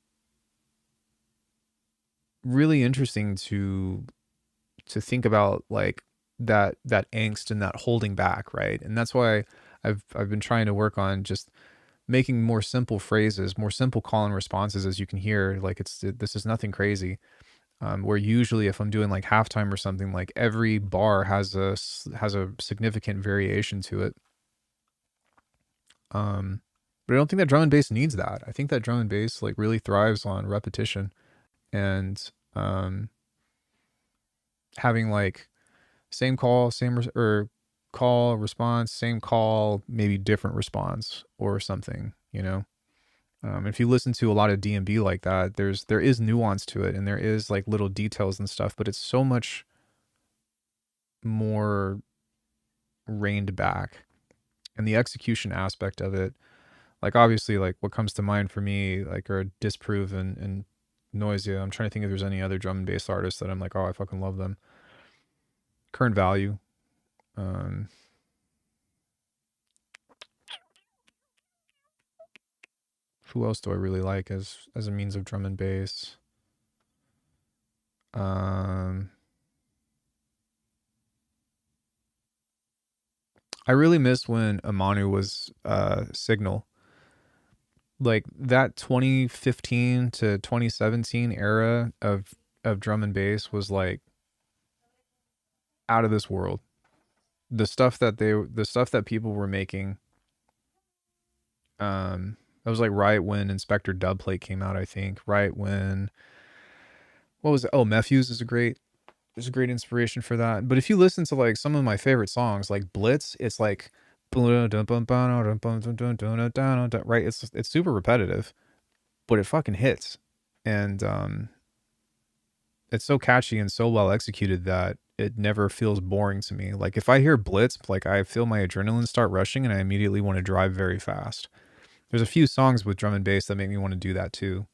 Speaker 1: really interesting to think about like that angst and that holding back, right? And that's why I've been trying to work on just making more simple phrases, more simple call and responses, as you can hear. Like this is nothing crazy. Where usually if I'm doing like halftime or something, like every bar has a significant variation to it. But I don't think that drum and bass needs that. I think that drum and bass like really thrives on repetition and having like same call, or call response, same call, maybe different response or something, you know? If you listen to a lot of D&B like that, there is nuance to it and there is like little details and stuff, but it's so much more reined back. And the execution aspect of it, like obviously like what comes to mind for me, like are Disprove and Noisia. I'm trying to think if there's any other drum and bass artists that I'm like, oh, I fucking love them. Current Value. Who else do I really like as a means of drum and bass? I really miss when Amanu was Signal. Like that 2015 to 2017 era of drum and bass was like out of this world. The stuff that people were making, that was like right when Inspector Dubplate came out, I think. Right when, what was it? Oh, Mefuse is a great, there's a great inspiration for that. But if you listen to like some of my favorite songs, like Blitz, it's like right. It's super repetitive, but it fucking hits, and it's so catchy and so well executed that it never feels boring to me. Like if I hear Blitz, like I feel my adrenaline start rushing, and I immediately want to drive very fast. There's a few songs with drum and bass that make me want to do that too.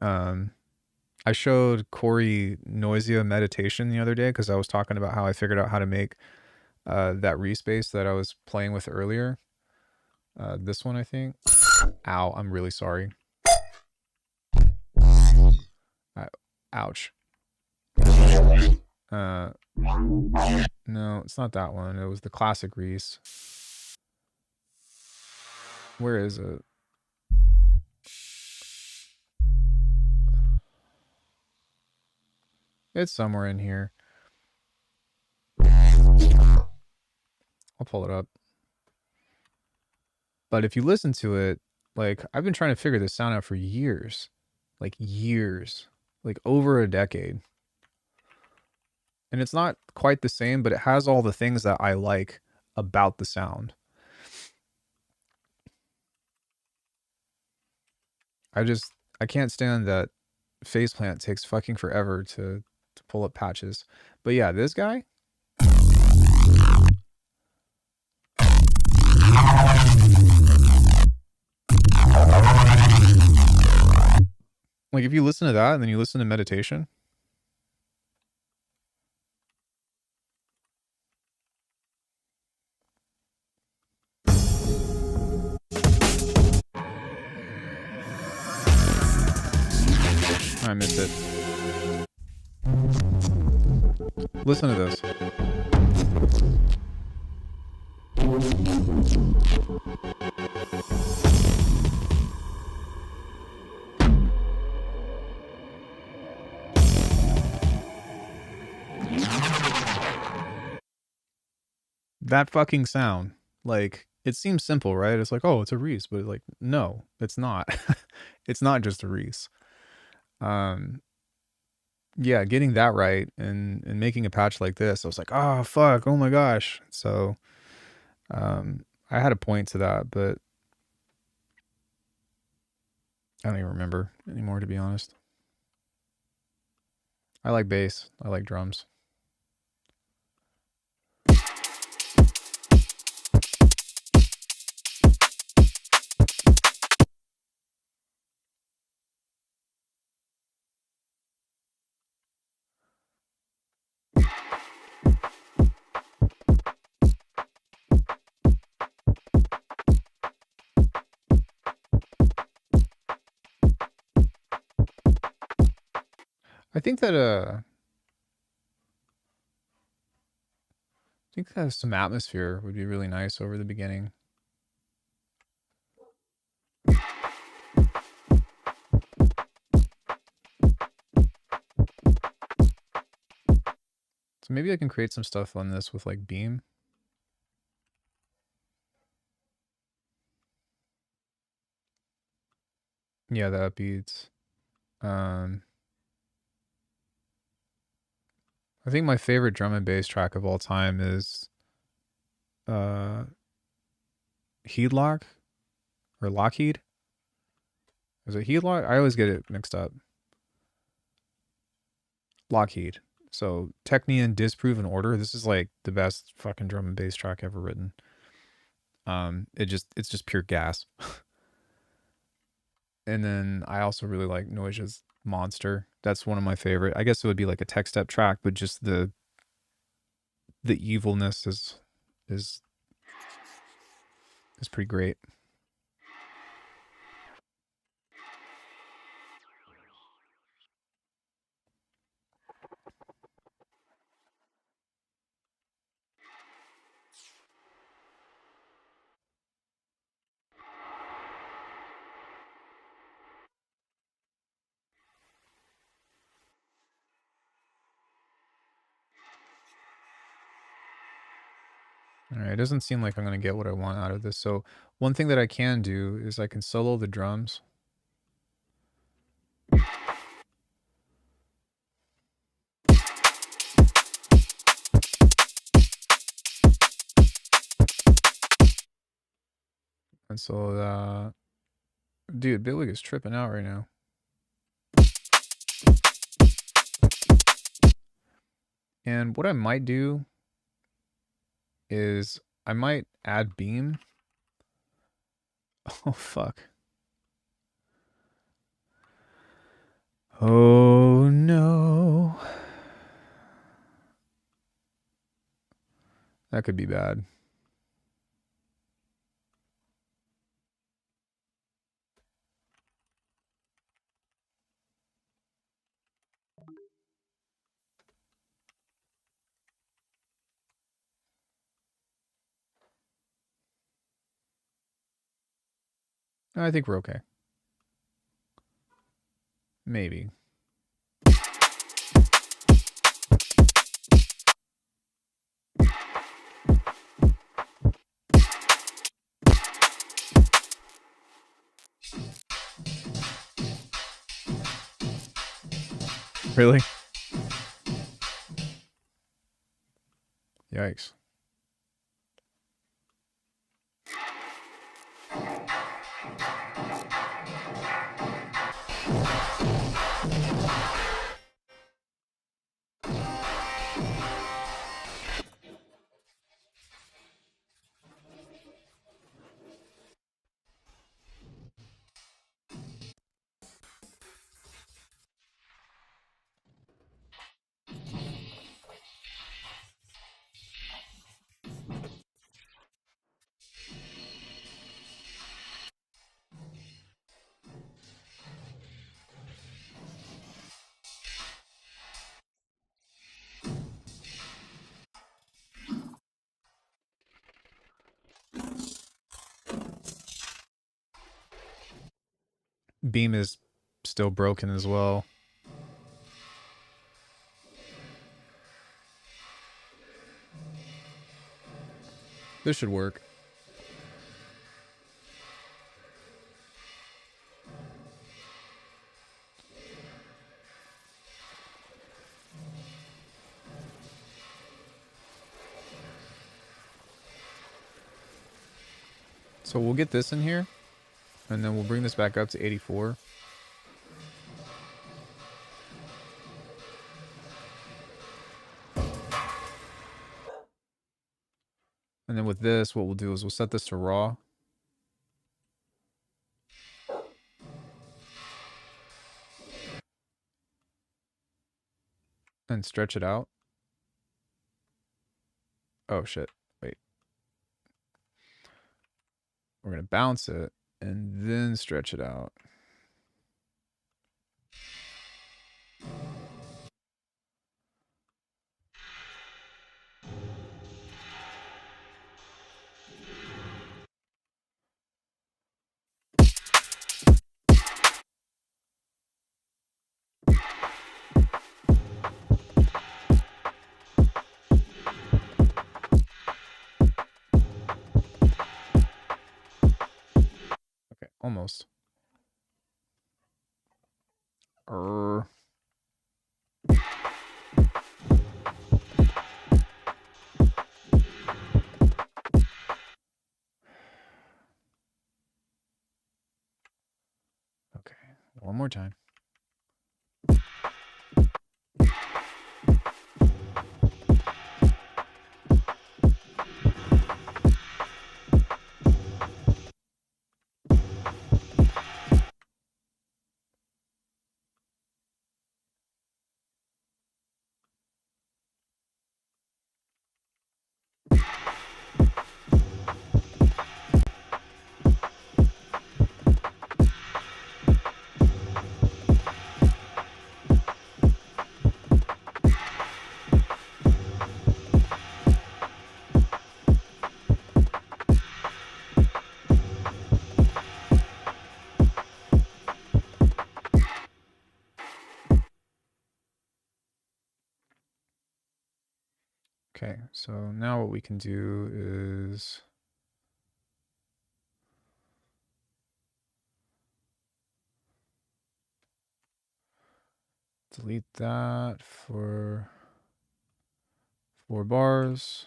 Speaker 1: I showed Corey Noisia Meditation the other day because I was talking about how I figured out how to make that respace that I was playing with earlier. This one, I think. Ow, I'm really sorry. Ouch. No, it's not that one. It was the classic Reese. Where is it? It's somewhere in here. I'll pull it up. But if you listen to it, like I've been trying to figure this sound out for years. Like years. Like over a decade. And it's not quite the same, but it has all the things that I like about the sound. I can't stand that Faceplant takes fucking forever to pull up patches. But yeah, this guy. Like if you listen to that and then you listen to Meditation. I missed it. Listen to this. That fucking sound. Like, it seems simple, right? It's like, oh, it's a Reese, but like, no, it's not. It's not just a Reese. Yeah, getting that right and making a patch like this, I was like, oh fuck, oh my gosh. So I had a point to that, but I don't even remember anymore, to be honest. I like bass. I like drums. I think that some atmosphere would be really nice over the beginning. So maybe I can create some stuff on this with like Beam. Yeah, the upbeats. I think my favorite drum and bass track of all time is Heedlock or Lockheed. Is it Heedlock? I always get it mixed up. Lockheed. So Technian Disproven Order. This is like the best fucking drum and bass track ever written. It's just pure gas. And then I also really like Noise's Monster. That's one of my favorite. I guess it would be like a tech step track, but just the evilness is pretty great. All right, it doesn't seem like I'm going to get what I want out of this. So one thing that I can do is I can solo the drums. And so, dude, Billig is tripping out right now. And what I might do is I might add Beam. Oh, fuck. Oh, no. That could be bad. I think we're okay. Maybe. Really? Yikes. Beam is still broken as well. This should work. So we'll get this in here, and then we'll bring this back up to 84. And then with this, what we'll do is we'll set this to raw. And stretch it out. Oh shit, wait. We're gonna bounce it and then stretch it out. Okay, almost. Okay, one more time. Okay, so now what we can do is delete that for 4 bars.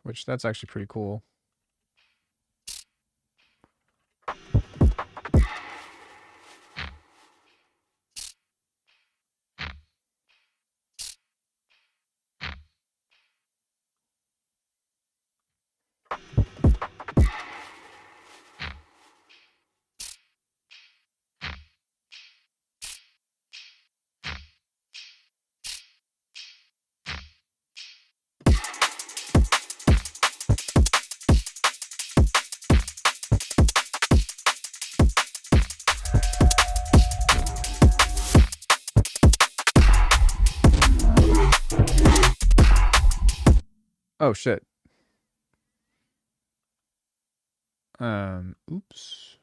Speaker 1: Which that's actually pretty cool. Oh shit. Oops.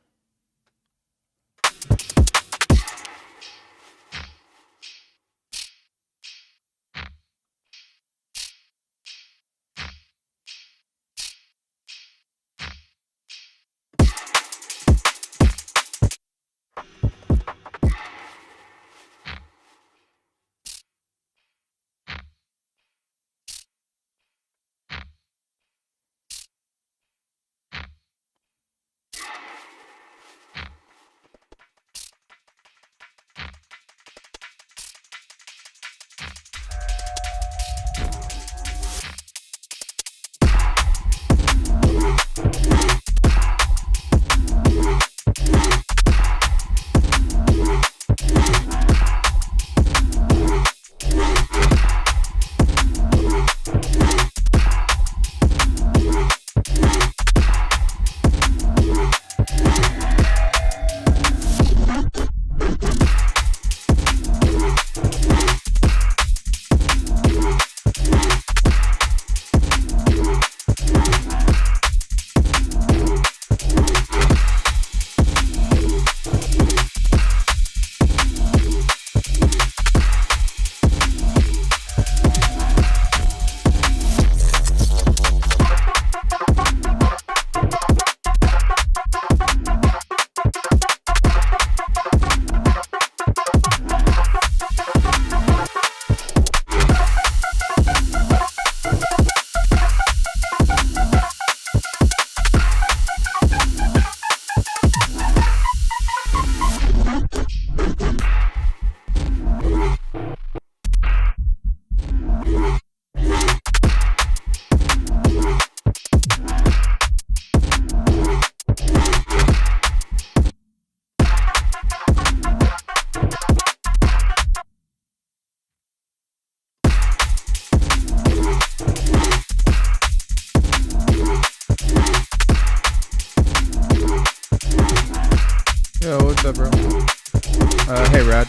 Speaker 1: Yo, what's up, bro? Hey, Rad.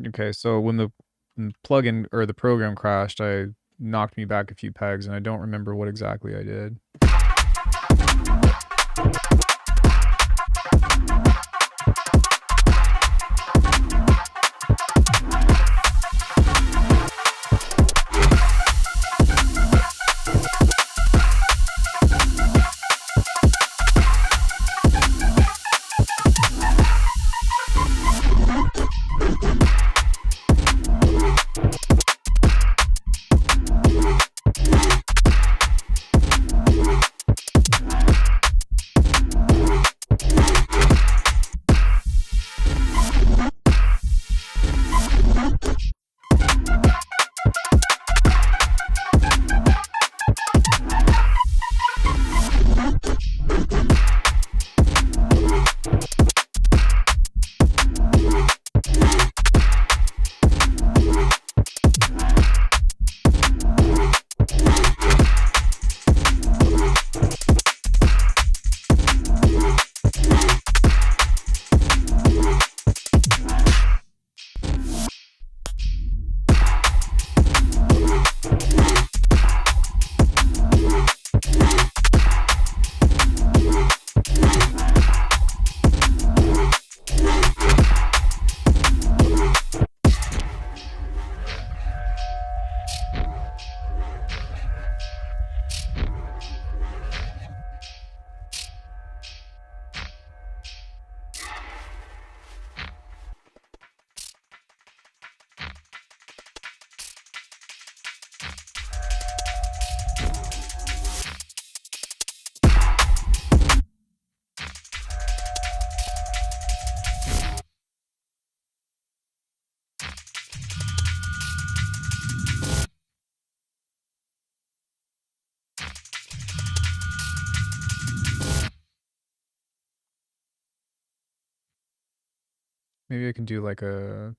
Speaker 1: Okay, so when the plugin or the program crashed, I knocked me back a few pegs, and I don't remember what exactly I did. Maybe I can do like a...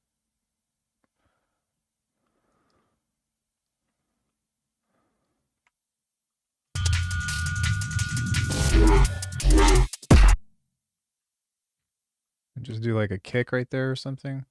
Speaker 1: just do like a kick right there or something.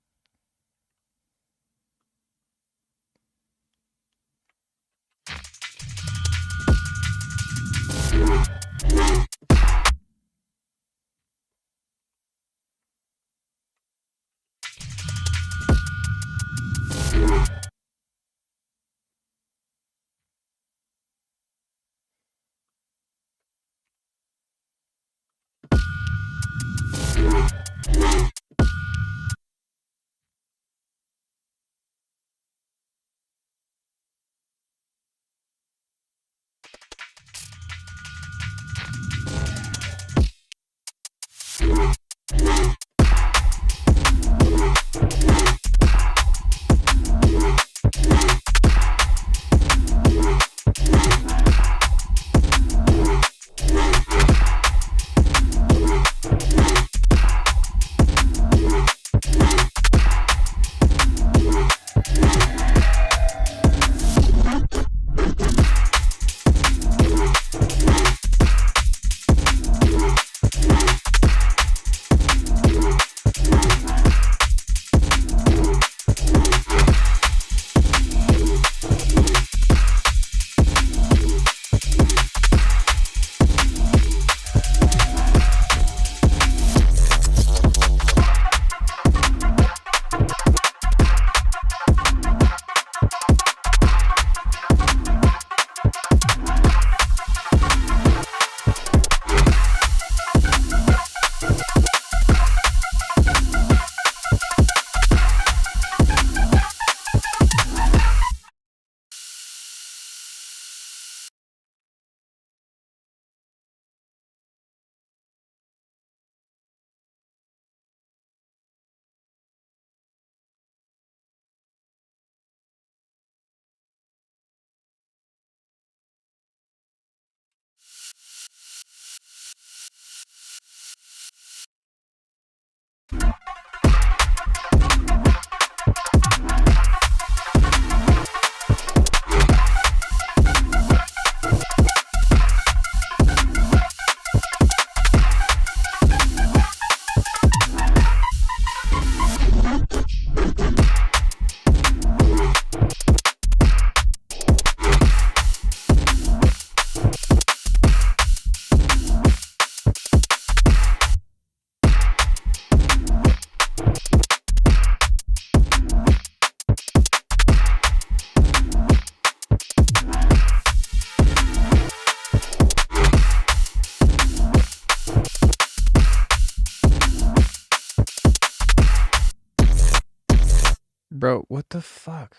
Speaker 1: What the fuck?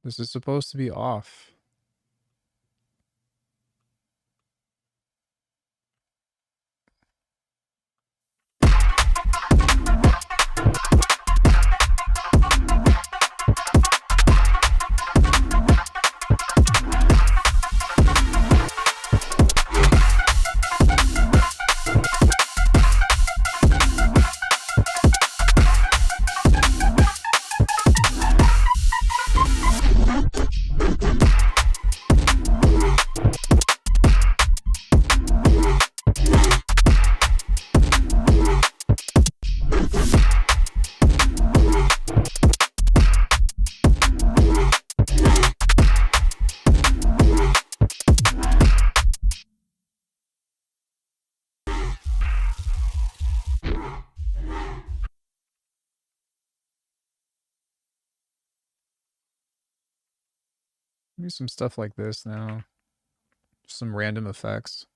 Speaker 1: This is supposed to be off. Maybe some stuff like this now. Just some random effects.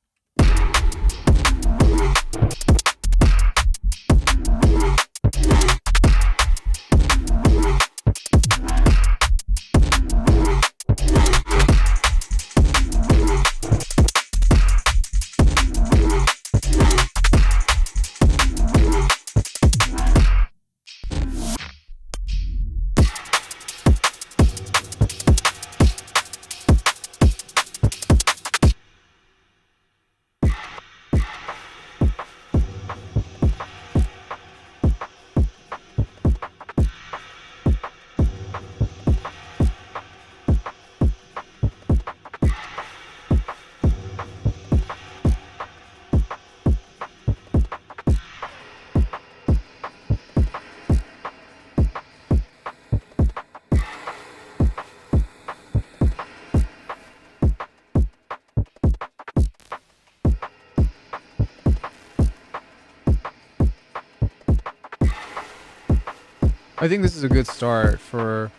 Speaker 1: I think this is a good start for,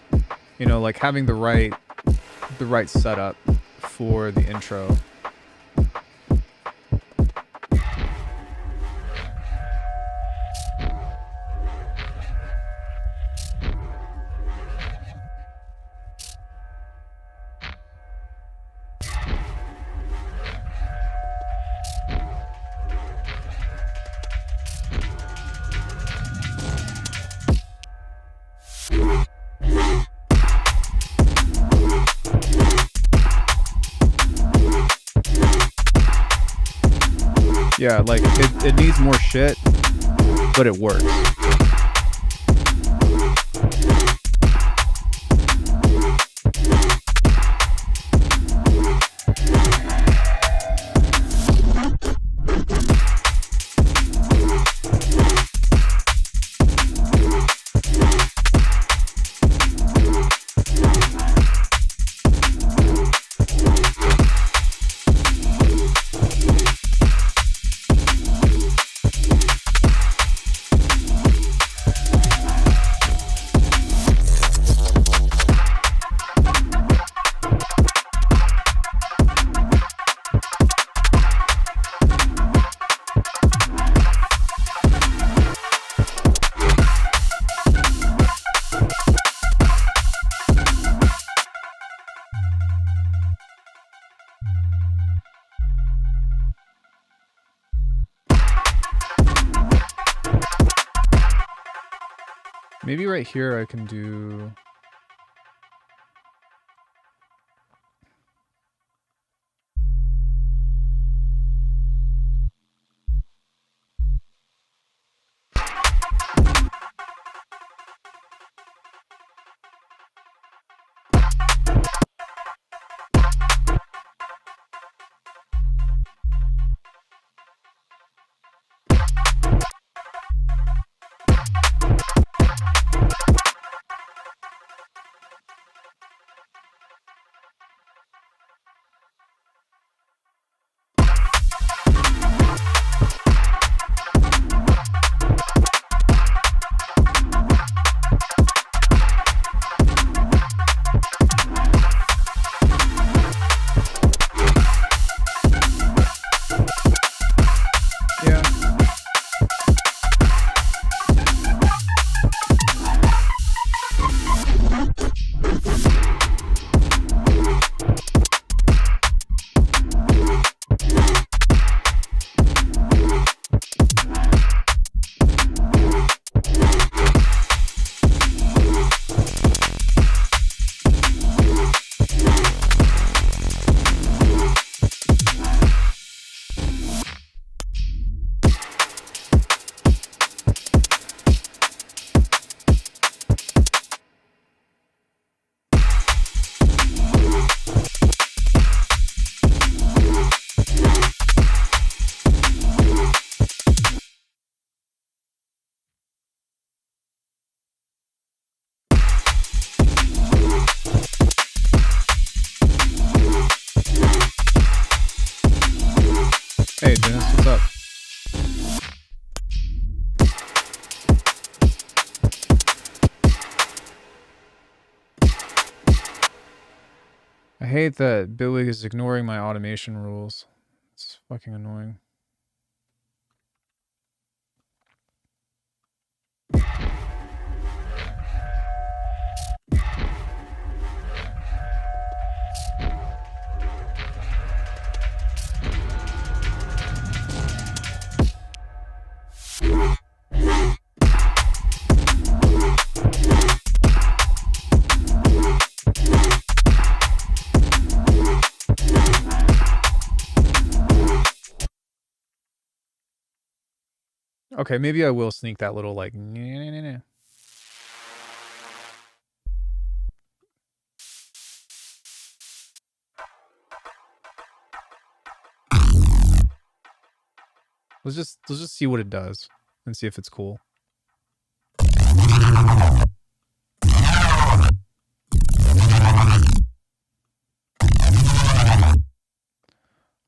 Speaker 1: you know, like having the right setup for the intro. Yeah, like it needs more shit, but it works. Maybe right here I can do... I hate that Bitwig is ignoring my automation rules. It's fucking annoying. Okay, maybe I will sneak that little like Let's just see what it does and see if it's cool.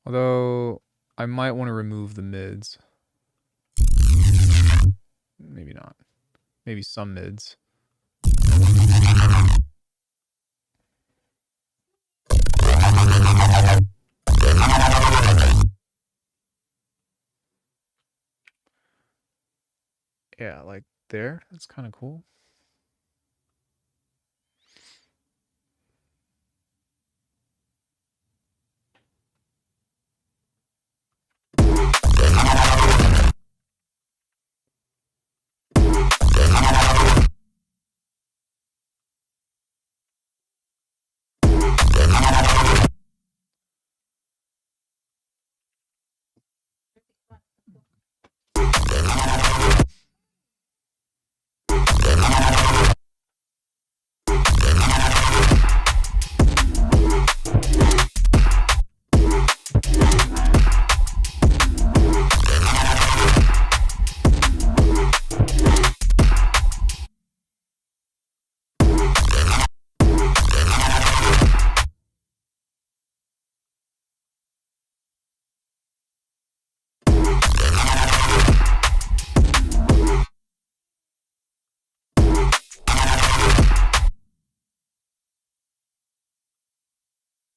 Speaker 1: Although I might want to remove the mids. Maybe not. Maybe some mids. Yeah, like there. That's kind of cool.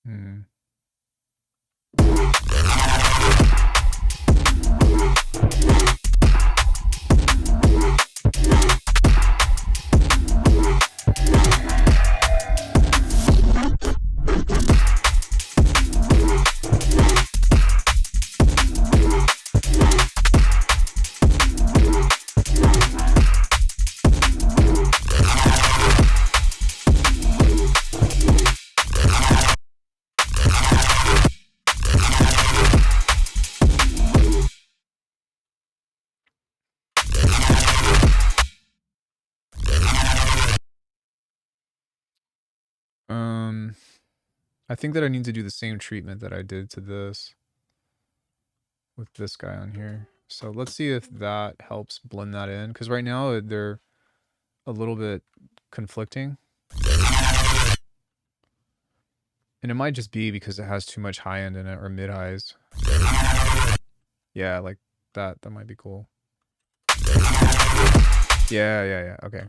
Speaker 1: Hmm. I think that I need to do the same treatment that I did to this with this guy on here. So let's see if that helps blend that in. Because right now they're a little bit conflicting. And it might just be because it has too much high end in it or mid highs. Yeah, like that. That might be cool. Yeah. Okay.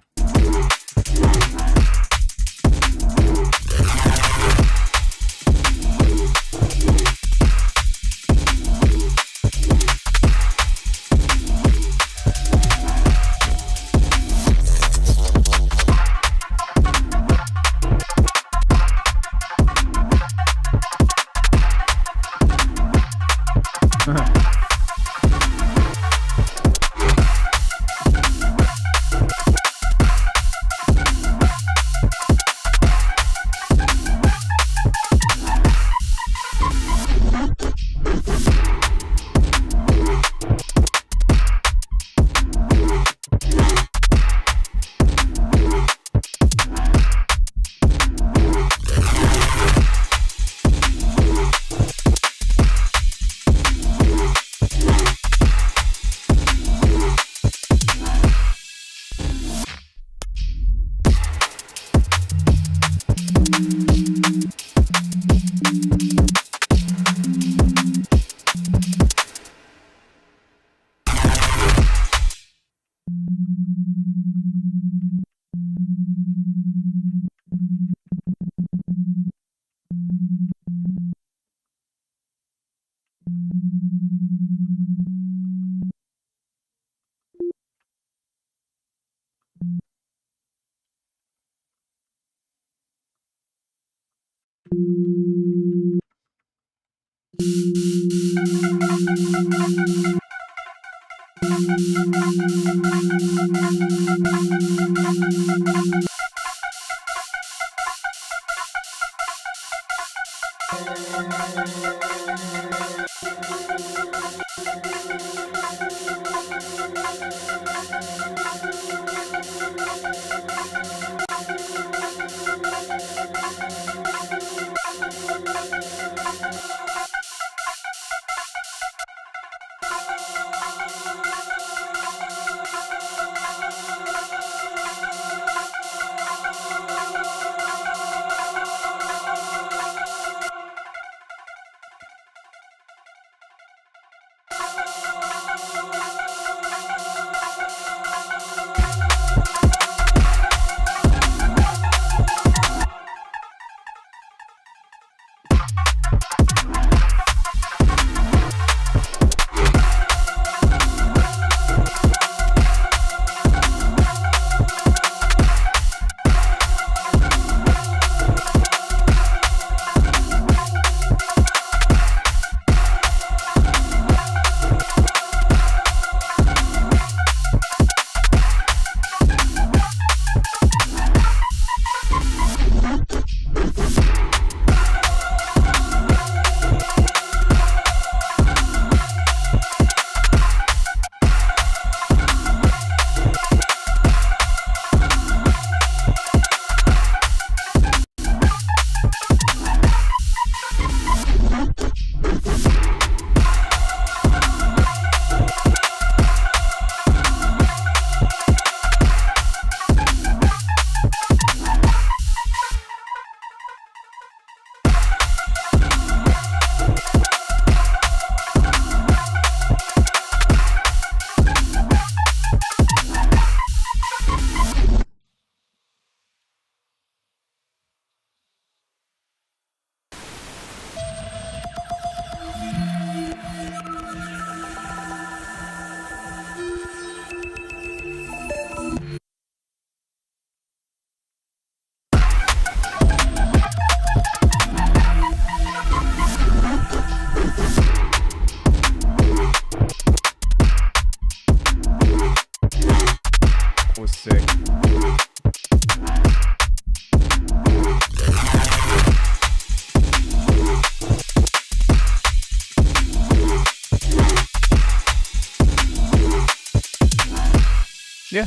Speaker 1: Was sick. Yeah.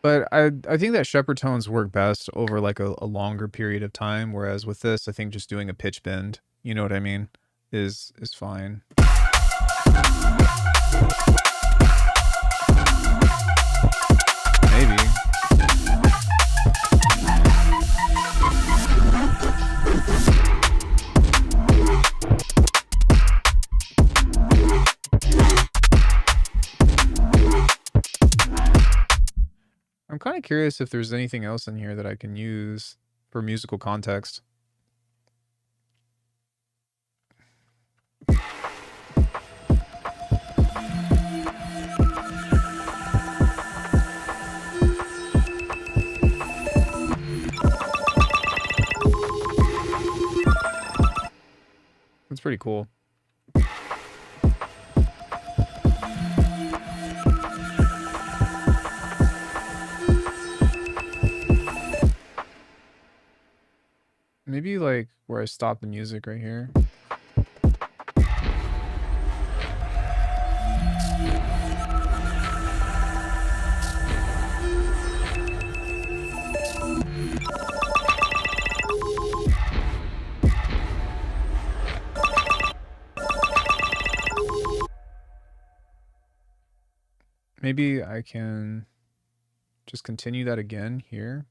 Speaker 1: But I think that shepherd tones work best over like a longer period of time, whereas with this, I think just doing a pitch bend, you know what I mean, is fine. Maybe. I'm kind of curious if there's anything else in here that I can use for musical context. That's pretty cool. Maybe like where I stop the music right here. Maybe I can just continue that again here.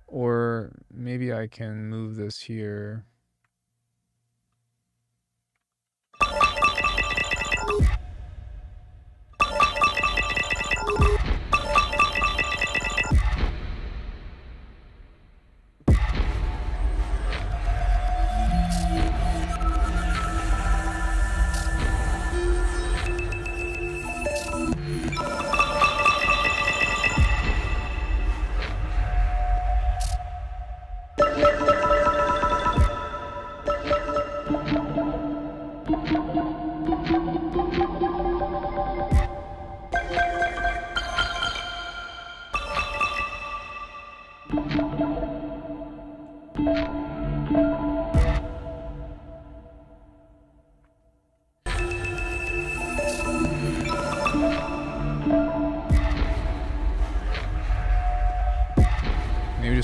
Speaker 1: Or maybe I can move this here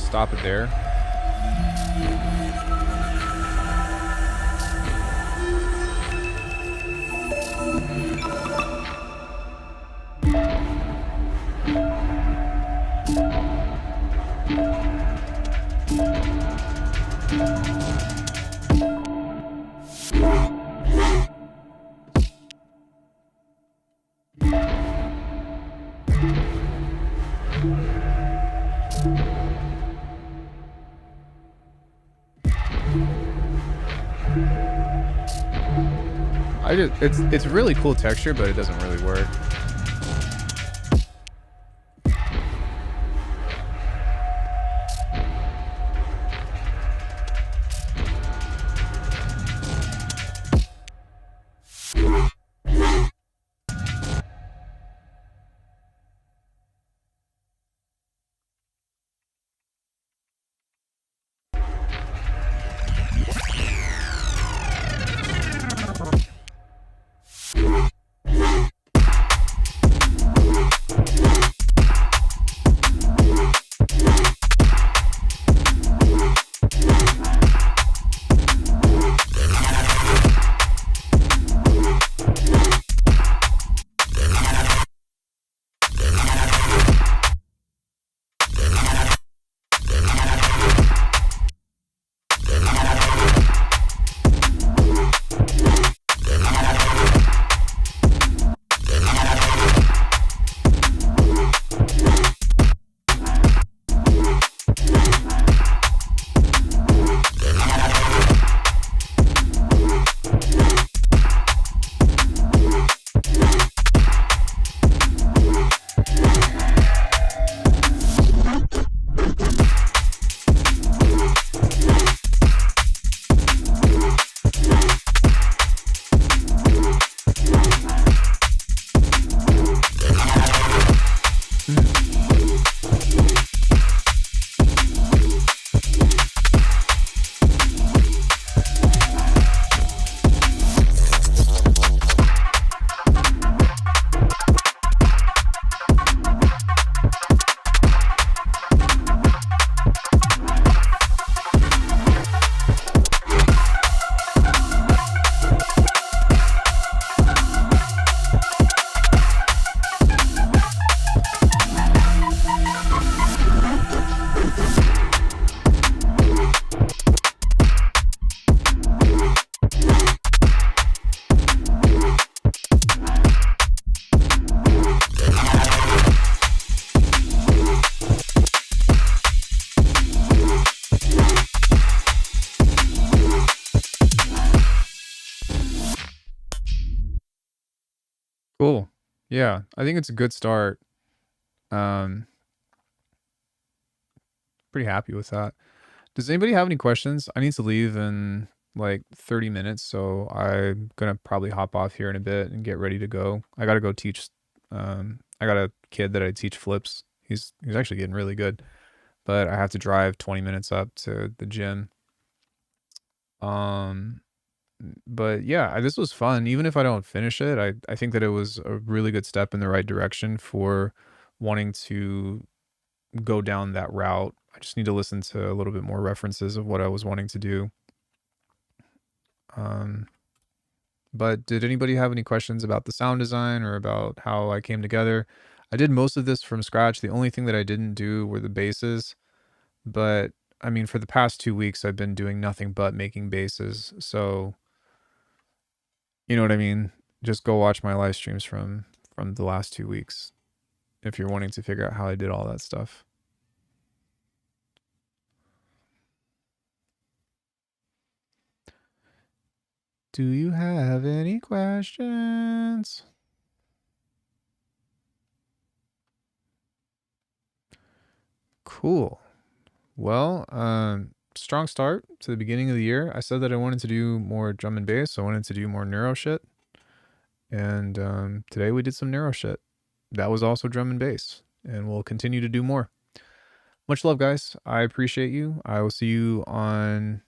Speaker 1: stop it there. It's really cool texture, but it doesn't really work. Cool. Yeah, I think it's a good start. Um, pretty happy with that. Does anybody have any questions? I need to leave in like 30 minutes, so I'm gonna probably hop off here in a bit and get ready to go. I gotta go teach. I got a kid that I teach flips. He's actually getting really good, but I have to drive 20 minutes up to the gym. Um, but yeah, this was fun. Even if I don't finish it, I think that it was a really good step in the right direction for wanting to go down that route. I just need to listen to a little bit more references of what I was wanting to do. Um, but did anybody have any questions about the sound design or about how I came together? I did most of this from scratch. The only thing that I didn't do were the basses, but I mean, for the past 2 weeks, I've been doing nothing but making basses. So, you know what I mean? Just go watch my live streams from the last 2 weeks if you're wanting to figure out how I did all that stuff. Do you have any questions? Cool. Well, strong start to the beginning of the year. I said that I wanted to do more drum and bass. I wanted to do more neuro shit. And today we did some neuro shit. That was also drum and bass. And we'll continue to do more. Much love, guys. I appreciate you. I will see you on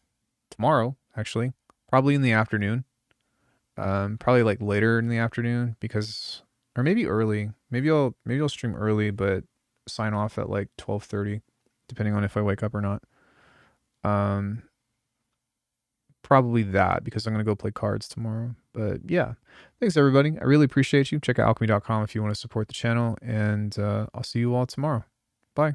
Speaker 1: tomorrow, actually. Probably in the afternoon. Probably like later in the afternoon because, or maybe early. Maybe I'll stream early, but sign off at like 12:30. depending on if I wake up or not. Probably that, because I'm going to go play cards tomorrow. But yeah, thanks everybody. I really appreciate you. Check out alckemy.com if you want to support the channel, and I'll see you all tomorrow. Bye.